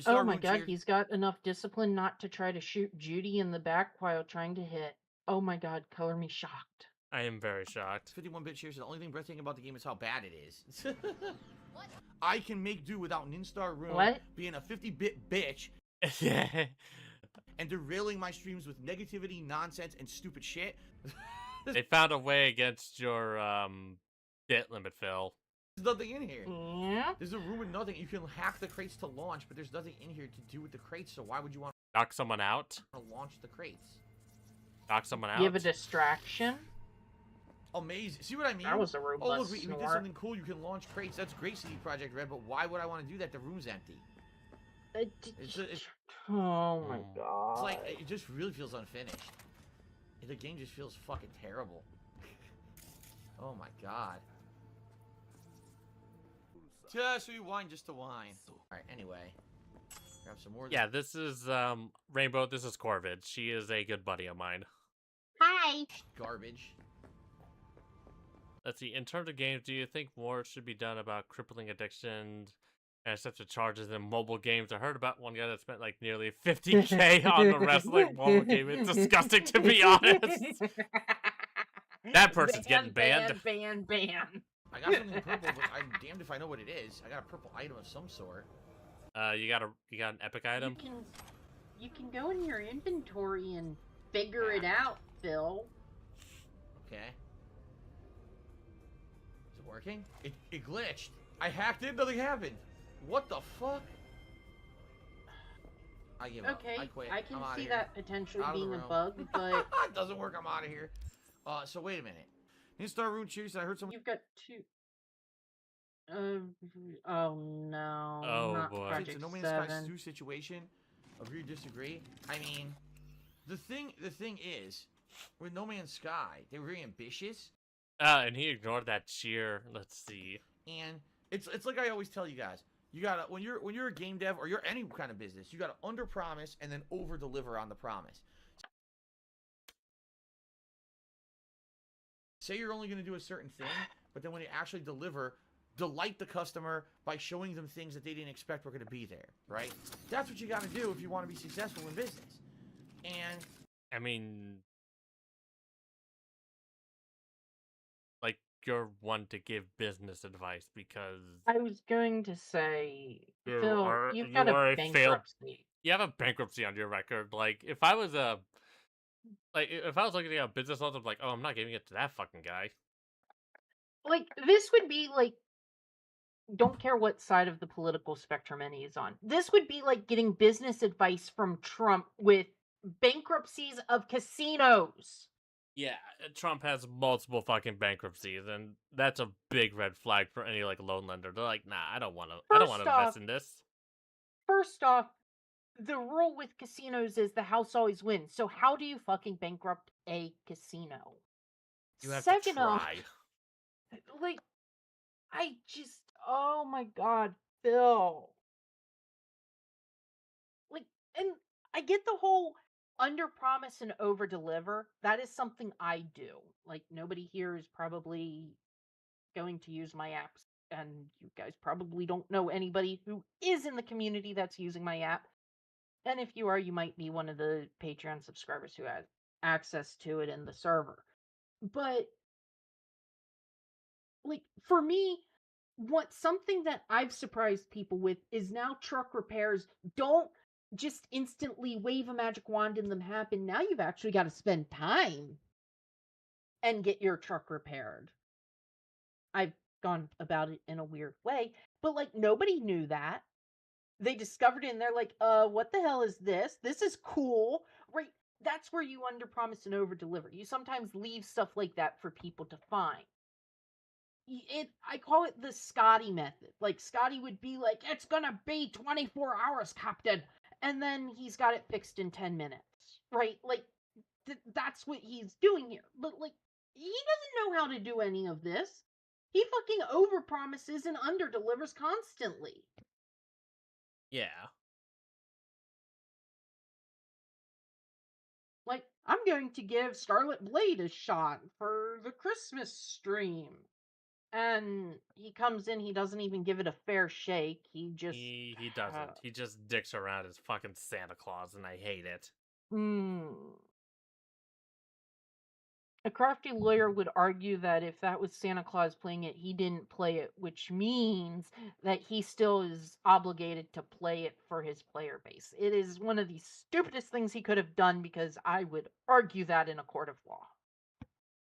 Oh my god, he's got enough discipline not to try to shoot Judy in the back while trying to hit. Oh my god, color me shocked. I am very shocked. 51-bit cheers. The only thing breathtaking about the game is how bad it is. What? I can make do without an in-star room being a 50-bit bitch. Yeah. And derailing my streams with negativity, nonsense, and stupid shit. They found a way against your bit limit, Phil. There's nothing in here. Yeah. There's a room with nothing. You can hack the crates to launch, but there's nothing in here to do with the crates, so why would you want knock someone out? To launch the crates? Knock someone out? Give a distraction? Amazing. See what I mean? That was a robust Oh, look, we did something cool. You can launch crates. That's great, CD Projekt Red, but why would I want to do that? The room's empty. Oh my god. It's like, it just really feels unfinished. The game just feels fucking terrible. Oh my god. Just rewind just to whine. Alright, anyway. Grab some more. Yeah, this is, Rainbow, this is Corvid. She is a good buddy of mine. Hi! Garbage. Let's see, in terms of games, do you think more should be done about crippling addiction and accepted charges in mobile games? I heard about one guy that spent like nearly 50K on the wrestling mobile game. It's disgusting, to be honest. That person's getting banned. Ban. I got something purple, but I'm damned if I know what it is. I got a purple item of some sort. You got an epic item? You can go in your inventory and figure it out, Phil. Okay. Is it working? It glitched. I hacked it, nothing happened. What the fuck? I give up. I quit. I can see here. that potentially being a bug, but it doesn't work. I'm out of here. So wait a minute. In-star room cheers. I heard someone. You've got two. Oh no. Oh not boy. Project It's a No Man's 7. Sky 2 situation. Agree or disagree? I mean, the thing is, with No Man's Sky, they were very ambitious. And he ignored that cheer. Let's see. And it's like I always tell you guys. You gotta when you're a game dev or you're any kind of business, you gotta under promise and then over deliver on the promise. Say you're only gonna do a certain thing, but then when you actually deliver, delight the customer by showing them things that they didn't expect were gonna be there, right? That's what you gotta do if you want to be successful in business. And I mean, like, you're one to give business advice because I was going to say, you Phil, are- you've you got are a a failed- bankruptcy. you have a bankruptcy on your record. Like, if I was looking at a business loan, I'm like, oh, I'm not giving it to that fucking guy. Like, this would be like, don't care what side of the political spectrum any is on. This would be like getting business advice from Trump with bankruptcies of casinos. Yeah, Trump has multiple fucking bankruptcies, and that's a big red flag for any like loan lender. They're like, nah, I don't want to invest in this. First off, the rule with casinos is the house always wins. So how do you fucking bankrupt a casino? You have Second to off, try. like, oh my god, Phil. Like, and I get the whole under promise and over deliver. That is something I do. Like, nobody here is probably going to use my apps and you guys probably don't know anybody who is in the community that's using my app. And if you are, you might be one of the Patreon subscribers who has access to it in the server. But, like, for me, what something that I've surprised people with is now truck repairs don't just instantly wave a magic wand and them happen. Now you've actually got to spend time and get your truck repaired. I've gone about it in a weird way, but like nobody knew that. They discovered it and they're like, what the hell is this? This is cool. Right? That's where you underpromise and overdeliver. You sometimes leave stuff like that for people to find. I call it the Scotty method. Like Scotty would be like, it's gonna be 24 hours, Captain. And then he's got it fixed in 10 minutes. Right? Like that's what he's doing here. But like he doesn't know how to do any of this. He fucking overpromises and underdelivers constantly. Yeah. Like, I'm going to give Scarlet Blade a shot for the Christmas stream. And he comes in, he doesn't even give it a fair shake. He just... He doesn't. He just dicks around as fucking Santa Claus, and I hate it. A crafty lawyer would argue that if that was Santa Claus playing it, he didn't play it, which means that he still is obligated to play it for his player base. It is one of the stupidest things he could have done because I would argue that in a court of law.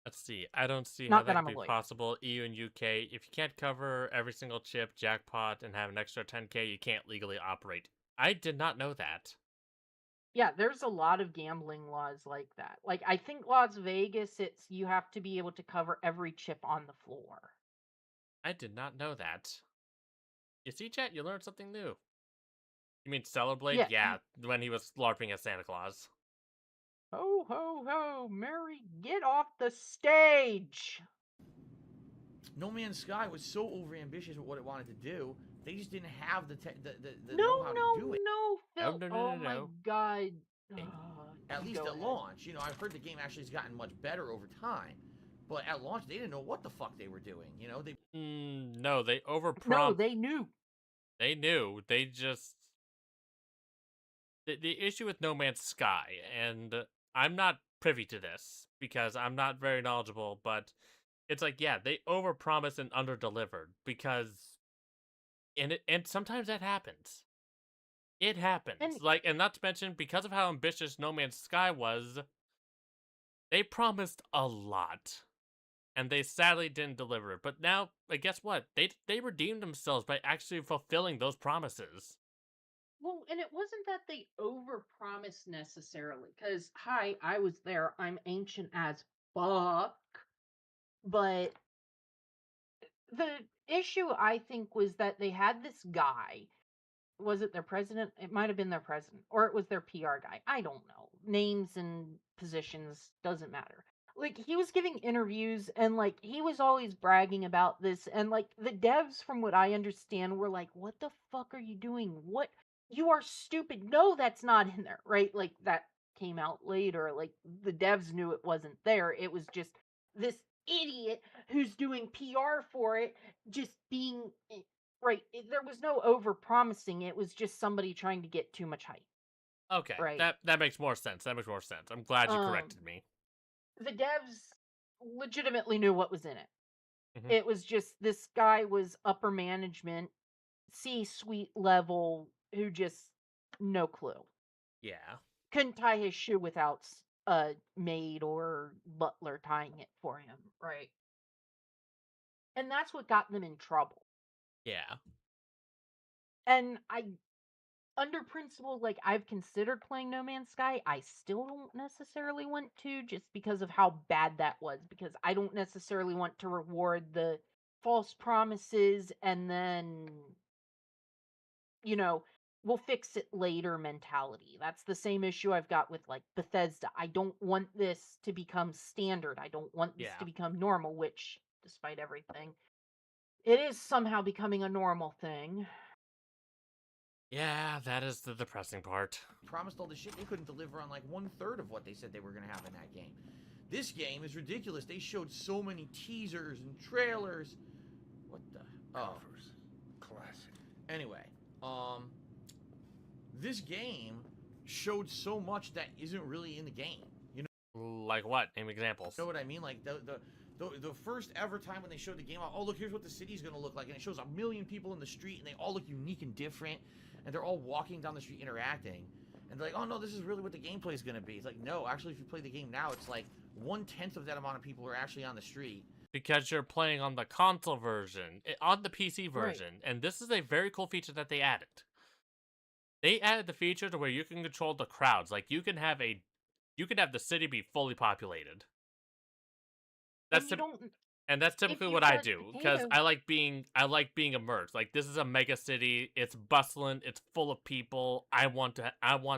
Let's see. I don't see Not how that that could I'm a be lawyer. possible. EU and UK, if you can't cover every single chip, jackpot, and have an extra 10k, you can't legally operate. I did not know that. Yeah, there's a lot of gambling laws like that. Like, I think Las Vegas, it's you have to be able to cover every chip on the floor. I did not know that. You see, chat? You learned something new. You mean Stellar Blade? Yeah, when he was LARPing as Santa Claus. Ho, ho, ho, Mary, get off the stage! No Man's Sky was so overambitious with what it wanted to do, they just didn't have the No, know-how to do it. Phil. Oh my god. At least at launch. You know, I've heard the game actually has gotten much better over time. But at launch, they didn't know what the fuck they were doing. You know, No, they overpromised. No, they knew. They knew. They just... The issue with No Man's Sky, and I'm not privy to this, because I'm not very knowledgeable, but it's like, yeah, they overpromised and underdelivered, because... And sometimes that happens. It happens. And not to mention, because of how ambitious No Man's Sky was, they promised a lot. And they sadly didn't deliver it. But now, guess what? They redeemed themselves by actually fulfilling those promises. Well, and it wasn't that they overpromised necessarily, because, hi, I was there, I'm ancient as fuck, but the issue, I think, was that they had this guy, was it their president? It might have been their president, or it was their PR guy, I don't know. Names and positions, doesn't matter. Like, he was giving interviews, and, like, he was always bragging about this, and, like, the devs, from what I understand, were like, what the fuck are you doing? What? You are stupid. No, that's not in there, right? Like, that came out later. Like, the devs knew it wasn't there. It was just this idiot who's doing PR for it, just being, right. There was no over-promising. It was just somebody trying to get too much hype. Okay, right. That makes more sense. That makes more sense. I'm glad you corrected me. The devs legitimately knew what was in it. Mm-hmm. It was just this guy was upper management, C-suite level, who just no clue. Yeah. Couldn't tie his shoe without a maid or butler tying it for him, right? And that's what got them in trouble. Yeah. And under principle, like, I've considered playing No Man's Sky. I still don't necessarily want to, just because of how bad that was. Because I don't necessarily want to reward the false promises and then, you know, we'll fix it later mentality. That's the same issue I've got with, like, Bethesda. I don't want this to become standard. I don't want this to become normal, which, despite everything, it is somehow becoming a normal thing. Yeah, that is the depressing part. Promised all the shit, they couldn't deliver on like 1/3 of what they said they were going to have in that game. This game is ridiculous. They showed so many teasers and trailers. What the? Oh. Covers. Classic. Anyway, this game showed so much that isn't really in the game. You Like what? Name examples. know what I mean? Like the first ever time when they showed the game out, oh look, here's what the city's gonna look like, and it shows 1 million people in the street, and they all look unique and different, and they're all walking down the street interacting, and they're like, oh no, this is really what the gameplay is gonna be. It's like, no, actually, if you play the game now, it's like 1/10 of that amount of people are actually on the street. Because you're playing on the console version, on the PC version, and this is a very cool feature that they added. They added the feature to where you can control the crowds. Like you can have the city be fully populated. And that's typically what I do because I like being immersed. Like this is a mega city. It's bustling. It's full of people. I want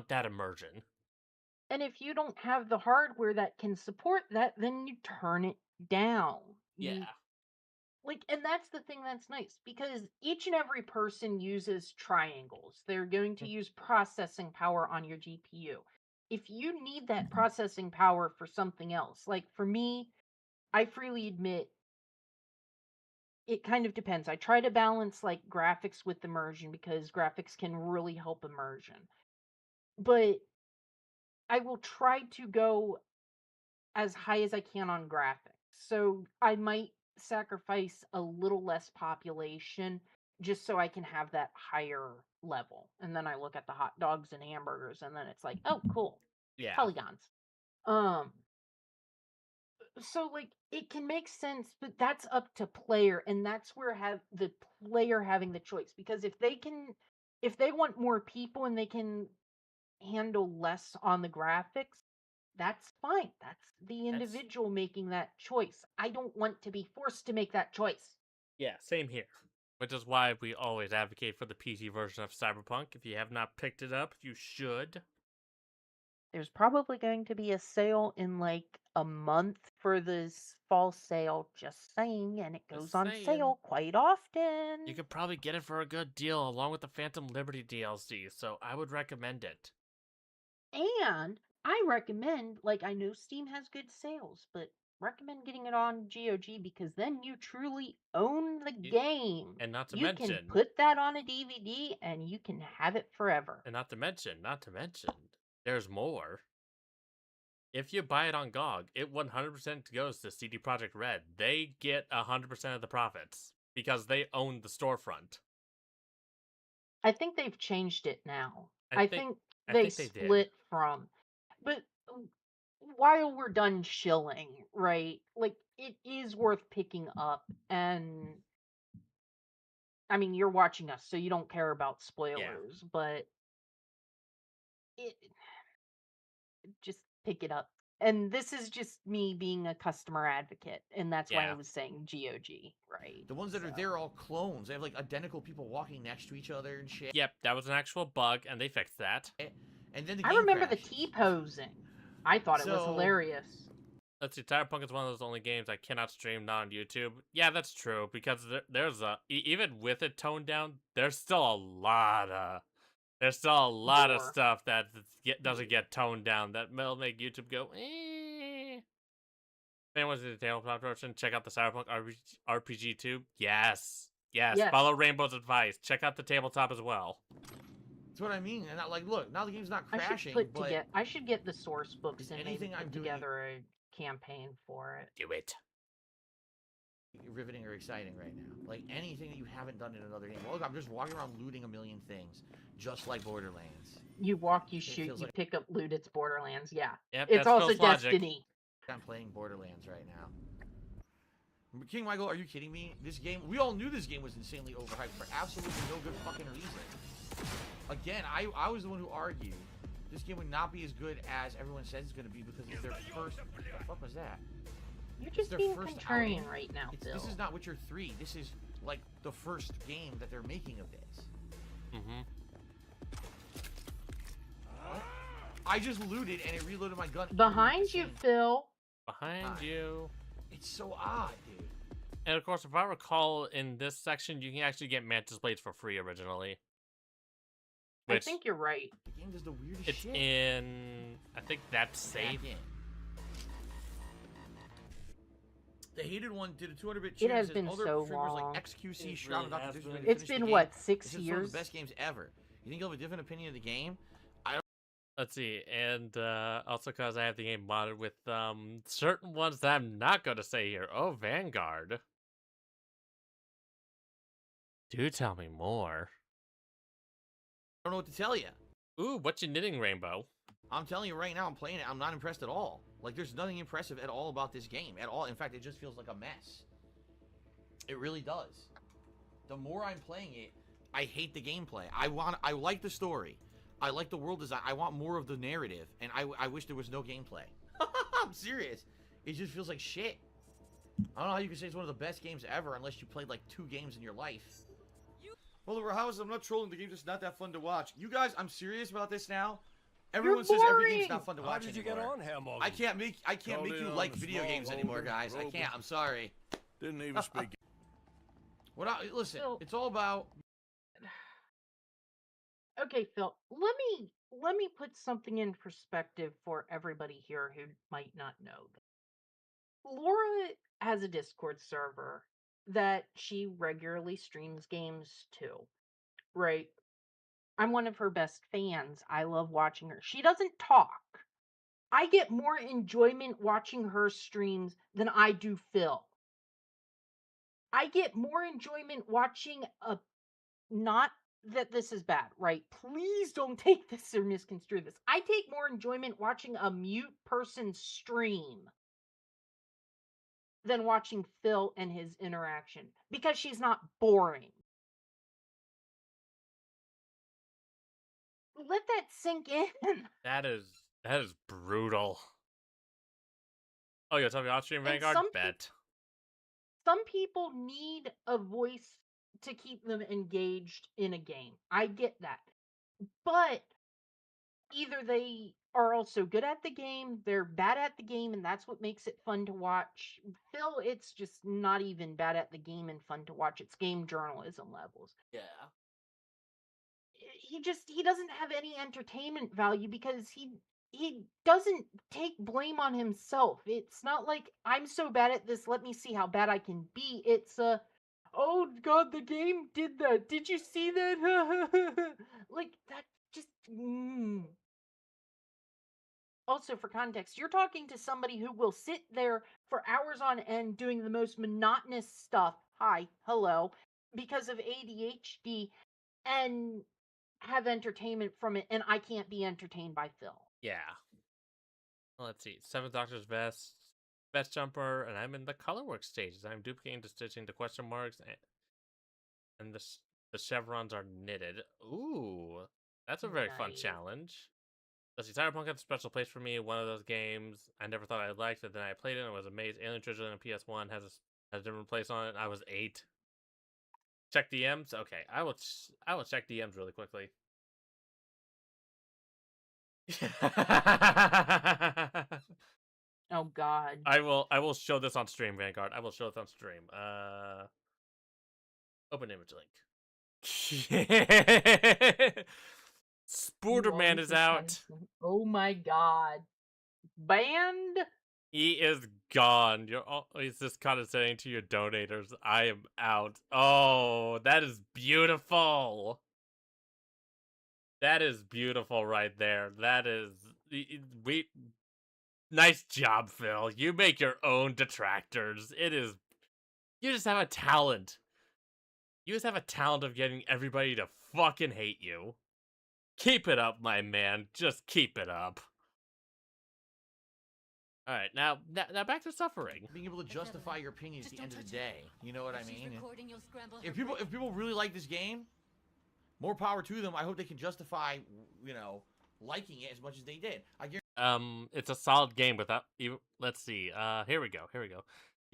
that immersion. And if you don't have the hardware that can support that, then you turn it down. Yeah. And that's the thing that's nice because each and every person uses triangles. They're going to use processing power on your GPU. If you need that processing power for something else, like for me, I freely admit it kind of depends. I try to balance like graphics with immersion because graphics can really help immersion. But I will try to go as high as I can on graphics. So I might sacrifice a little less population just so I can have that higher level. And then I look at the hot dogs and hamburgers and then it's like, oh cool. Yeah. Polygons. So like it can make sense, but that's up to player, and that's where have the player having the choice. Because if they want more people and they can handle less on the graphics, that's fine. That's the individual making that choice. I don't want to be forced to make that choice. Yeah, same here. Which is why we always advocate for the PC version of Cyberpunk. If you have not picked it up, you should. There's probably going to be a sale in like a month for this fall sale, just saying, and it goes on sale quite often. You could probably get it for a good deal along with the Phantom Liberty DLC, so I would recommend it. And I recommend, like, I know Steam has good sales, but recommend getting it on GOG because then you truly own the game. And not to you mention, can put that on a DVD and you can have it forever. And not to mention, there's more. If you buy it on GOG, it 100% goes to CD Projekt Red. They get 100% of the profits because they own the storefront. I think they've changed it now. I think they split from. But while we're done shilling, right? Like, it is worth picking up. And I mean, you're watching us, so you don't care about spoilers, but just pick it up. And this is just me being a customer advocate, and that's why I was saying GOG, right? The ones that are there are all clones. They have like identical people walking next to each other and shit. Yep, that was an actual bug, and they fixed that. And then I remember the T-posing. I thought it was hilarious. Let's see, Cyberpunk is one of those only games I cannot stream not on YouTube. Yeah, that's true, because there's even with it toned down, there's still a lot of stuff that doesn't get toned down that will make YouTube go, eh. If anyone's in the tabletop version, check out the Cyberpunk RPG too. Yes. Follow Rainbow's advice. Check out the tabletop as well. That's what I mean. And not like, look, now the game's not crashing. I should get the source books and maybe put together a campaign for it. Do it. Riveting or exciting right now. Like anything that you haven't done in another game. Look, I'm just walking around looting 1 million things, just like Borderlands. You walk, you shoot, you pick up loot. It's Borderlands. Yeah. Yep, it's also Destiny. I'm playing Borderlands right now. King Michael, are you kidding me? This game, we all knew this game was insanely overhyped for absolutely no good fucking reason. Again, I was the one who argued this game would not be as good as everyone says it's going to be because it's their first. What the fuck was that? You're just being contrarian right now, Phil. This is not Witcher 3. This is like the first game that they're making of this. Mm-hmm. I just looted and it reloaded my gun. Behind you, Phil. Behind you. It's so odd, dude. And of course, if I recall, in this section, you can actually get Mantis Blades for free originally. I think you're right. The game does the weirdest shit. It's in... I think that's safe. The hated one did a 200-bit It cheer and has says been other so streamers long. like XQC, It Shroud, really and Dr. has Deuce been. ready to It's finish the been game. what, They 6 said it's one of years? the best games ever. You think you'll have a different opinion of the game? Let's see, and also because I have the game modded with certain ones that I'm not going to say here. Oh, Vanguard. Do tell me more. I don't know what to tell you. Ooh, what you knitting, Rainbow? I'm telling you right now, I'm playing it. I'm not impressed at all. Like, there's nothing impressive at all about this game. At all. In fact, it just feels like a mess. It really does. The more I'm playing it, I hate the gameplay. I like the story. I like the world design. I want more of the narrative. And I wish there was no gameplay. I'm serious. It just feels like shit. I don't know how you can say it's one of the best games ever unless you played like 2 games in your life. Well, House, I'm not trolling. The game's just not that fun to watch. You guys, I'm serious about this now. Everyone says every game's not fun to watch anymore. How did you get on, Hamburger? I can't make you like video games anymore, guys. I can't. I'm sorry. Didn't even speak. Listen, Phil. it's all about. Okay, Phil, let me put something in perspective for everybody here who might not know. Laura has a Discord server that she regularly streams games to, right? I'm one of her best fans. I love watching her. She doesn't talk. I get more enjoyment watching her streams than I do Phil. I get more enjoyment watching a not that this is bad, right? Please don't take this or misconstrue this. I take more enjoyment watching a mute person stream than watching Phil and his interaction because she's not boring. Let that sink in. That is brutal. Oh, you're talking about stream And Vanguard? some Bet. Some people need a voice to keep them engaged in a game. I get that. But either they are also good at the game, they're bad at the game, and that's what makes it fun to watch. Phil, it's just not even bad at the game and fun to watch. It's game journalism levels. Yeah. He doesn't have any entertainment value because he doesn't take blame on himself. It's not like I'm so bad at this, let me see how bad I can be. It's oh god, the game did that. Did you see that? Like that just Also, for context, you're talking to somebody who will sit there for hours on end doing the most monotonous stuff. Hi, hello, because of ADHD and have entertainment from it, and I can't be entertained by Phil. Yeah. Well, let's see. 7th Doctor's Vest Jumper, and I'm in the colorwork stages. I'm duplicating, stitching the question marks, and the chevrons are knitted. Ooh, that's a very fun challenge. Let's see. Cyberpunk had a special place for me. One of those games I never thought I liked it. Then I played it and it was amazing. Alien Trilogy on PS1 has a different place on it. I was 8. Check DMs. Okay, I will check DMs really quickly. Oh god. I will show this on stream, Vanguard. I will show this on stream. Open image link. Spooderman is out. Oh my god. Banned? He is gone. You're always just condescending to your donators. I am out. Oh, that is beautiful. That is beautiful right there. That is nice job, Phil. You make your own detractors. You just have a talent. You just have a talent of getting everybody to fucking hate you. Keep it up, my man. Just keep it up. All right, now back to suffering. Being able to justify your opinions at the end of the day. You know what I mean? If people really like this game, more power to them. I hope they can justify, liking it as much as they did. It's a solid game without even. Let's see. Here we go.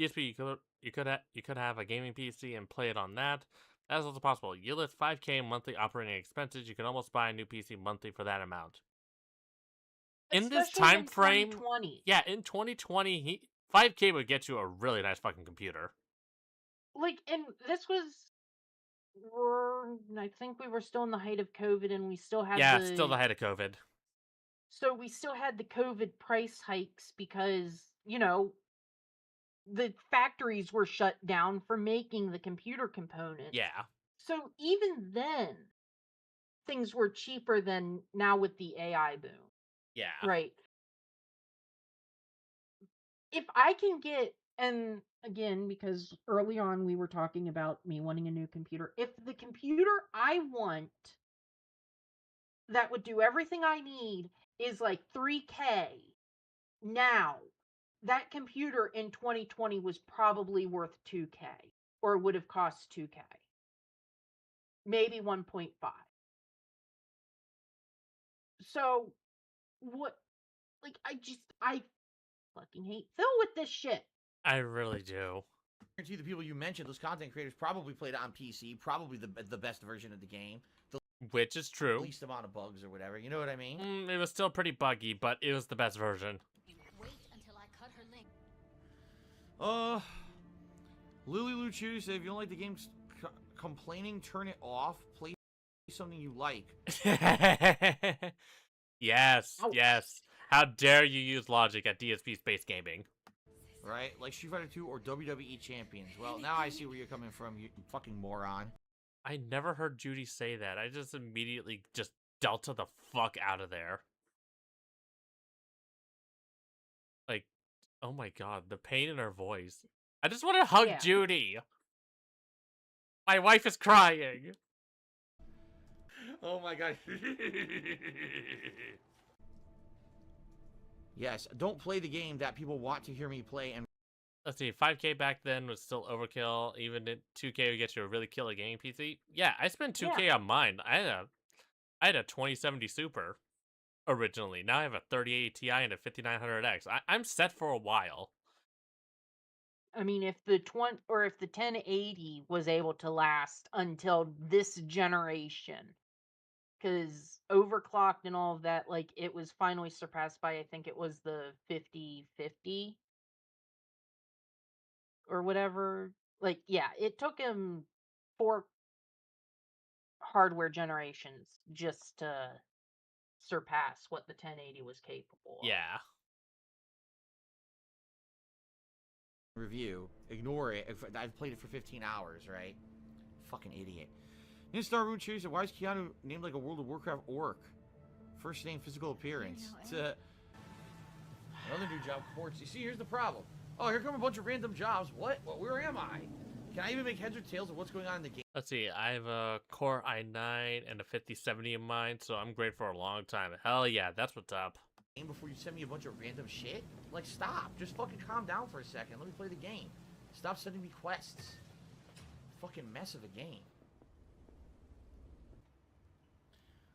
PSP, you could have a gaming PC and play it on that. That is also possible. You list $5K monthly operating expenses. You can almost buy a new PC monthly for that amount. In this time frame, yeah, in 2020, $5K would get you a really nice fucking computer. Like, and this was, I think we were still in the height of COVID, and we still had still the height of COVID. So we still had the COVID price hikes because, the factories were shut down for making the computer components. Yeah. So even then, things were cheaper than now with the AI boom. Yeah. Right. If I can get, and again, because early on we were talking about me wanting a new computer, if the computer I want that would do everything I need is like 3K now, that computer in 2020 was probably worth 2K or would have cost 2K. Maybe 1.5. So, what, like, I fucking hate Phil with this shit. I really do. I guarantee the people you mentioned, those content creators, probably played it on PC, probably the best version of the game. Which is true. Least amount of bugs or whatever, you know what I mean? It was still pretty buggy, but it was the best version. Wait until I cut her link. Lily Luchu said, if you don't like the game complaining, turn it off. Play something you like. Yes, Ouch. yes. How dare you use logic at DSP Space Gaming? Right? Like Street Fighter 2 or WWE Champions. Well, now I see where you're coming from, you fucking moron. I never heard Judy say that. I just immediately just Delta the fuck out of there. Like, oh my god, the pain in her voice. I just want to hug Yeah. Judy. My wife is crying. Oh my god. Yes, don't play the game that people want to hear me play. And Let's see, 5K back then was still overkill. Even at 2K would get you a really killer gaming PC. Yeah, I spent 2K on mine. I had a 2070 Super originally. Now I have a 3080 Ti and a 5900X. I'm set for a while. I mean, if the 1080 was able to last until this generation, because overclocked and all of that, like, it was finally surpassed by, I think it was the 5050 or whatever. Like, yeah, it took him 4 hardware generations just to surpass what the 1080 was capable of. Yeah. review, ignore it. I've played it for 15 hours, right? Fucking idiot. Star Root said, why is Keanu named like a World of Warcraft orc? First name, physical appearance. Another new job, courts. You see, here's the problem. Oh, here come a bunch of random jobs. What? Where am I? Can I even make heads or tails of what's going on in the game? Let's see, I have a Core i9 and a 5070 in mind, so I'm great for a long time. Hell yeah, that's what's up. Before you send me a bunch of random shit? Like, stop. Just fucking calm down for a second. Let me play the game. Stop sending me quests. Fucking mess of a game.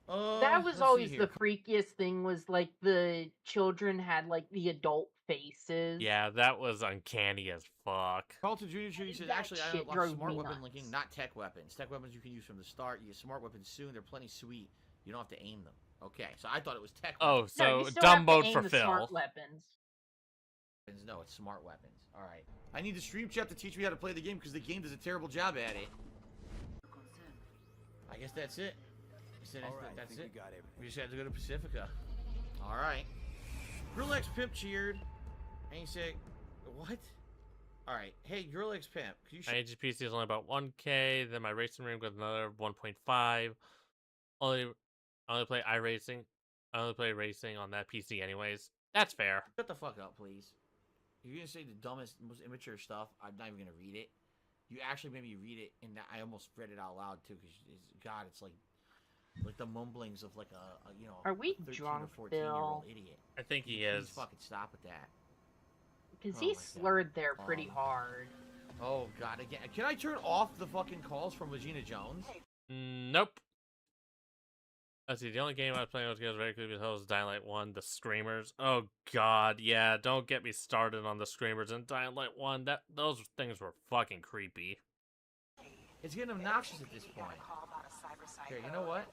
That was always the freakiest thing, was like the children had like the adult faces. Yeah, that was uncanny as fuck. Carlton Jr. says, That actually, I shit unlocked drove smart me weapon nuts. linking, not tech weapons. Tech weapons you can use from the start. You get smart weapons soon. They're plenty sweet. You don't have to aim them. Okay, so I thought it was tech Oh, weapons. so No, you still dumb have to mode aim for the Phil. smart weapons. No, it's smart weapons. All right. I need the stream chat to teach me how to play the game because the game does a terrible job at it. I guess that's it. That's it. We just had to go to Pacifica. All right. Girl X Pimp cheered, and he said, "What?" All right. Hey, Girl X Pimp, could you? My AGPC is only about 1K. Then my racing ring with another 1.5. I only play iRacing. I only play racing on that PC, anyways. That's fair. Shut the fuck up, please. You're gonna say the dumbest, most immature stuff. I'm not even gonna read it. You actually made me read it, and I almost read it out loud too. Because God, it's like the mumblings of like a you know. Are we 13 drunk, or 14-year-old Phil? idiot. I think he Please is. fucking stop with that. Because Oh he my God. slurred there pretty hard. Oh God, again. Can I turn off the fucking calls from Regina Jones? Nope. Let's see, the only game I was playing was very quickly was Dying Light 1, the Screamers. Oh god, yeah, don't get me started on the Screamers in Dying Light 1. Those things were fucking creepy. It's getting obnoxious at this point. Here, you know what?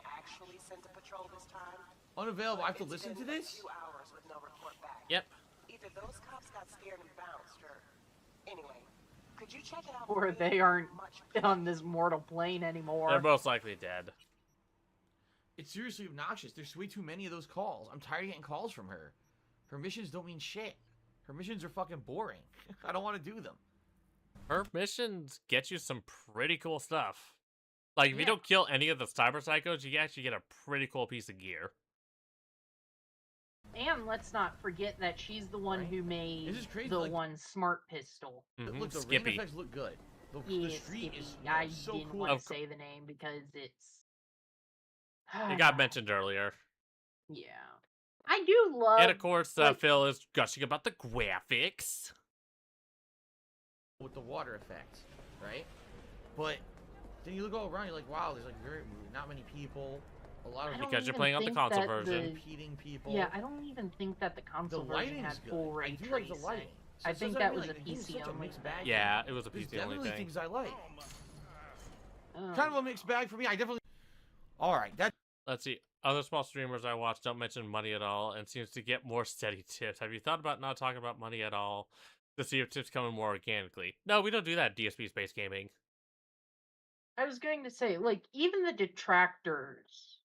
Unavailable. I have to listen to this? Yep. Either those cops got scared and bounced, or anyway, could you check it out? Or they aren't on this mortal plane anymore. They're most likely dead. It's seriously obnoxious. There's way too many of those calls. I'm tired of getting calls from her. Her missions don't mean shit. Her missions are fucking boring. I don't want to do them. Her missions get you some pretty cool stuff. Like, if you Yeah. don't kill any of the cyber psychos, you actually get a pretty cool piece of gear. And let's not forget that she's the one who made This is crazy, the like- one smart pistol. Look, the rain Skippy. effects look good. The Yeah, street Skippy. is I so didn't cool. want to say the name because it's. It got mentioned earlier. Yeah, I do love. And of course, like- Phil is gushing about the graphics. With the water effect, right? But then you look all around, you're like, wow, there's like not many people. A lot of I don't because you're even playing on the think console that version. competing people. Yeah, I don't even think that the console version lighting's had good. full I ray do like the tracing. lighting. I So think that's that what was I a mean, like, it's PC such a only mixed thing. bag. Yeah, it was a There's PC only definitely thing. things I like. Oh. Kind of a mixed bag for me. I definitely. All right, that. Let's see. Other small streamers I watch don't mention money at all and seems to get more steady tips. Have you thought about not talking about money at all to see if tips come in more organically? No, we don't do that, DSP Space Gaming. I was going to say, like, even the detractors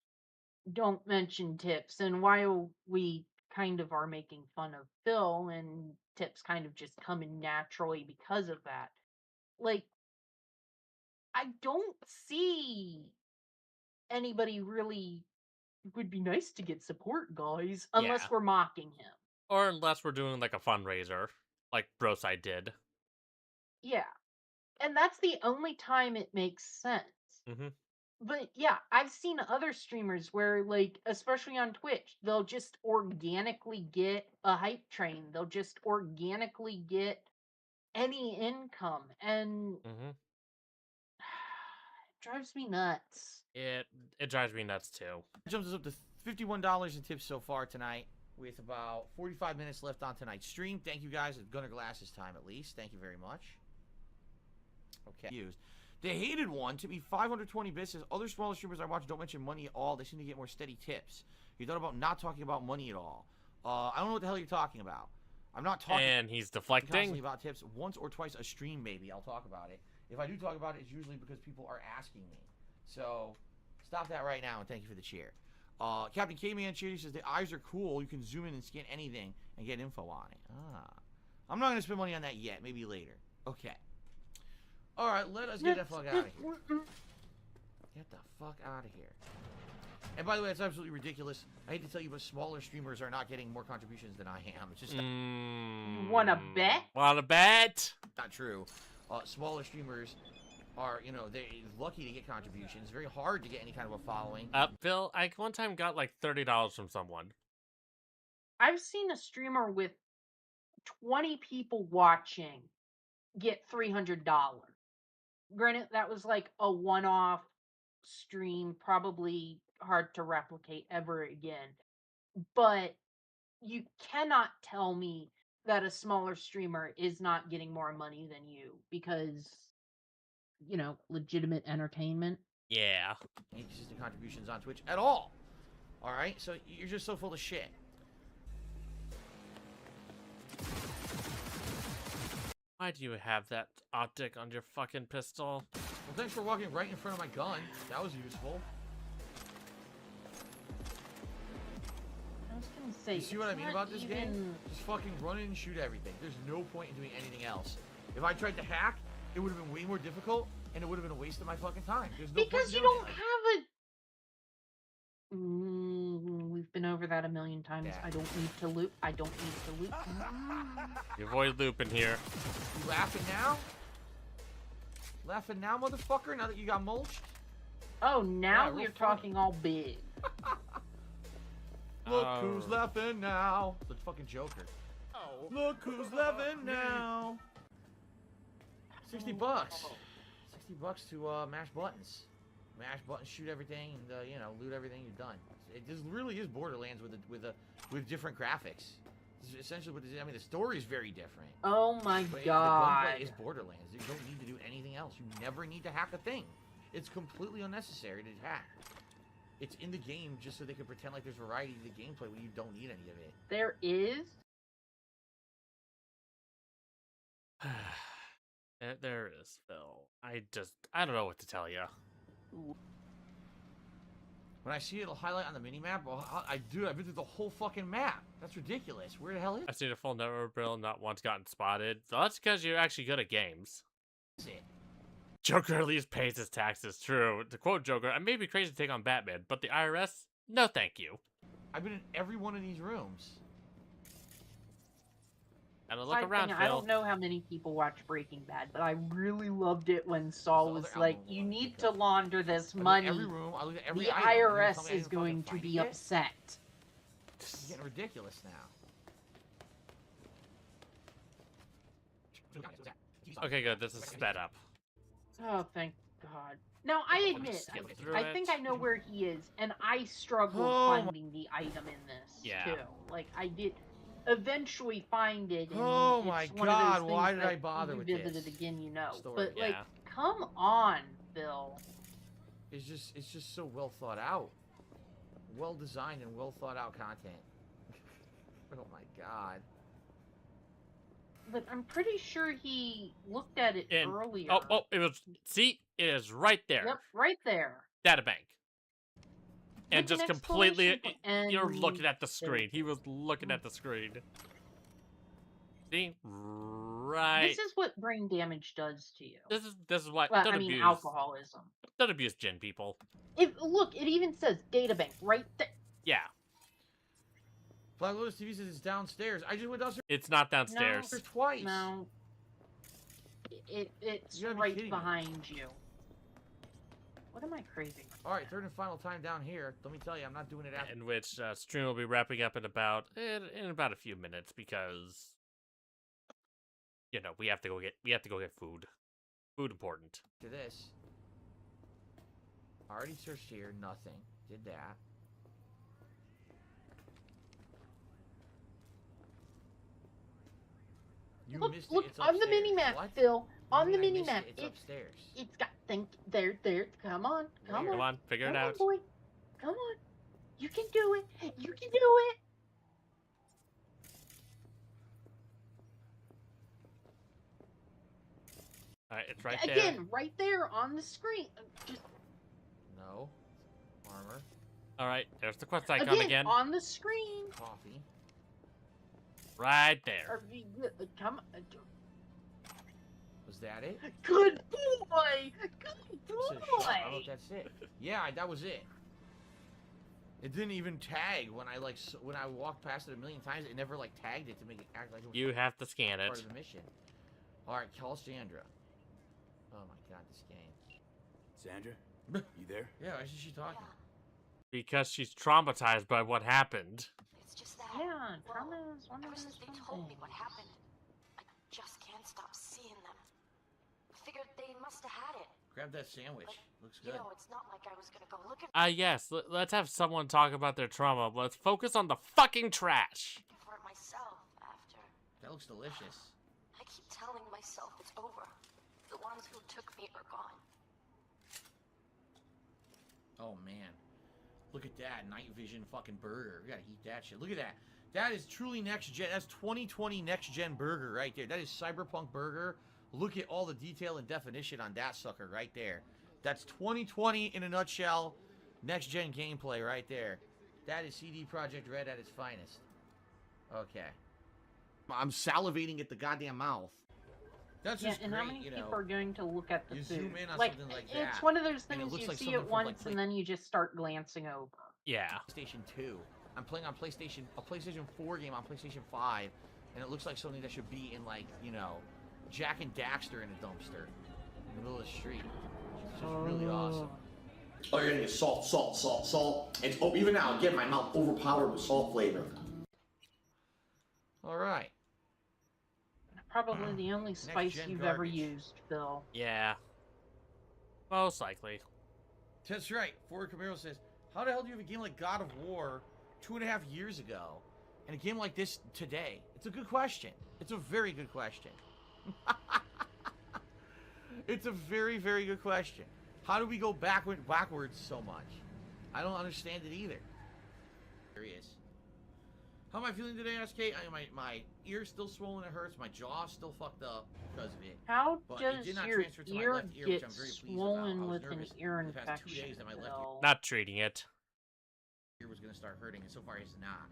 don't mention tips, and while we kind of are making fun of Phil, and tips kind of just come in naturally because of that, like, I don't see anybody really would be nice to get support, guys, unless Yeah. we're mocking him. Or unless we're doing like a fundraiser, like Broside did. Yeah. And that's the only time it makes sense. Mm-hmm. But yeah, I've seen other streamers where, like, especially on Twitch, they'll just organically get a hype train. They'll just organically get any income. And Mm-hmm. it drives me nuts. It drives me nuts too. Jumps us up to $51 in tips so far tonight, with about 45 minutes left on tonight's stream. Thank you guys at Gunner Glasses time at least. Thank you very much. Okay. Used. The hated one to be 520 bits says other smaller streamers I watch don't mention money at all. They seem to get more steady tips. You thought about not talking about money at all. I don't know what the hell you're talking about. I'm not talking. And he's constantly deflecting. about tips. Once or twice a stream, maybe I'll talk about it. If I do talk about it, it's usually because people are asking me. So stop that right now and thank you for the cheer. Captain K-Man Cheer says the eyes are cool. You can zoom in and scan anything and get info on it. I'm not going to spend money on that yet. Maybe later. Okay. All right, let us get the fuck out of here. Get the fuck out of here. And by the way, it's absolutely ridiculous. I hate to tell you, but smaller streamers are not getting more contributions than I am. It's just You wanna bet? Wanna bet? not true. Smaller streamers are, they're lucky to get contributions. It's very hard to get any kind of a following. Phil, I one time got like $30 from someone. I've seen a streamer with 20 people watching get $300. Granted, that was like a one-off stream, probably hard to replicate ever again. But you cannot tell me that a smaller streamer is not getting more money than you because, legitimate entertainment. Yeah. Inconsistent contributions on Twitch at all. All right, so you're just so full of shit. Why do you have that optic on your fucking pistol? Well, thanks for walking right in front of my gun. That was useful. I was gonna say, You see what I it's mean not about this game? even- Just fucking run in and shoot everything. There's no point in doing anything else. If I tried to hack, it would have been way more difficult, and it would have been a waste of my fucking time. There's no Because point you in doing don't it. have a. We've been over that a million times. Yeah. I don't need to loop. I don't need to loop. You avoid looping here. You laughing now? Laughing now, motherfucker? Now that you got mulched? Oh, now Yeah, real we're fun. talking all big. Look who's laughing now. The fucking Joker. Oh. Look who's laughing now. 60 bucks. 60 bucks to mash buttons. Mash buttons, shoot everything, and loot everything. You're done. It just really is Borderlands with different graphics. This is essentially what the story is very different. Oh my But god. the gunplay is Borderlands. You don't need to do anything else. You never need to hack a thing. It's completely unnecessary to hack. It's in the game just so they can pretend like there's variety to the gameplay when you don't need any of it. There is. There is, Phil. I don't know what to tell you. When I see it'll highlight on the mini-map, well, I've been through the whole fucking map. That's ridiculous. Where the hell is I've seen a full network bill, not once gotten spotted. So that's because you're actually good at games. it? Joker at least pays his taxes, true. To quote Joker, I may be crazy to take on Batman, but the IRS? No thank you. I've been in every one of these rooms. And I look Side around, thing, Phil. I don't know how many people watch Breaking Bad, but I really loved it when Saul There's was other like, album "You I need pick to up. launder this I look at money. every room. I look at every The item. You're gonna tell IRS me I is didn't going fucking to find be it? upset." It's getting ridiculous now. Okay, good. This is sped up. Oh, thank God. Now, I admit, skip through I think it. I know where he is, and I struggled Oh my- finding the item in this, Yeah. too. Like, I did eventually find it, and Oh it's my one of God, those why things did I that bother you with visit this it again, you know. story? But, like, Yeah. come on, Bill. It's just so well thought out, well designed and well thought out content. Oh my God. But I'm pretty sure he looked at it And earlier. oh, it was. See, it is right there. Yep, right there. Databank. And With an just completely, exclamation point, you're and looking at the there screen. it He was looking at the screen. See, right. This is what brain damage does to you. This is what. Well, Don't I mean, abuse. alcoholism. Don't abuse Gen people. Look, it even says databank right there. Yeah, Black Lotus TV says it's downstairs. I just went downstairs it's not downstairs. twice. No. It's You gotta be right kidding me. behind you. What am I craving? All right, third and final time down here. Let me tell you, I'm not doing it after. In which stream will be wrapping up in about a few minutes because we have to go get food. Food important. After this. Already searched here, nothing. Did that. You missed it. Look It's on the upstairs. mini map, What? Phil. On You the mean I mini missed map, it? It's upstairs. it's got there. Come on, come Come on, on, figure it come on, out. boy. Come on, you can do it. You can do it. All right, it's right there. Again, right there on the screen. Just No. Armor. All right, there's the quest icon again, again. on the screen. Coffee. Right there. Come. Was that it? Good boy. Good It said shop. I don't know boy. if that's it. Yeah, that was it. It didn't even tag when I walked past it a million times. It never tagged it to make it act like it was You have to scan part it. of the mission. All right, call Sandra. Oh my God, this game. Sandra, you there? Yeah, why is she talking? Because she's traumatized by what happened. It's just that. Yeah, trauma is one of Ever those since they fun told me things. what happened, I just can't stop seeing them. I figured they must have had it. Grab that sandwich. Looks You good. know, it's not like I was gonna go looking Yes, let's have someone talk about their trauma. Let's focus on the fucking trash. for it myself after. That looks delicious. I keep telling myself it's over. The ones who took me are gone. Oh man, look at that night vision fucking burger. We gotta eat that shit. Look at that. That is truly next gen. That's 2020 next gen burger right there. That is Cyberpunk burger. Look at all the detail and definition on that sucker right there. That's 2020 in a nutshell. Next gen gameplay right there. That is CD Projekt Red at its finest. Okay. I'm salivating at the goddamn mouth. That's Yeah, just and great, how many you people know. are going to look at the You food? zoom in on like, something like it's that, one of those and it things looks you like see something it from, once and then you just start glancing over. Yeah. PlayStation 2. I'm playing on a PlayStation 4 game on PlayStation 5, and it looks like something that should be in Jack and Daxter in a dumpster in the middle of the street. It's just really awesome. Oh, you're gonna get salt, salt, salt, salt. And even now, again, my mouth overpowered with salt flavor. All right. Probably the only spice gen you've ever garbage. used, Phil. Yeah. Most likely. That's right. Ford Camaro says, how the hell do you have a game like God of War 2.5 years ago and a game like this today? It's a good question. It's a very good question. It's a very, very good question. How do we go backwards so much? I don't understand it either. There he is. How am I feeling today, SK? My ear's still swollen, it hurts. My jaw's still fucked up because of it. How But it does did not your transfer to my ear left ear, which get I'm very pleased about. I swollen was with an nervous ear the past 2 infection? days that my left ear Phil? Not treating it. ear was gonna start hurting, and so far it's not.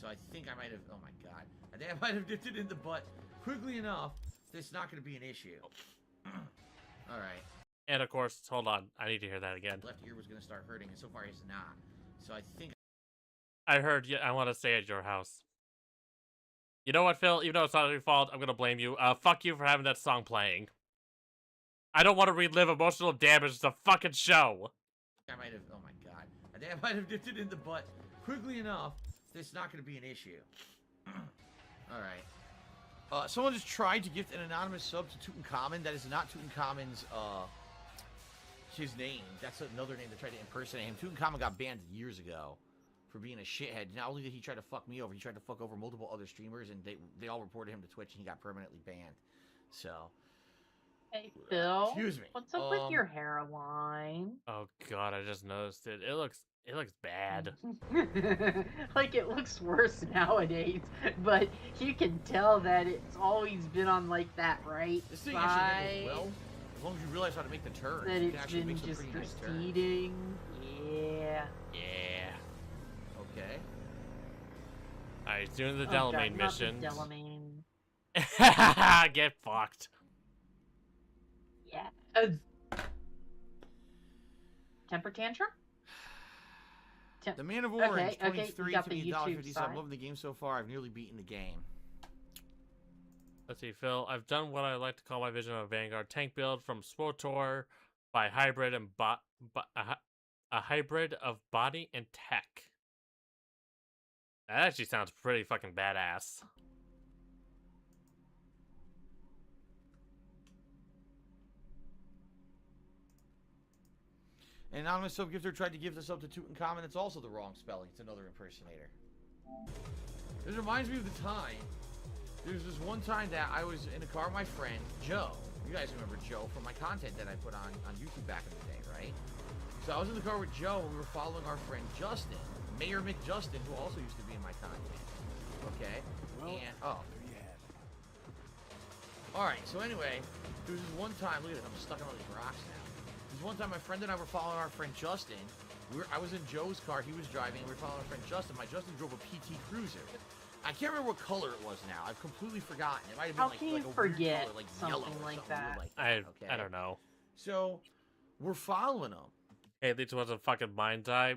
So I think I might have. Oh my god! I think I might have dipped it in the butt quickly enough that it's not gonna be an issue. All right. And of course, hold on. I need to hear that again. Left ear was gonna start hurting, and so far it's not. So I think I heard you. I want to stay at your house. You know what, Phil? Even though it's not your fault, I'm gonna blame you. Fuck you for having that song playing. I don't want to relive emotional damage. It's a fucking show. I might have. Oh my god! I think I might have dipped it in the butt quickly enough that it's not gonna be an issue. All right. Someone just tried to gift an anonymous sub to Tutankhamun. That is not Tutankhamun's, his name. That's another name that tried to impersonate him. Tutankhamun got banned years ago for being a shithead. Not only did he try to fuck me over, he tried to fuck over multiple other streamers, and they all reported him to Twitch, and he got permanently banned. So. Hey, Phil. Excuse me. What's up with your hairline? Oh god, I just noticed it. It looks bad. Like, it looks worse nowadays, but you can tell that it's always been on like that right This thing side. actually handles well, as long as you realize how to make the turn. That You can it's actually been make some just pretty nice turns. receding. Yeah. Yeah. Okay. Alright, doing the Oh, God, Delamain not the mission. Delamain. Get fucked. Yeah. Temper tantrum? The Man of Orange, Okay, okay, 23 you got to the me, YouTube $1.50. side. I'm loving the game so far. I've nearly beaten the game. Let's see, Phil. I've done what I like to call my vision of a Vanguard tank build from SWTOR by hybrid and a hybrid of body and tech. That actually sounds pretty fucking badass. An anonymous sub-gifter tried to give this up to Tutankhamun. It's also the wrong spelling. It's another impersonator. This reminds me of the time. There's this one time that I was in a car with my friend, Joe. You guys remember Joe from my content that I put on YouTube back in the day, right? So I was in the car with Joe, and we were following our friend Justin, Mayor McJustin, who also used to be in my content. Okay? Well, And, there you have it. Alright, so anyway, there was this one time, look at this, I'm stuck on all these rocks now. There was one time my friend and I were following our friend Justin. I was in Joe's car, he was driving, and we were following our friend Justin. My Justin drove a PT Cruiser. I can't remember what color it was now. I've completely forgotten. It might have been How like, can like you a forget weird color, like something yellow or like something weird that? like that. Okay? I don't know. So, we're following him. Hey, at least it wasn't fucking Mind's Eye.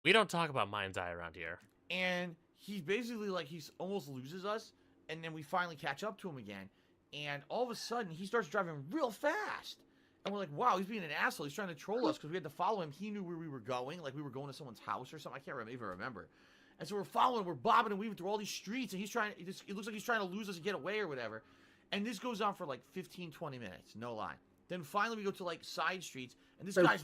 We don't talk about Mind's Eye around here. And he's basically like, he almost loses us, and then we finally catch up to him again. And all of a sudden, he starts driving real fast. And we're like, wow, he's being an asshole. He's trying to troll us because we had to follow him. He knew where we were going. Like, we were going to someone's house or something. I can't even remember. And so we're following, we're bobbing and weaving through all these streets. And he's trying, it looks like he's trying to lose us and get away or whatever. And this goes on for like 15, 20 minutes. No lie. Then finally we go to like side streets. And this guy's,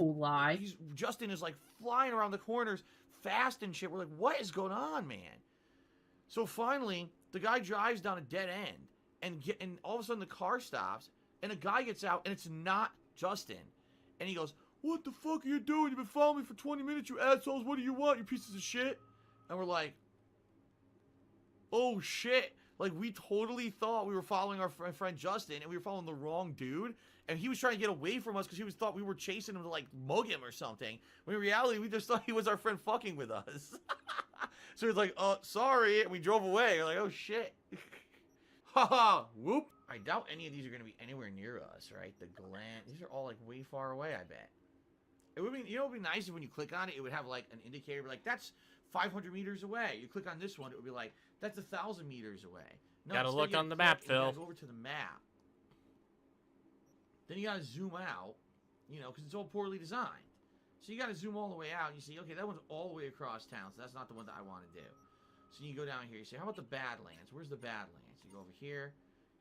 Justin is like flying around the corners fast and shit. We're like, what is going on, man? So finally, the guy drives down a dead end. And all of a sudden the car stops. And a guy gets out, and it's not Justin. And he goes, what the fuck are you doing? You've been following me for 20 minutes, you assholes. What do you want, you pieces of shit? And we're like, oh shit. Like, we totally thought we were following our friend Justin, and we were following the wrong dude. And he was trying to get away from us because he thought we were chasing him to, like, mug him or something. When in reality, we just thought he was our friend fucking with us. So he's like, sorry. And we drove away. We're like, oh shit. Haha, whoop. I doubt any of these are going to be anywhere near us, right? The Glen. These are all, like, way far away, I bet. It would be, you know, it would be nice if when you click on it, it would have, like, an indicator. Like, that's 500 meters away. You click on this one, it would be like, that's 1,000 meters away. No, gotta instead look you on the click map, and you gotta Phil. go over to the map. Then you gotta zoom out, you know, because it's all poorly designed. So you gotta zoom all the way out, and you see, okay, that one's all the way across town, so that's not the one that I want to do. So you go down here, you say, how about the Badlands? Where's the Badlands? You go over here,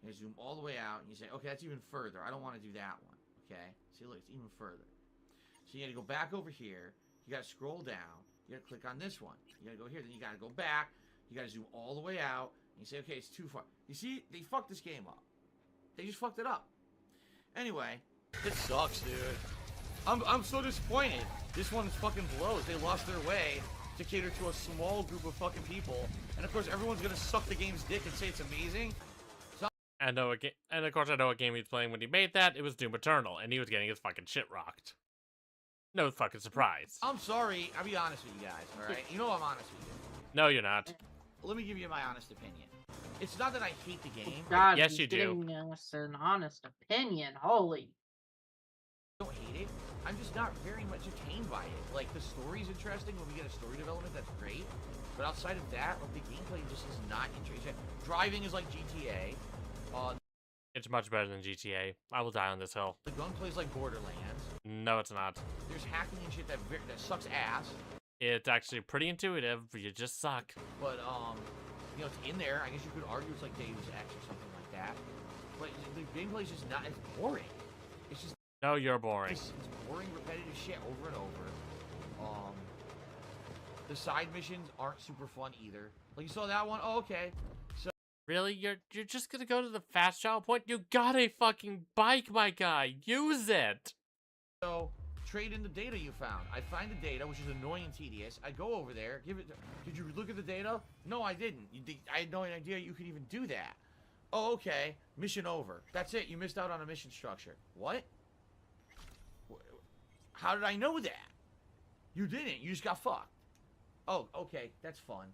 you zoom all the way out, and you say, okay, that's even further. I don't want to do that one, okay? See, look, it's even further. So you gotta go back over here, you gotta scroll down, you gotta click on this one. You gotta go here, then you gotta go back, you gotta zoom all the way out, and you say, okay, it's too far. You see, they fucked this game up. They just fucked it up. Anyway, it sucks, dude. I'm so disappointed. This one fucking blows. They lost their way to cater to a small group of fucking people. And of course, everyone's gonna suck the game's dick and say it's amazing. And of course I know what game he was playing when he made that. It was Doom Eternal, and he was getting his fucking shit rocked. No fucking surprise. I'm sorry. I'll be honest with you guys, all right? You know I'm honest with you. No, you're not. Let me give you my honest opinion. It's not that I hate the game. God, Yes, he's you do. giving us an honest opinion. Holy. I don't hate it. I'm just not very much entertained by it. Like, the story's interesting. When we get a story development, that's great. But outside of that, like, the gameplay just is not interesting. Driving is like GTA. It's much better than GTA. I will die on this hill. The gunplay is like Borderlands. No, it's not. There's hacking and shit that sucks ass. It's actually pretty intuitive, but you just suck. But, you know, it's in there. I guess you could argue it's like Deus Ex or something like that. But the gameplay's just not, it's boring. It's just... No, you're boring. It's boring, repetitive shit over and over. The side missions aren't super fun either. Like, you saw that one? Oh, okay. So... Really? You're just gonna go to the fast travel point? You got a fucking bike, my guy. Use it. So, trade in the data you found. I find the data, which is annoying and tedious. I go over there, give it... Did you look at the data? No, I didn't. I had no idea you could even do that. Oh, okay. Mission over. That's it. You missed out on a mission structure. What? How did I know that? You didn't. You just got fucked. Oh, okay. That's fun.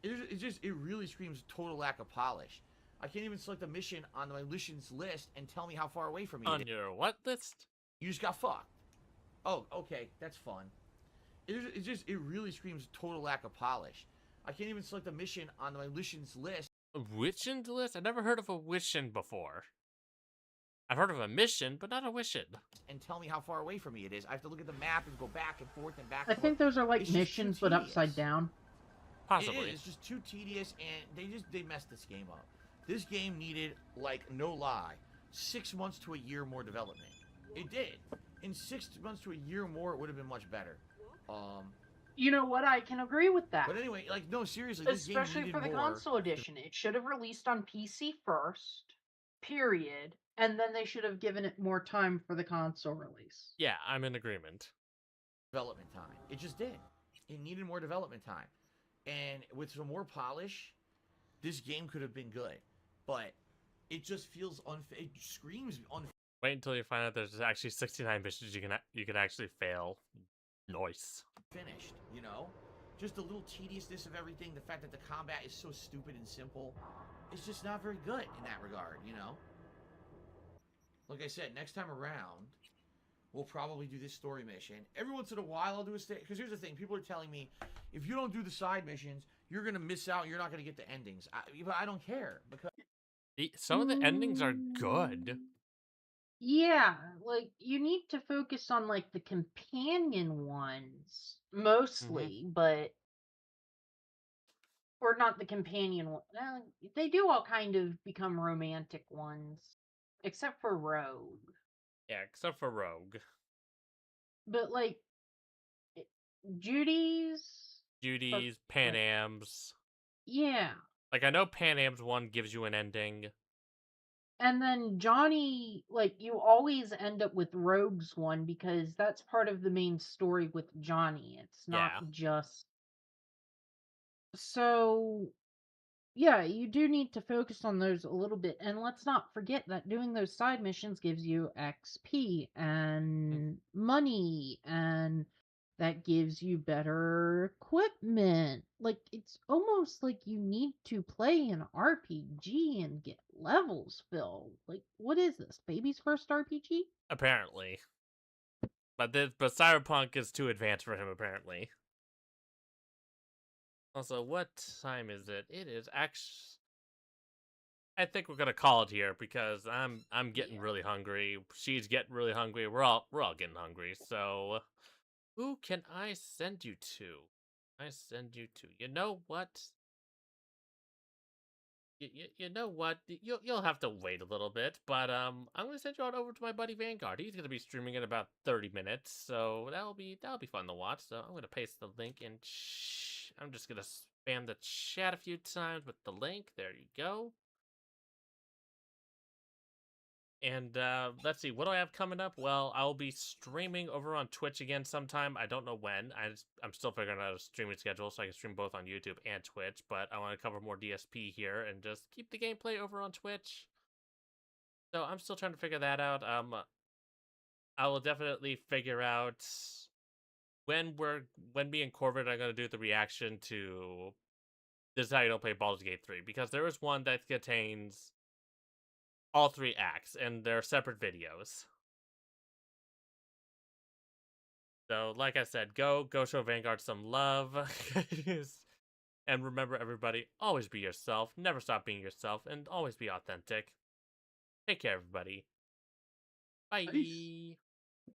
It really screams total lack of polish. I can't even select a mission on my missions list and tell me how far away from me On your what list? You just got fucked. Oh, okay. That's fun. It really screams total lack of polish. I can't even select a mission on my missions list. A wishin list? I've never heard of a wishin before. I've heard of a mission, but not a wishin. And tell me how far away from me it is. I have to look at the map and go back and forth and back I and forth. think those are like missions, but upside down. Possibly. It's just too tedious, and they messed this game up. This game needed, like, no lie, 6 months to a year more development. It did. In 6 months to a year more, it would have been much better. You know what? I can agree with that. But anyway, like, no, seriously, this game Especially needed for the more. console edition. It should have released on PC first, period, and then they should have given it more time for the console release. Yeah, I'm in agreement. Development time. It just did. It needed more development time. And with some more polish, this game could have been good. But it just feels unfair. It screams unfair. Wait until you find out there's actually 69 missions you can actually fail. Nice. Finished, you know? Just the little tediousness of everything, the fact that the combat is so stupid and simple. It's just not very good in that regard, you know? Like I said, next time around, we'll probably do this story mission. Every once in a while, I'll do a because here's the thing. People are telling me, if you don't do the side missions, you're going to miss out. You're not going to get the endings. But I don't care. Because some of the endings are good. Yeah, like, you need to focus on, like, the companion ones, mostly, but... Or not the companion one. They do all kind of become romantic ones. Except for Rogue. Yeah, except for Rogue. But, like, Judy's, Pan Am's. yeah. Like, I know Pan Am's one gives you an ending. And then Johnny, like, you always end up with Rogue's one because that's part of the main story with Johnny. It's not just... So, yeah, you do need to focus on those a little bit. And let's not forget that doing those side missions gives you XP and money, and that gives you better equipment. Like, it's almost like you need to play an RPG and get levels filled. Like, what is this? Baby's first RPG? Apparently. But Cyberpunk is too advanced for him, apparently. Also, what time is it? It is actually... I think we're gonna call it here because I'm getting really hungry. She's getting really hungry. We're all getting hungry. So, who can I send you to? You know what? You know what? You'll have to wait a little bit, but I'm gonna send you on over to my buddy Vanguard. He's gonna be streaming in about 30 minutes, so that'll be fun to watch. So I'm gonna paste the link in. I'm just gonna spam the chat a few times with the link. There you go. And let's see, what do I have coming up? Well, I'll be streaming over on Twitch again sometime. I don't know when. I'm still figuring out a streaming schedule so I can stream both on YouTube and Twitch. But I want to cover more DSP here and just keep the gameplay over on Twitch. So I'm still trying to figure that out. I will definitely figure out when me and Corvid are gonna do the reaction to This Is How You Don't Play Baldur's Gate 3, because there is one that contains all 3 acts, and they're separate videos. So, like I said, go show Vanguard some love. And remember, everybody, always be yourself, never stop being yourself, and always be authentic. Take care, everybody. Bye. Peace.